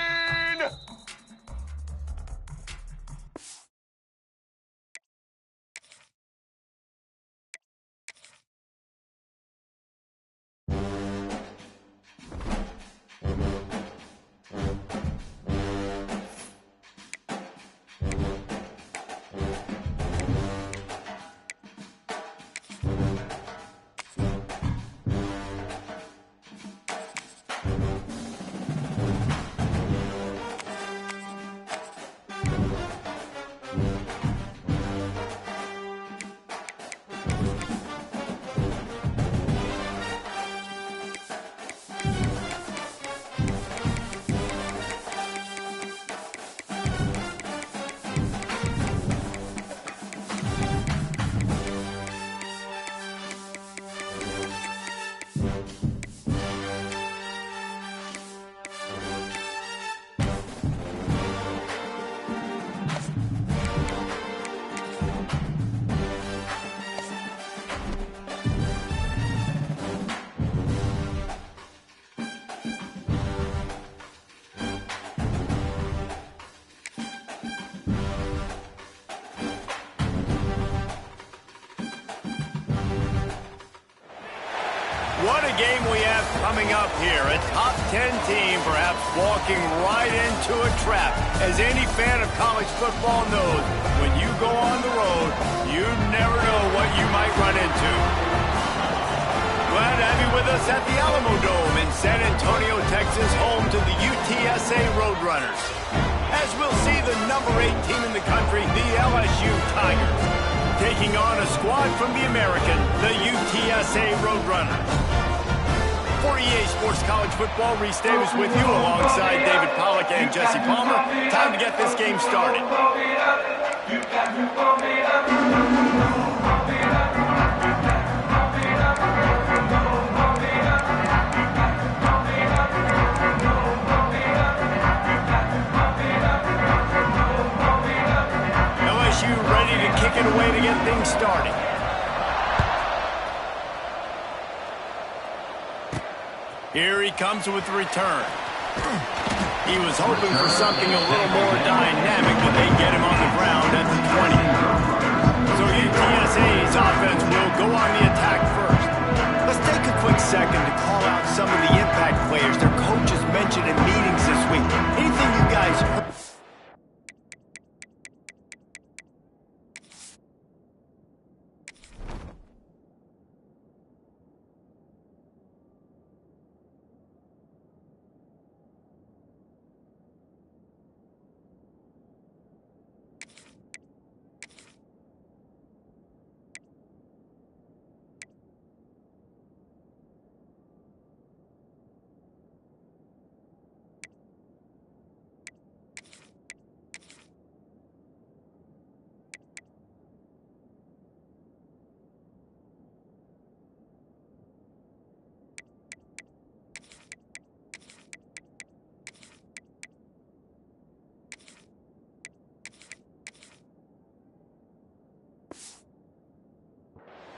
What a game we have coming up here. A top 10 team perhaps walking right into a trap. As any fan of college football knows, when you go on the road, you never know what you might run into. Glad to have you with us at the Alamo Dome in San Antonio, Texas, home to the UTSA Roadrunners. As we'll see the number 8 team in the country, the LSU Tigers, taking on a squad from the American, the UTSA Roadrunners. For EA Sports College Football, Reese Davis with you alongside David Pollack and Jesse Palmer. Time to get this game started. LSU ready to kick it away to get things started. Here he comes with the return. He was hoping for something a little more dynamic, but they get him on the ground at the 20. So UTSA's offense will go on the attack first. Let's take a quick second to call out some of the impact players their coaches mentioned in meetings this week. Anything you guys heard?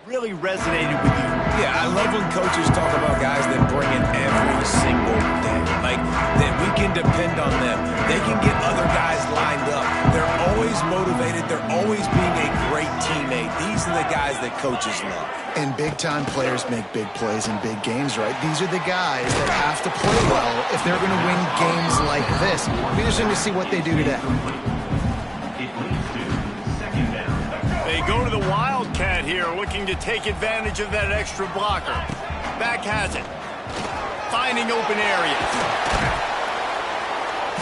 really resonated with you? Yeah, I love when coaches talk about guys that bring it every single day. Like, that we can depend on them. They can get other guys lined up. They're always motivated. They're always being a great teammate. These are the guys that coaches love. And big-time players make big plays in big games, right? These are the guys that have to play well if they're going to win games like this. It'll be interesting to see what they do today. They go to the Wildcat here, looking to take advantage of that extra blocker. Back has it. Finding open areas.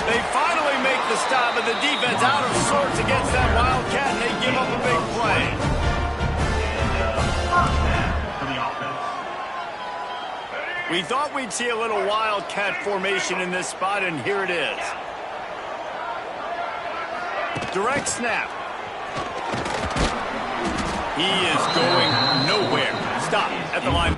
They finally make the stop, but the defense out of sorts against that Wildcat, and they give up a big play. We thought we'd see a little Wildcat formation in this spot, and here it is. Direct snap. He is going nowhere. Stop at the line.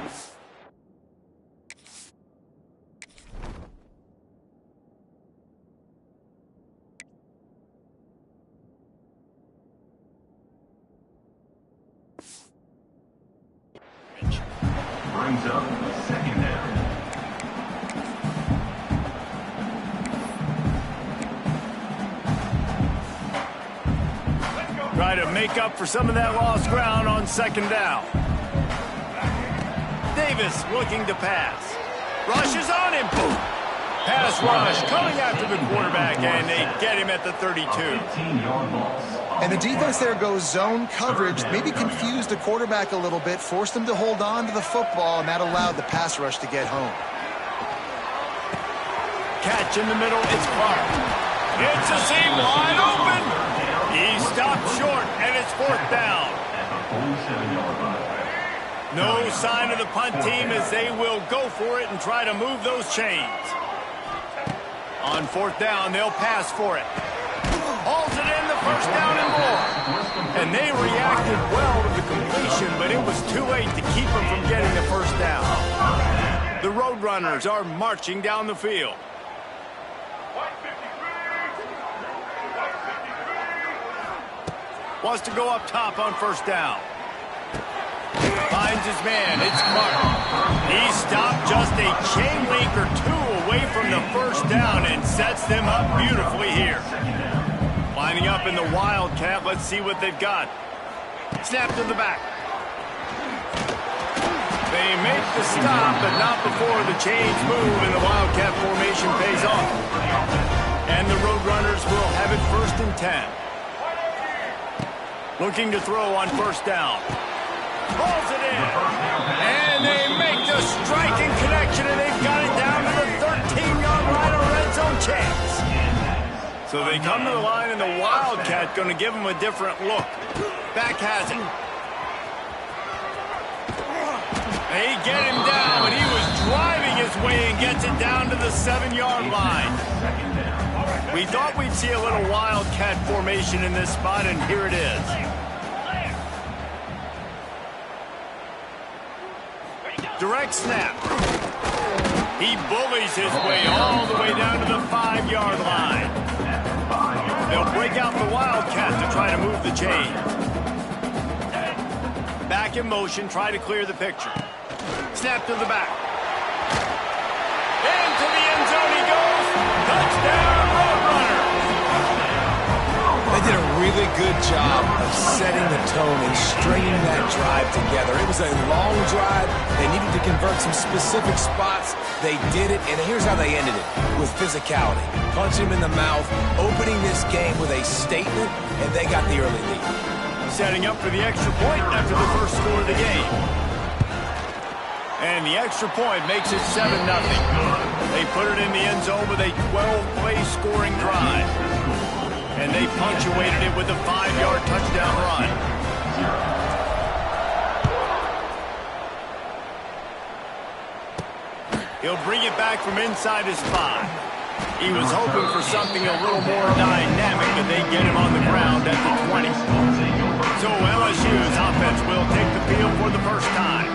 Brings up second down. Try to make up for some of that lost ground on second down. Davis looking to pass. Rush is on him. Pass rush coming after the quarterback, and they get him at the 32. 15-yard loss. And the defense there goes zone coverage, maybe confused the quarterback a little bit, forced him to hold on to the football, and that allowed the pass rush to get home. Catch in the middle, it's Clark. It's a seam wide open. He stopped short, and it's fourth down. No sign of the punt team as they will go for it and try to move those chains. On fourth down, they'll pass for it. Hauls it in, the first down and more. And they reacted well to the completion, but it was too late to keep them from getting the first down. The Roadrunners are marching down the field. Wants to go up top on first down. Finds his man. It's Clark. He stopped just a chain link or two away from the first down and sets them up beautifully here. Lining up in the Wildcat. Let's see what they've got. Snap to the back. They make the stop, but not before the chains move and the Wildcat formation pays off. And the Roadrunners will have it first and 10. Looking to throw on first down. Pulls it in. And they make the striking connection, and they've got it down to the 13-yard line, a red zone chance. So they come to the line, and the Wildcat going to give them a different look. Back has it. They get him down, but he was driving his way and gets it down to the 7-yard line. We thought we'd see a little Wildcat formation in this spot, and here it is. Direct snap. He bullies his way all the way down to the 5-yard line. They'll break out the Wildcat to try to move the chain. Back in motion, try to clear the picture. Snap to the back. Into the end zone he goes. Touchdown, Roadrunner. They did a really good job of setting the tone and stringing that drive together. It was a long drive. They needed to convert some specific spots. They did it, and here's how they ended it, with physicality. Punch him in the mouth, opening this game with a statement, and they got the early lead. Setting up for the extra point after the first score of the game. And the extra point makes it 7-0. They put it in the end zone with a 12-play scoring drive. And they punctuated it with a 5-yard touchdown run. He'll bring it back from inside his 5. He was hoping for something a little more dynamic, but they get him on the ground at the 20. So LSU's offense will take the field for the first time.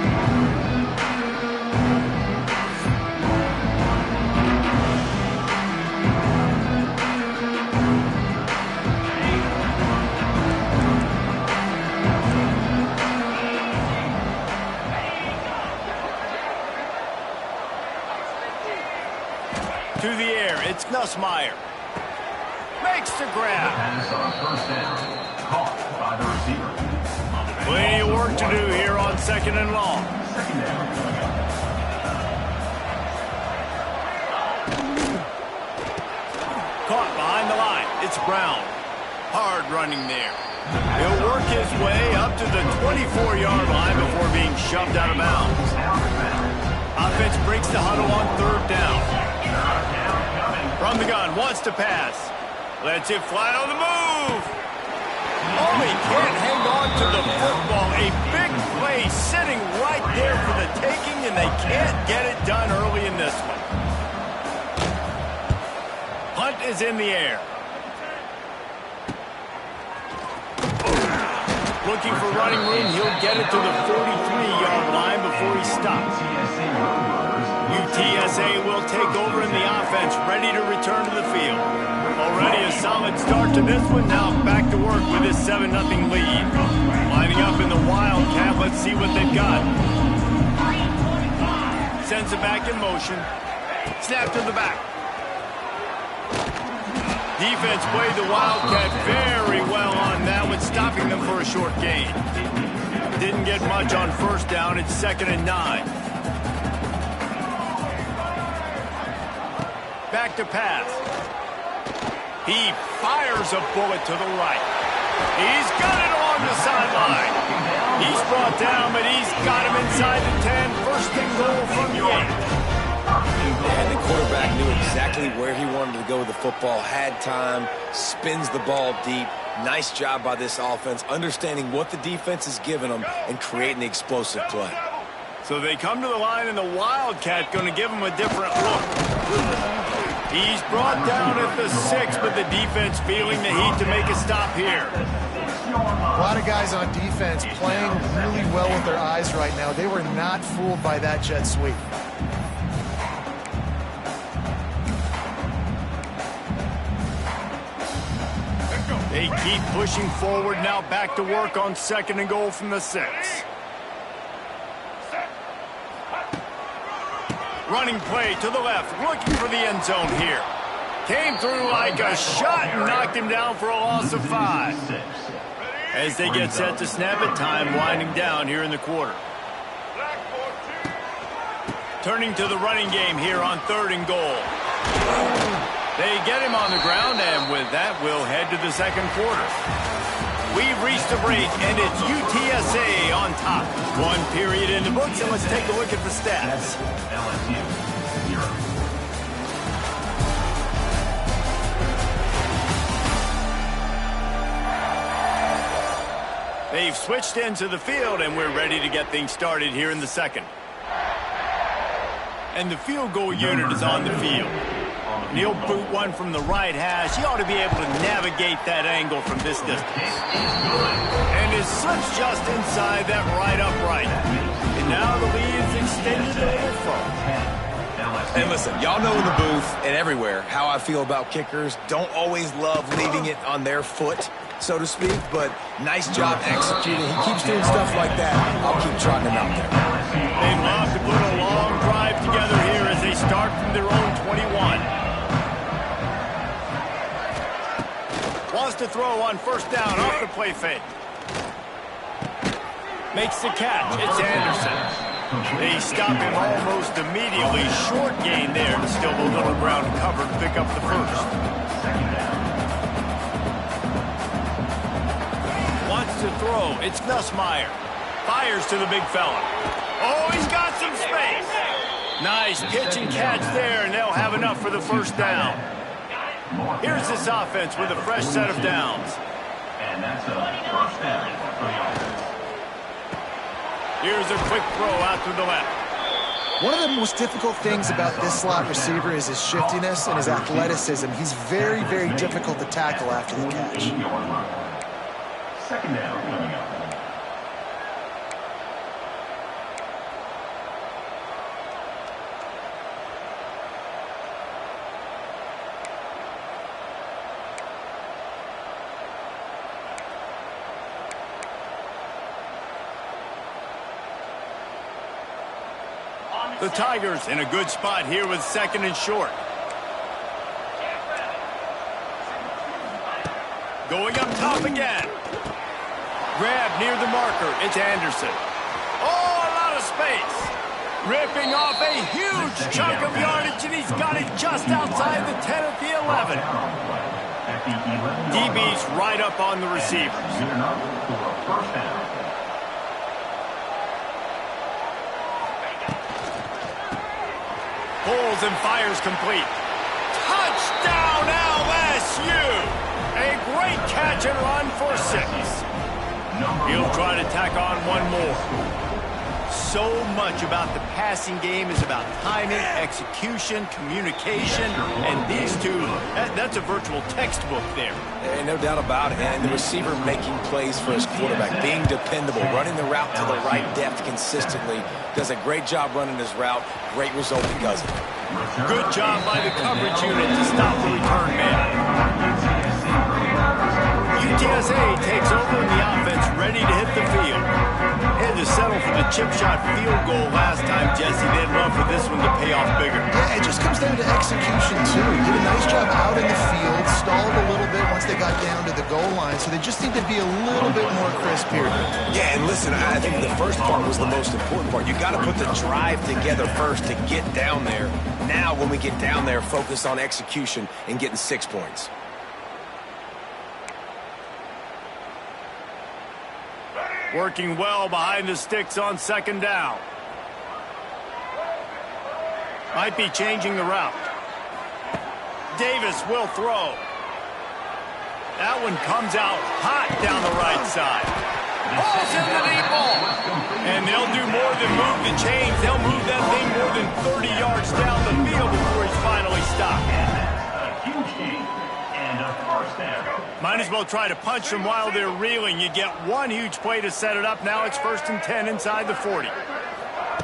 To the air, it's Nussmeier. Makes the grab. Pass on first down. Caught by the receiver. Plenty of work to do here on 2nd and long. Second down coming up. Caught behind the line. It's Brown. Hard running there. He'll work his way up to the 24-yard line before being shoved out of bounds. Offense breaks the huddle on 3rd down. From the gun, wants to pass. Lets it fly on the move. Oh, he can't hang on to the football. A big play sitting right there for the taking, and they can't get it done early in this one. Hunt is in the air. Looking for running room, he'll get it to the 43-yard line before he stops. UTSA will take over in the offense, ready to return to the field. Already a solid start to this one, now back to work with his 7-0 lead. Lining up in the Wildcat, let's see what they've got. Sends it back in motion. Snap to the back. Defense played the Wildcat very well on that one, stopping them for a short gain. Didn't get much on 1st down. It's 2nd and 9. Back to pass. He fires a bullet to the right. He's got it along the sideline. He's brought down, but he's got him inside the 10. 1st and goal from the 8. And the quarterback knew exactly where he wanted to go with the football, had time, spins the ball deep. Nice job by this offense, understanding what the defense is giving them and creating the explosive play. So they come to the line, and the Wildcat going to give him a different look. He's brought down at the 6, but the defense feeling the heat to make a stop here. A lot of guys on defense playing really well with their eyes right now. They were not fooled by that jet sweep. They keep pushing forward, now back to work on 2nd and goal from the 6. Running play to the left, looking for the end zone here. Came through like a shot and knocked him down for a loss of 5. As they get set to snap it, time winding down here in the quarter. Turning to the running game here on 3rd and goal. They get him on the ground, and with that, we'll head to the 2nd quarter. We've reached the break, and it's UTSA on top. 1 period in the books, and let's take a look at the stats. LSU 0. They've switched into the field, and we're ready to get things started here in the 2nd. And the field goal unit is on the field. And he'll boot one from the right hash. He ought to be able to navigate that angle from this distance. And his slips just inside that right upright. And now the lead is extended a little further. And listen, y'all know in the booth and everywhere how I feel about kickers. Don't always love leaving it on their foot, so to speak, but nice job executing. He keeps doing stuff like that. I'll keep trotting him out there. They love to put a long drive together here as they start from their own 21. Wants to throw on 1st down off the play fake. Makes the catch. It's Anderson. They stop him almost immediately. Short gain there, and still a little ground cover to pick up the 1st. Wants to throw. It's Nussmeier. Fires to the big fella. Oh, he's got some space. Nice pitch and catch there, and they'll have enough for the 1st down. Here's this offense with a fresh set of downs. And that's a 1st down for the offense. Here's a quick throw out to the left. One of the most difficult things about this slot receiver is his shiftiness and his athleticism. He's very, very difficult to tackle after the catch. 2nd down coming up. The Tigers in a good spot here with 2nd and short. Going up top again. Grab near the marker. It's Anderson. Oh, a lot of space. Ripping off a huge chunk of yardage, and he's got it just outside the 10 at the 11. DB's right up on the receivers. Pulls and fires complete. Touchdown LSU! A great catch and run for 6. He'll try to tack on one more. So much about the passing game is about timing, execution, communication, and these two, that's a virtual textbook there. No doubt about it. And the receiver making plays for his quarterback, being dependable, running the route to the right depth consistently. Does a great job running his route. Great result because of it. Good job by the coverage unit to stop the return man. UTSA takes over in the offense, ready to hit the field. Had to settle for the chip shot field goal last time, Jesse. They'd love for this one to pay off bigger. Yeah, it just comes down to execution, too. He did a nice job out in the field, stalled a little bit once they got down to the goal line, so they just need to be a little bit more crisp here. Yeah, and listen, I think the first part was the most important part. You got to put the drive together first to get down there. Now, when we get down there, focus on execution and getting 6 points. Working well behind the sticks on second down. Might be changing the route. Davis will throw. That one comes out hot down the right side. Balls in the deep ball. And they'll do more than move the chains. They'll move that thing more than 30 yards down the field before he's finally stopped. A huge gain and a first down. Might as well try to punch them while they're reeling. You get one huge play to set it up. Now it's 1st and 10 inside the 40.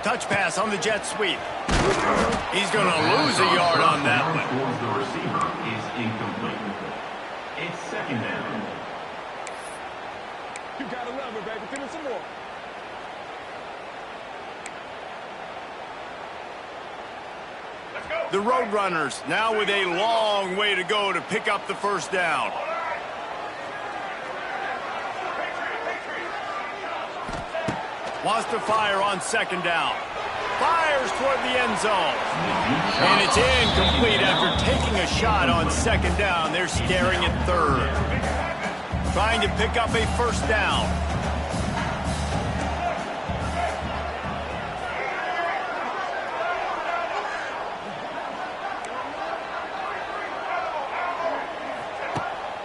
Touch pass on the jet sweep. He's going to lose a yard on that one. The receiver is incomplete. It's 2nd down. You gotta love it, baby. Give me some more. The Roadrunners now with a long way to go to pick up the first down. Wants to fire on second down. Fires toward the end zone. And it's incomplete after taking a shot on second down. They're staring at third. Trying to pick up a first down.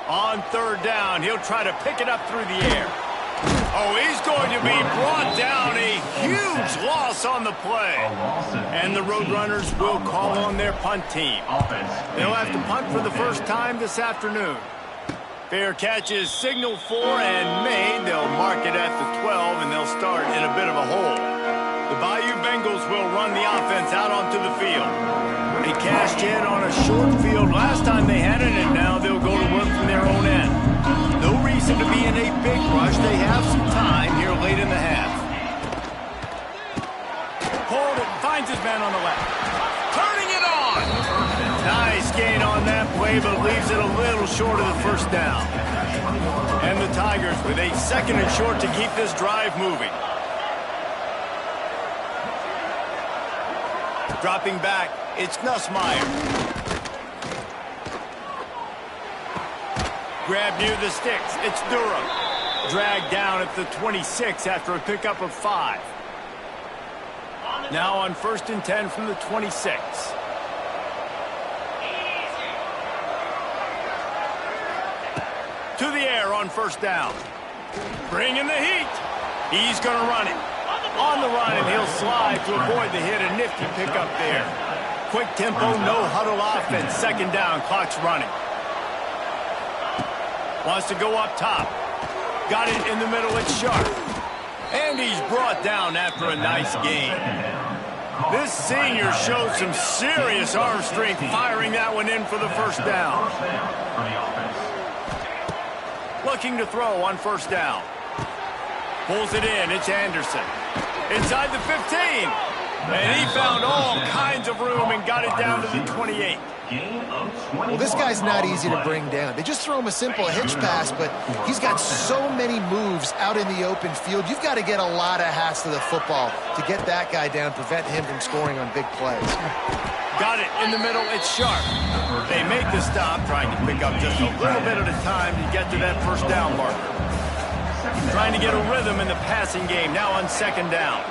On third down, he'll try to pick it up through the air. Oh, he's going to be brought down. A huge loss on the play. And the Roadrunners will call on their punt team. They'll have to punt for the first time this afternoon. Fair catch is signaled for and made. They'll mark it at the 12, and they'll start in a bit of a hole. The Bayou Bengals will run the offense out onto the field. They cashed in on a short field last time they had it, and now they'll go to work from their own end. No reason to be in a big rush. They have some time here late in the half. Hold it, finds his man on the left. Turning it on! Nice gain on that play, but leaves it a little short of the first down. And the Tigers with a 2nd and short to keep this drive moving. Dropping back, it's Nussmeier. Grab near the sticks, it's Durham. Dragged down at the 26 after a pickup of 5. Now on 1st and 10 from the 26. To the air on first down. Bringing the heat. He's going to run it. On the run, and he'll slide to avoid the hit. A nifty pickup there. Quick tempo, no huddle offense. 2nd down, clock's running. Wants to go up top. Got it in the middle, it's Sharp. And he's brought down after a nice gain. This senior showed some serious arm strength firing that one in for the first down. Looking to throw on first down. Pulls it in, it's Anderson. Inside the 15. And he found all kinds of room and got it down to the 28. Gain of 20. Well, this guy's not easy to bring down. They just throw him a simple hitch pass, but he's got so many moves out in the open field. You've got to get a lot of hats to the football to get that guy down, prevent him from scoring on big plays. Got it in the middle. It's sharp. They make the stop, trying to pick up just a little bit at a time to get to that first down marker. Trying to get a rhythm in the passing game now on second down.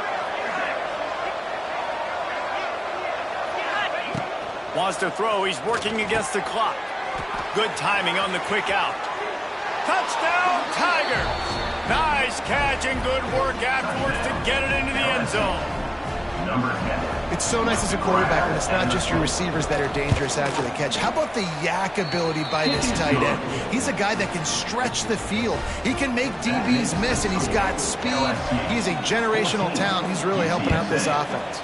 Wants to throw. He's working against the clock. Good timing on the quick out. Touchdown, Tigers! Nice catch and good work afterwards to get it into the end zone. It's so nice as a quarterback when it's not just your receivers that are dangerous after the catch. How about the yak ability by this tight end? He's a guy that can stretch the field. He can make DBs miss, and he's got speed. He's a generational talent. He's really helping out this offense.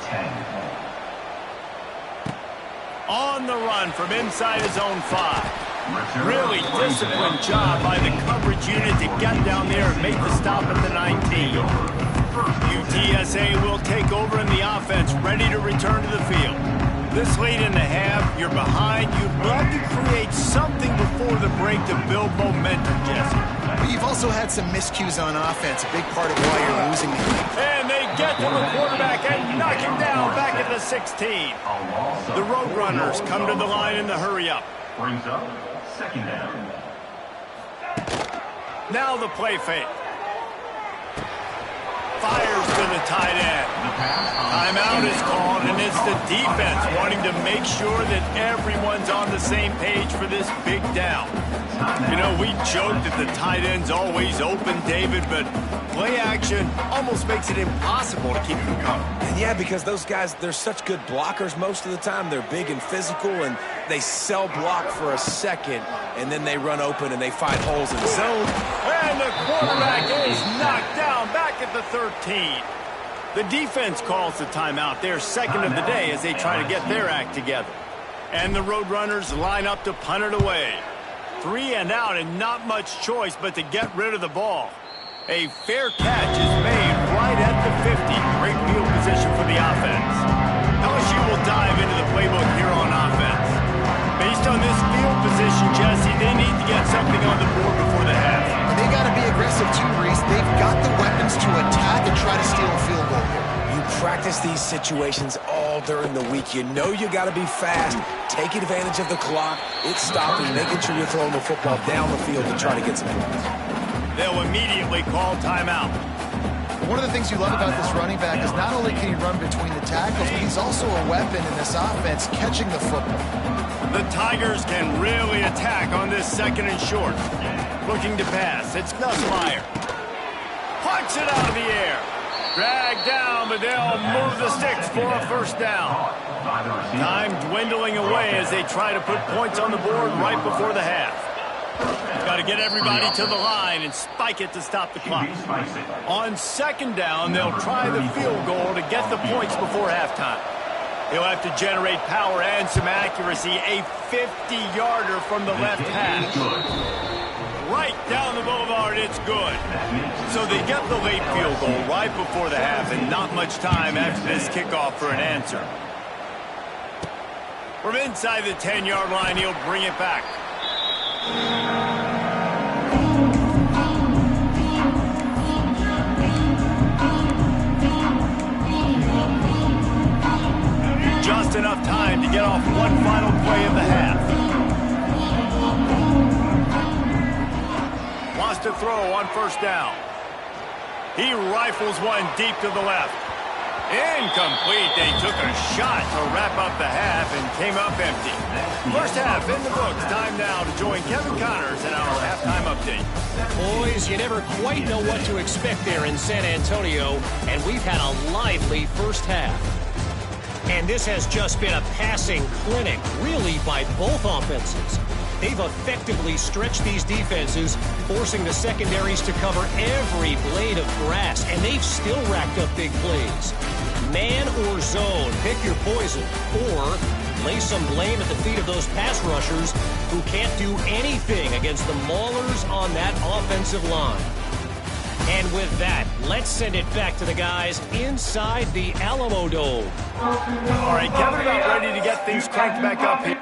On the run from inside his own 5. Really disciplined job by the coverage unit to get down there and make the stop at the 19. UTSA will take over in the offense, ready to return to the field. This late in the half, you're behind. You'd love to create something before the break to build momentum, Jesse. But you've also had some miscues on offense, a big part of why you're losing the game. And they get to the quarterback and knock him down back at the 16. The Roadrunners come to the line in the hurry-up. Brings up second down. Now the play fake. Fires to the tight end. Timeout is called, and it's the defense wanting to make sure that everyone's on the same page for this big down. You know, we joke that the tight end's always open, David, but play action almost makes it impossible to keep him covered. And yeah, because those guys, they're such good blockers most of the time. They're big and physical, and they sell block for a second, and then they run open and they find holes in the zone. And the quarterback is knocked down back at the 13. The defense calls the timeout, their second of the day, as they try to get their act together. And the Roadrunners line up to punt it away. 3 and out, and not much choice but to get rid of the ball. A fair catch is made right at the 50. Great field position for the offense. LSU will dive into the playbook here on offense. Based on this field position, Jesse, they need to get something on the board before the half. They got to be aggressive too, Reese. They've got the weapons to attack and try to steal a field goal here. You practice these situations all during the week. You know you got to be fast, take advantage of the clock. It's stopping, making sure you're throwing the football down the field to try to get some points. They'll immediately call timeout. One of the things you love about this running back is not only can he run between the tackles, but he's also a weapon in this offense catching the football. The Tigers can really attack on this second and short. Looking to pass. It's Nussmeier. Punch it out of the air. Dragged down, but they'll move the sticks for a first down. Time dwindling away as they try to put points on the board right before the half. Got to get everybody to the line and spike it to stop the clock. On second down, they'll try the field goal to get the points before halftime. He'll have to generate power and some accuracy. A 50-yarder from the left hash. Right down the boulevard, it's good. So they get the late field goal right before the half, and not much time after this kickoff for an answer. From inside the 10-yard line, he'll bring it back. Just enough time to get off one final play of the half. Wants to throw on first down. He rifles one deep to the left. Incomplete. They took a shot to wrap up the half and came up empty. First half in the books. Time now to join Kevin Connors in our halftime update. Boys, you never quite know what to expect there in San Antonio, and we've had a lively first half. And this has just been a passing clinic, really, by both offenses. They've effectively stretched these defenses, forcing the secondaries to cover every blade of grass, and they've still racked up big plays. Man or zone, pick your poison, or lay some blame at the feet of those pass rushers who can't do anything against the maulers on that offensive line. And with that, let's send it back to the guys inside the Alamo Dome. All right, Kevin, about ready to get things cranked back up here.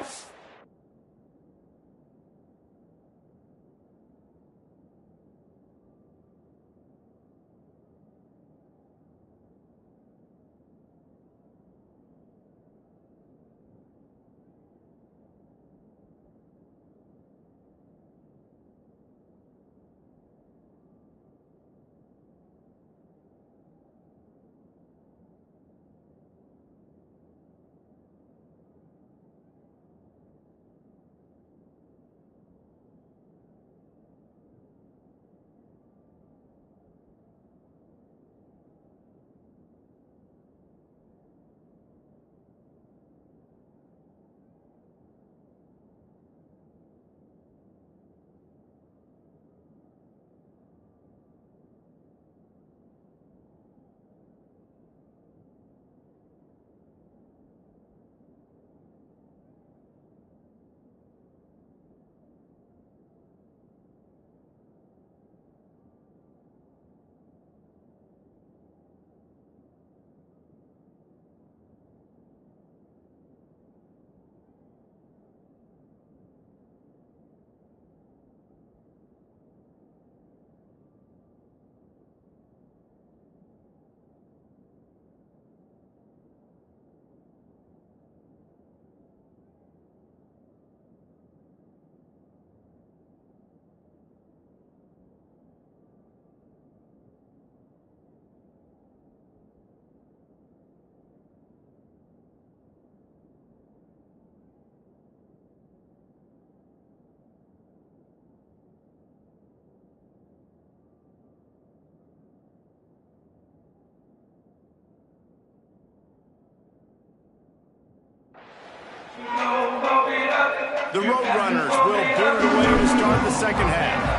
The Roadrunners will boot it away to start the second half.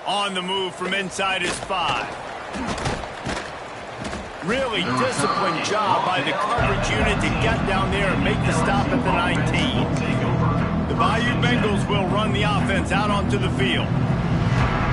On the move from inside his 5. Really disciplined job by the coverage unit to get down there and make the stop at the 19. The Bayou Bengals will run the offense out onto the field.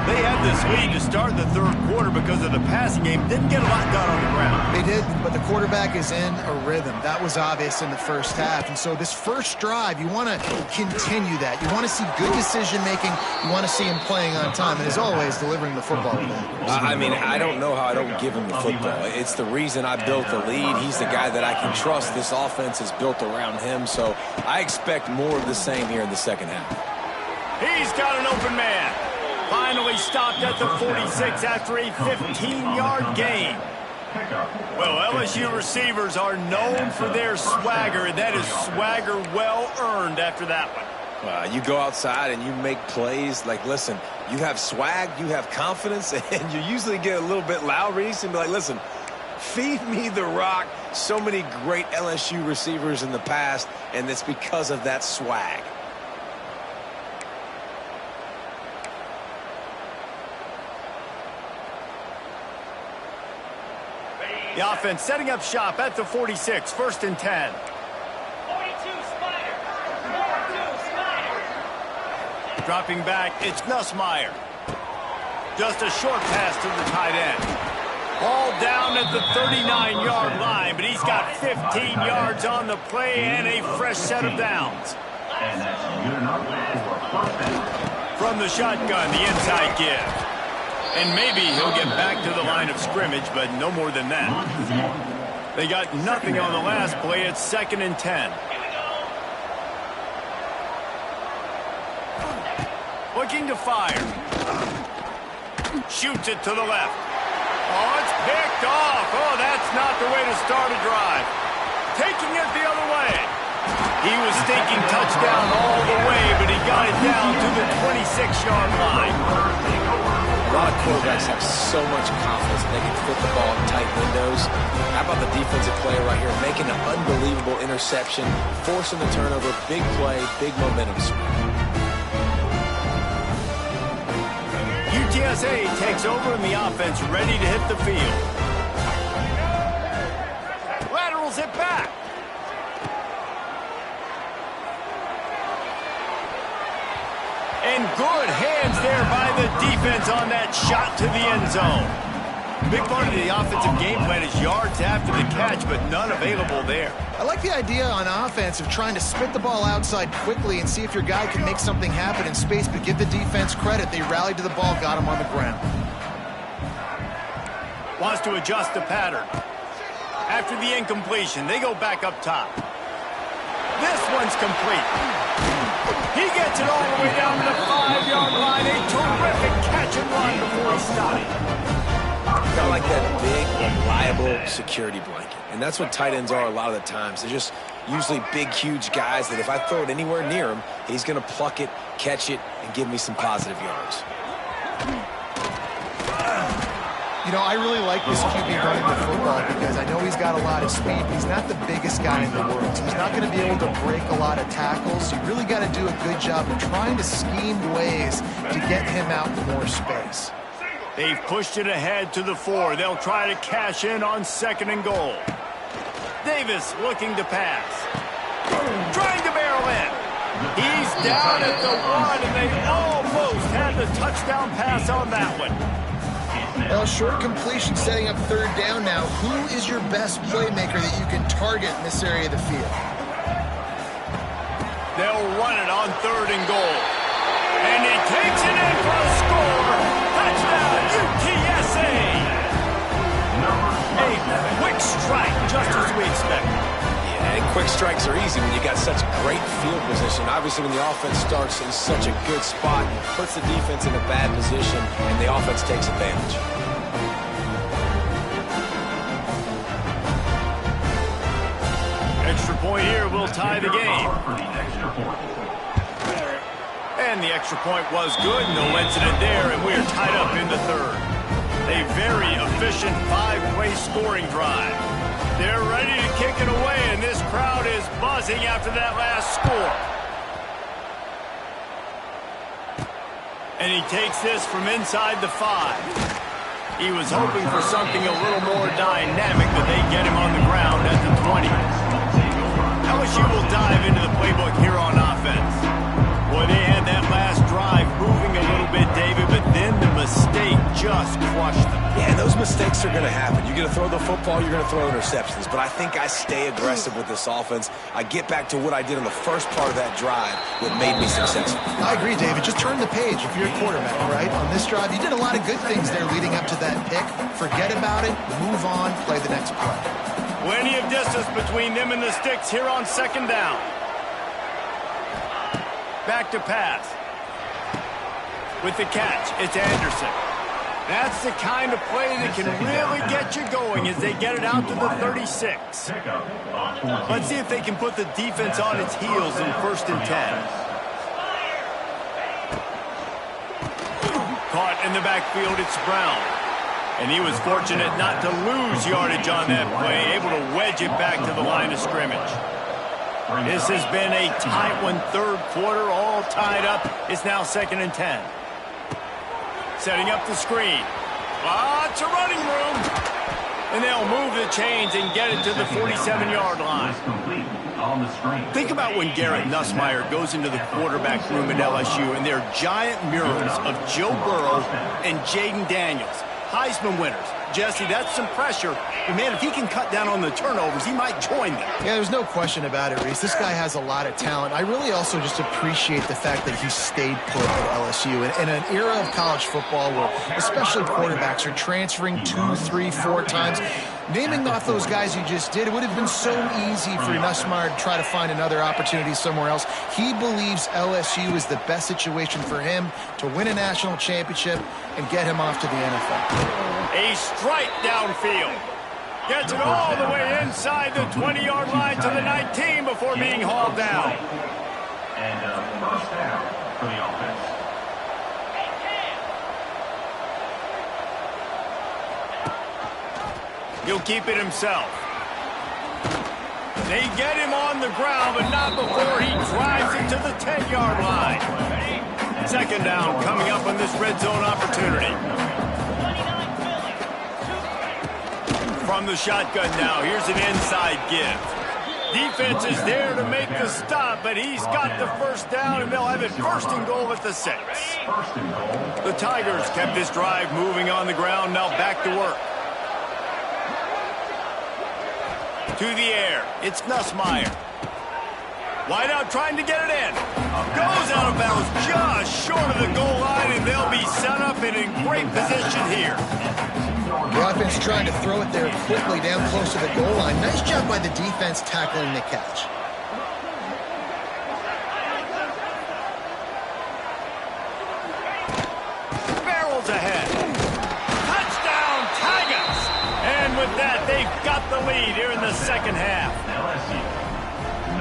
They had this lead to start the third quarter because of the passing game. Didn't get a lot done on the ground. They did, but the quarterback is in a rhythm. That was obvious in the first half. And so this first drive, you want to continue that. You want to see good decision-making. You want to see him playing on time. And as always, delivering the football with that. I mean, I don't know how I don't give him the football. It's the reason I built the lead. He's the guy that I can trust. This offense is built around him. So I expect more of the same here in the second half. He's got an open man. Finally stopped at the 46 after a 15-yard gain. Well, LSU receivers are known for their swagger, and that is swagger well-earned after that one. You go outside and you make plays. Like, listen, you have swag, you have confidence, and you usually get a little bit loud. Reese and be like, listen, feed me the rock. So many great LSU receivers in the past, and it's because of that swag. The offense setting up shop at the 46, 1st and 10. 42 Spider. 42 Spider. Dropping back, it's Nussmeier. Just a short pass to the tight end. Ball down at the 39-yard line, but he's got 15 yards on the play and a fresh set of downs. And that's good enough for first down. From the shotgun, the inside give. And maybe he'll get back to the line of scrimmage, but no more than that. They got nothing on the last play. It's 2nd and 10. Looking to fire. Shoots it to the left. Oh, it's picked off. Oh, that's not the way to start a drive. Taking it the other way. He was thinking touchdown all the way, but he got it down to the 26-yard line. A lot of quarterbacks have so much confidence that they can fit the ball in tight windows. How about the defensive player right here making an unbelievable interception, forcing the turnover, big play, big momentum swing. UTSA takes over and the offense ready to hit the field. Laterals it back. And good hands there by the defense on that shot to the end zone. Big part of the offensive game plan is yards after the catch, but none available there. I like the idea on offense of trying to spit the ball outside quickly and see if your guy can make something happen in space, but give the defense credit. They rallied to the ball, got him on the ground. Wants to adjust the pattern. After the incompletion, they go back up top. This one's complete. He gets it all the way down to the 5-yard line. A terrific catch and run before he stopped. Got like that big, reliable security blanket. And that's what tight ends are a lot of the times. They're just usually big, huge guys that if I throw it anywhere near him, he's going to pluck it, catch it, and give me some positive yards. You know, I really like this QB running the football because I know he's got a lot of speed. He's not the biggest guy in the world, so he's not going to be able to break a lot of tackles. You really got to do a good job of trying to scheme ways to get him out in more space. They've pushed it ahead to the 4. They'll try to cash in on 2nd and goal. Davis looking to pass. Trying to barrel in. He's down at the 1, and they almost had the touchdown pass on that one. Well, short completion setting up 3rd down now. Who is your best playmaker that you can target in this area of the field? They'll run it on 3rd and goal. And he takes it in for a score. Touchdown, UTSA. A quick strike, just as we expected. Yeah, and quick strikes are easy when you got such great field position. Obviously, when the offense starts in such a good spot, puts the defense in a bad position, and the offense takes advantage. Extra point here will tie the game. And the extra point was good. No incident there, and we are tied up in the 3rd. A very efficient 5-play scoring drive. They're ready to kick it away, and this crowd is buzzing after that last score. And he takes this from inside the 5. He was hoping for something a little more dynamic, but they get him on the ground at the 20. LSU will dive into the playbook here on offense. Boy, they had that last drive moving a little bit, David, but then the mistake just crushed them. Yeah, and those mistakes are going to happen. You're going to throw the football, you're going to throw interceptions. But I think I stay aggressive with this offense. I get back to what I did on the first part of that drive that made me successful. I agree, David. Just turn the page if you're a quarterback, right? On this drive, you did a lot of good things there leading up to that pick. Forget about it, move on, play the next play. Plenty of distance between them and the sticks here on second down. Back to pass. With the catch, it's Anderson. That's the kind of play that can really get you going as they get it out to the 36. Let's see if they can put the defense on its heels in 1st and 10. Caught in the backfield, it's Brown. And he was fortunate not to lose yardage on that play, able to wedge it back to the line of scrimmage. This has been a tight one, third quarter, all tied up. It's now 2nd and 10. Setting up the screen. Lots of running room. And they'll move the chains and get it to the 47-yard line. Think about when Garrett Nussmeier goes into the quarterback room at LSU and there are giant murals of Joe Burrow and Jaden Daniels. Heisman winners. Jesse, that's some pressure. But, man, if he can cut down on the turnovers, he might join them. Yeah, there's no question about it, Reese. This guy has a lot of talent. I really also just appreciate the fact that he stayed put at LSU. In an era of college football where especially quarterbacks are transferring 2, 3, 4 times, naming off those guys you just did, it would have been so easy for Nussmeier to try to find another opportunity somewhere else. He believes LSU is the best situation for him to win a national championship and get him off to the NFL. A strike downfield. Gets it all the way inside the 20-yard line to the 19 before being hauled down. And first down for the offense. He'll keep it himself. They get him on the ground, but not before he drives it to the 10-yard line. 2nd down coming up on this red zone opportunity. From the shotgun now, here's an inside give. Defense is there to make the stop, but he's got the first down, and they'll have it 1st and goal at the 6. The Tigers kept this drive moving on the ground, now back to work. To the air, it's Nussmeier. Wide out trying to get it in. Goes out of bounds just short of the goal line, and they'll be set up and in great position here. The offense trying to throw it there quickly down close to the goal line. Nice job by the defense tackling the catch. Barrels ahead. Touchdown, Tigers! And with that, they've got the lead here in the 2nd half.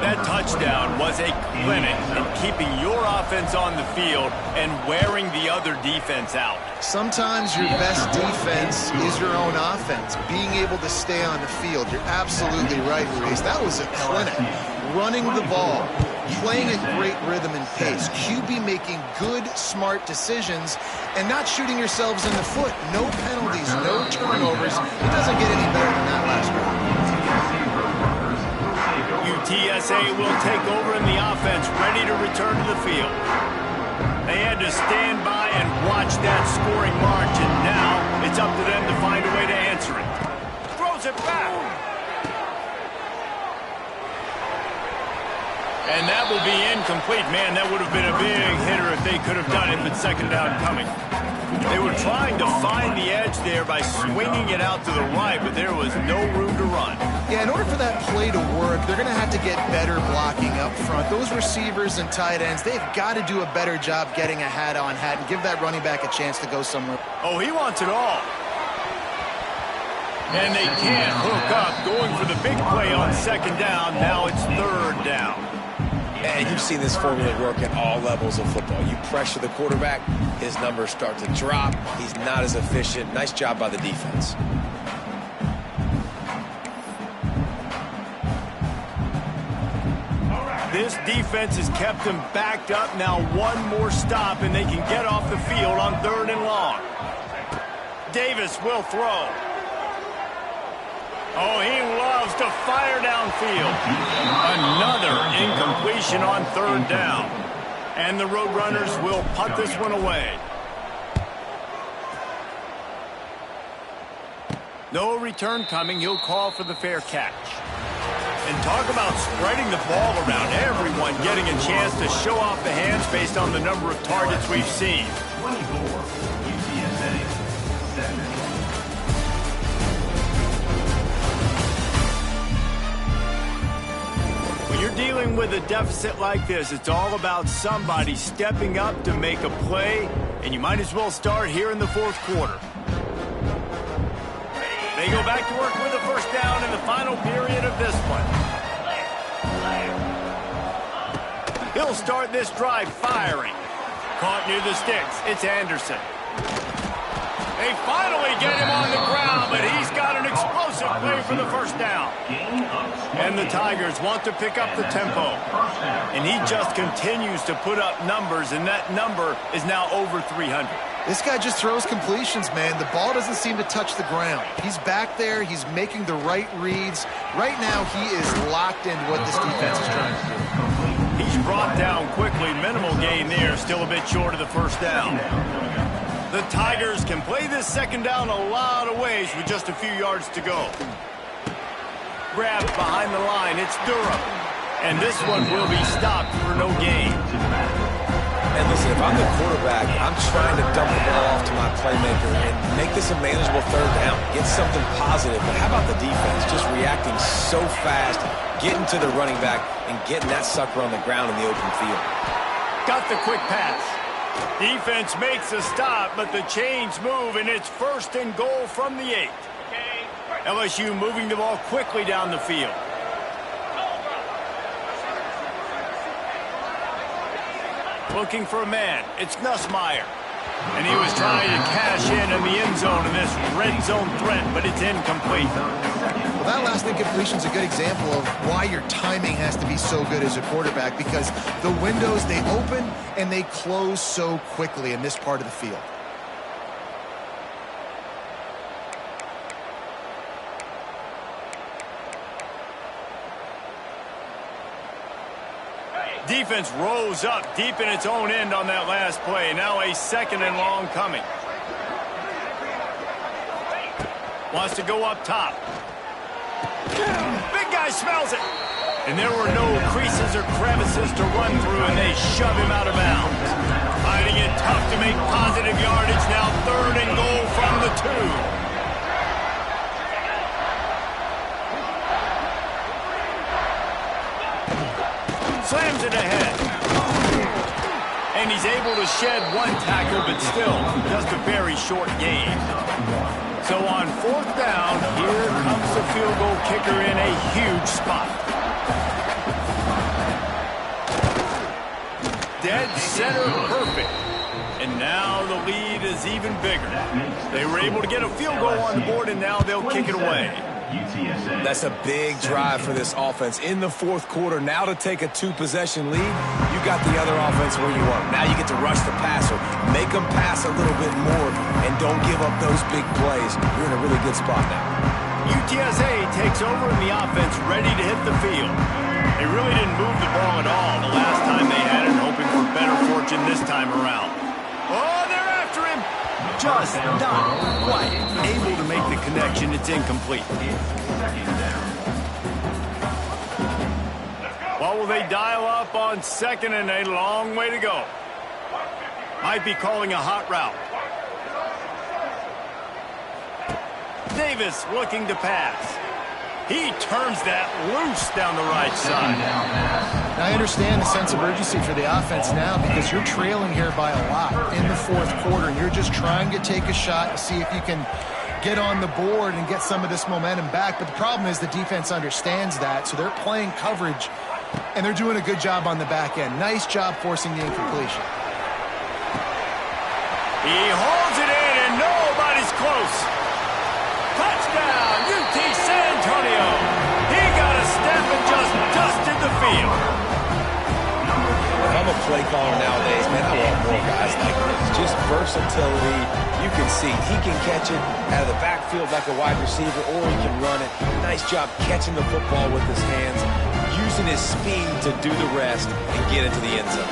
That touchdown was a clinic in keeping your offense on the field and wearing the other defense out. Sometimes your best defense is your own offense, being able to stay on the field. You're absolutely right, Reese. That was a clinic. Running the ball, playing at great rhythm and pace, QB making good, smart decisions, and not shooting yourselves in the foot. No penalties, no turnovers. It doesn't get any better than that last round. UTSA will take over in the offense, ready to return to the field. They had to stand by and watch that scoring march, and now it's up to them to find a way to answer it. Throws it back. And that will be incomplete. Man, that would have been a big hitter if they could have done it, but 2nd down coming. They were trying to find the edge there by swinging it out to the right, but there was no room to run. Yeah, in order for that play to work, they're going to have to get better blocking up front. Those receivers and tight ends, they've got to do a better job getting a hat-on-hat and give that running back a chance to go somewhere. Oh, he wants it all. And they can't hook up, going for the big play on 2nd down. Now it's 3rd down. And you've seen this formula work at all levels of football. You pressure the quarterback, his numbers start to drop. He's not as efficient. Nice job by the defense. This defense has kept them backed up. Now one more stop, and they can get off the field on 3rd and long. Davis will throw. Oh, he loves to fire downfield. Another incompletion on 3rd down. And the Roadrunners will punt this one away. No return coming. He'll call for the fair catch. And talk about spreading the ball around. Everyone getting a chance to show off the hands based on the number of targets we've seen. 24, UTSA, 7. When you're dealing with a deficit like this, it's all about somebody stepping up to make a play, and you might as well start here in the 4th quarter. They go back to work with a 1st down in the final period of this one. He'll start this drive firing. Caught near the sticks. It's Anderson. They finally get him on the ground, but he's got an explosive play for the 1st down. And the Tigers want to pick up the tempo. And he just continues to put up numbers, and that number is now over 300. This guy just throws completions, man. The ball doesn't seem to touch the ground. He's back there. He's making the right reads. Right now, he is locked into what this defense is trying to do. He's brought down quickly. Minimal gain there. Still a bit short of the 1st down. The Tigers can play this 2nd down a lot of ways with just a few yards to go. Grab behind the line. It's Durham. And this one will be stopped for no gain. And listen, if I'm the quarterback, I'm trying to dump the ball off to my playmaker and make this a manageable 3rd down. Get something positive. But how about the defense? Just reacting so fast, getting to the running back, and getting that sucker on the ground in the open field. Got the quick pass. Defense makes a stop, but the chains move, and it's 1st and goal from the 8. LSU moving the ball quickly down the field. Looking for a man. It's Nussmeier. And he was trying to cash in the end zone in this red zone threat, but it's incomplete. Well, that last incompletion is a good example of why your timing has to be so good as a quarterback, because the windows, they open and they close so quickly in this part of the field. Defense rose up deep in its own end on that last play. Now a 2nd and long coming. Wants to go up top. Big guy smells it. And there were no creases or crevices to run through, and they shove him out of bounds. Finding it tough to make positive yardage. Now 3rd and goal from the 2. Slams it ahead. And he's able to shed one tackle, but still just a very short gain. So on 4th down, here comes the field goal kicker in a huge spot. Dead center perfect. And now the lead is even bigger. They were able to get a field goal on the board, and now they'll kick it away. That's a big drive for this offense in the 4th quarter. Now to take a 2-possession lead, you got the other offense where you want. Now you get to rush the passer, make them pass a little bit more, and don't give up those big plays. You're in a really good spot now. UTSA takes over in the offense, ready to hit the field. They really didn't move the ball at all the last time they had it, hoping for better fortune this time around. Oh, they're after him. Just not quite able to make the connection. It's incomplete. What will they dial up on 2nd and a long way to go? Might be calling a hot route. Davis looking to pass. He turns that loose down the right side. Now, I understand the sense of urgency for the offense now because you're trailing here by a lot in the 4th quarter, and you're just trying to take a shot to see if you can get on the board and get some of this momentum back. But the problem is the defense understands that, so they're playing coverage, and they're doing a good job on the back end. Nice job forcing the incompletion. He holds it in, and nobody's close. Touchdown, UT San Antonio. He got a step and just dusted the field. I'm a play caller nowadays, man, I want more guys like this. Just versatility. You can see he can catch it out of the backfield like a wide receiver, or he can run it. Nice job catching the football with his hands, using his speed to do the rest and get into the end zone.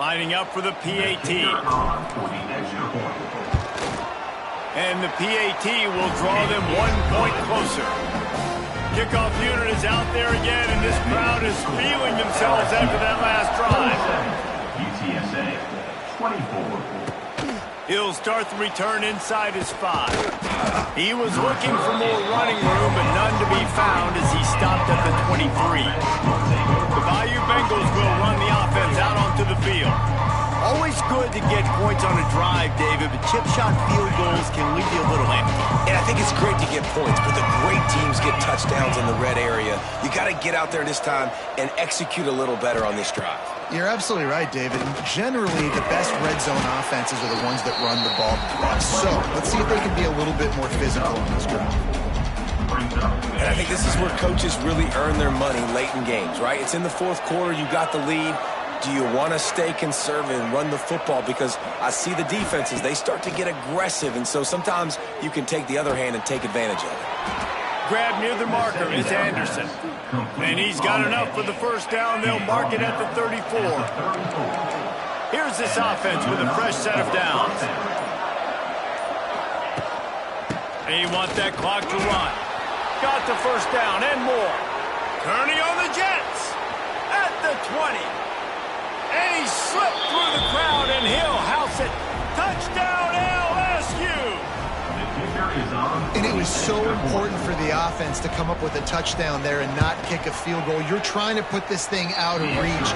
Lining up for the PAT. And the PAT will draw them 1 point closer. Kickoff unit is out there again, and this crowd is feeling themselves after that last drive. UTSA 24. He'll start the return inside his 5. He was looking for more running room, but none to be found as he stopped at the 23. The Bayou Bengals will run the offense out onto the field. Always good to get points on a drive, David, but chip shot field goals can leave you a little empty. And I think it's great to get points, but the great teams get touchdowns in the red area. You got to get out there this time and execute a little better on this drive. You're absolutely right, David. Generally, the best red zone offenses are the ones that run the ball the best. So let's see if they can be a little bit more physical on this drive. And I think this is where coaches really earn their money late in games, right? It's in the fourth quarter. You got the lead. Do you want to stay conservative and run the football? Because I see the defenses, they start to get aggressive, and so sometimes you can take the other hand and take advantage of it. Grab near the marker is Anderson. And he's got enough for the first down. They'll mark it at the 34. Here's this offense with a fresh set of downs. They want that clock to run. Got the first down and more. Turning on the Jets at the 20. And he slipped through the crowd, and he'll house it. Touchdown, LSU! And it was so important for the offense to come up with a touchdown there and not kick a field goal. You're trying to put this thing out of reach.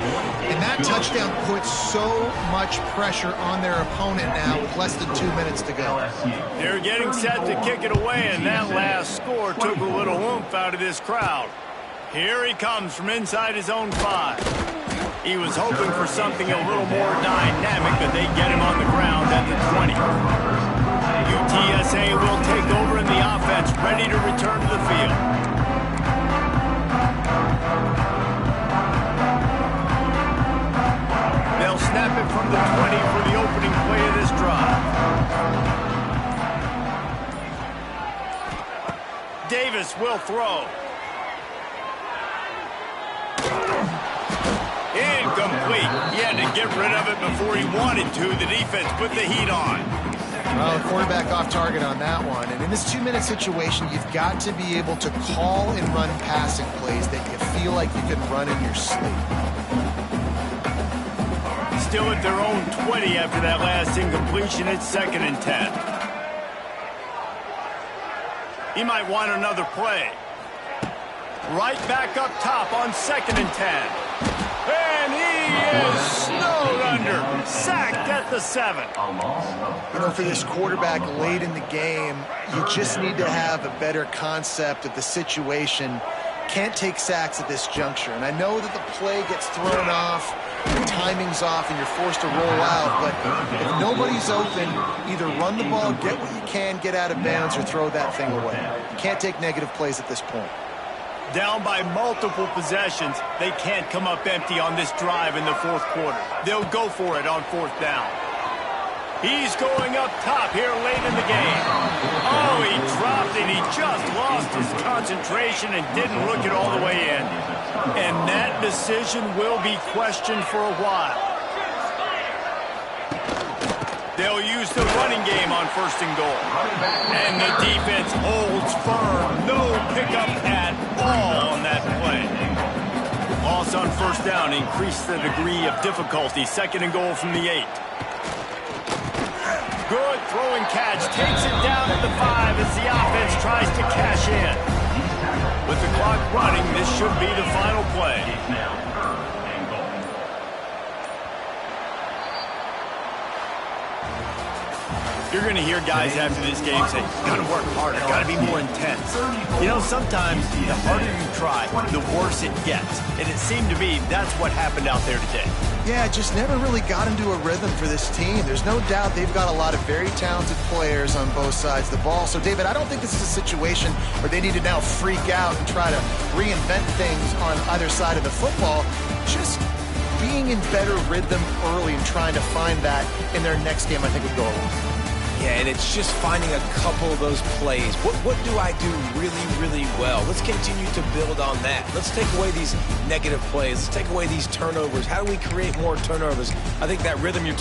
And that touchdown puts so much pressure on their opponent now with less than 2 minutes to go. They're getting set to kick it away, and that last score took a little oomph out of this crowd. Here he comes from inside his own 5. He was hoping for something a little more dynamic, but they get him on the ground at the 20. UTSA will take over in the offense, ready to return to the field. They'll snap it from the 20 for the opening play of this drive. Davis will throw. Incomplete. He had to get rid of it before he wanted to. The defense put the heat on. Well, the quarterback off target on that one. And in this 2-minute situation, you've got to be able to call and run passing plays that you feel like you can run in your sleep. Still at their own 20 after that last incompletion. It's 2nd and 10. He might want another play. Right back up top on 2nd and 10. And he is snowed under. Sacked at the 7. You know, for this quarterback late in the game, you just need to have a better concept of the situation. Can't take sacks at this juncture. And I know that the play gets thrown off, the timing's off, and you're forced to roll out. But if nobody's open, either run the ball, get what you can, get out of bounds, or throw that thing away. You can't take negative plays at this point. Down by multiple possessions, they can't come up empty on this drive in the fourth quarter. They'll go for it on 4th down. He's going up top here late in the game. Oh, he dropped it. He just lost his concentration and didn't look it all the way in. And that decision will be questioned for a while. They'll use the running game on 1st and goal. And the defense holds firm. No pickup at all on that play. Loss on 1st down increased the degree of difficulty. 2nd and goal from the 8. Good throwing catch. Takes it down at the 5 as the offense tries to cash in. With the clock running, this should be the final play. You're going to hear guys after this game say, got to work harder, got to be more intense. You know, sometimes the harder you try, the worse it gets. And it seemed to me that's what happened out there today. Yeah, just never really got into a rhythm for this team. There's no doubt they've got a lot of very talented players on both sides of the ball. So, David, I don't think this is a situation where they need to now freak out and try to reinvent things on either side of the football. Just being in better rhythm early and trying to find that in their next game, I think would go a long way. Yeah, and it's just finding a couple of those plays. What do I do really, really well? Let's continue to build on that. Let's take away these negative plays. Let's take away these turnovers. How do we create more turnovers? I think that rhythm you're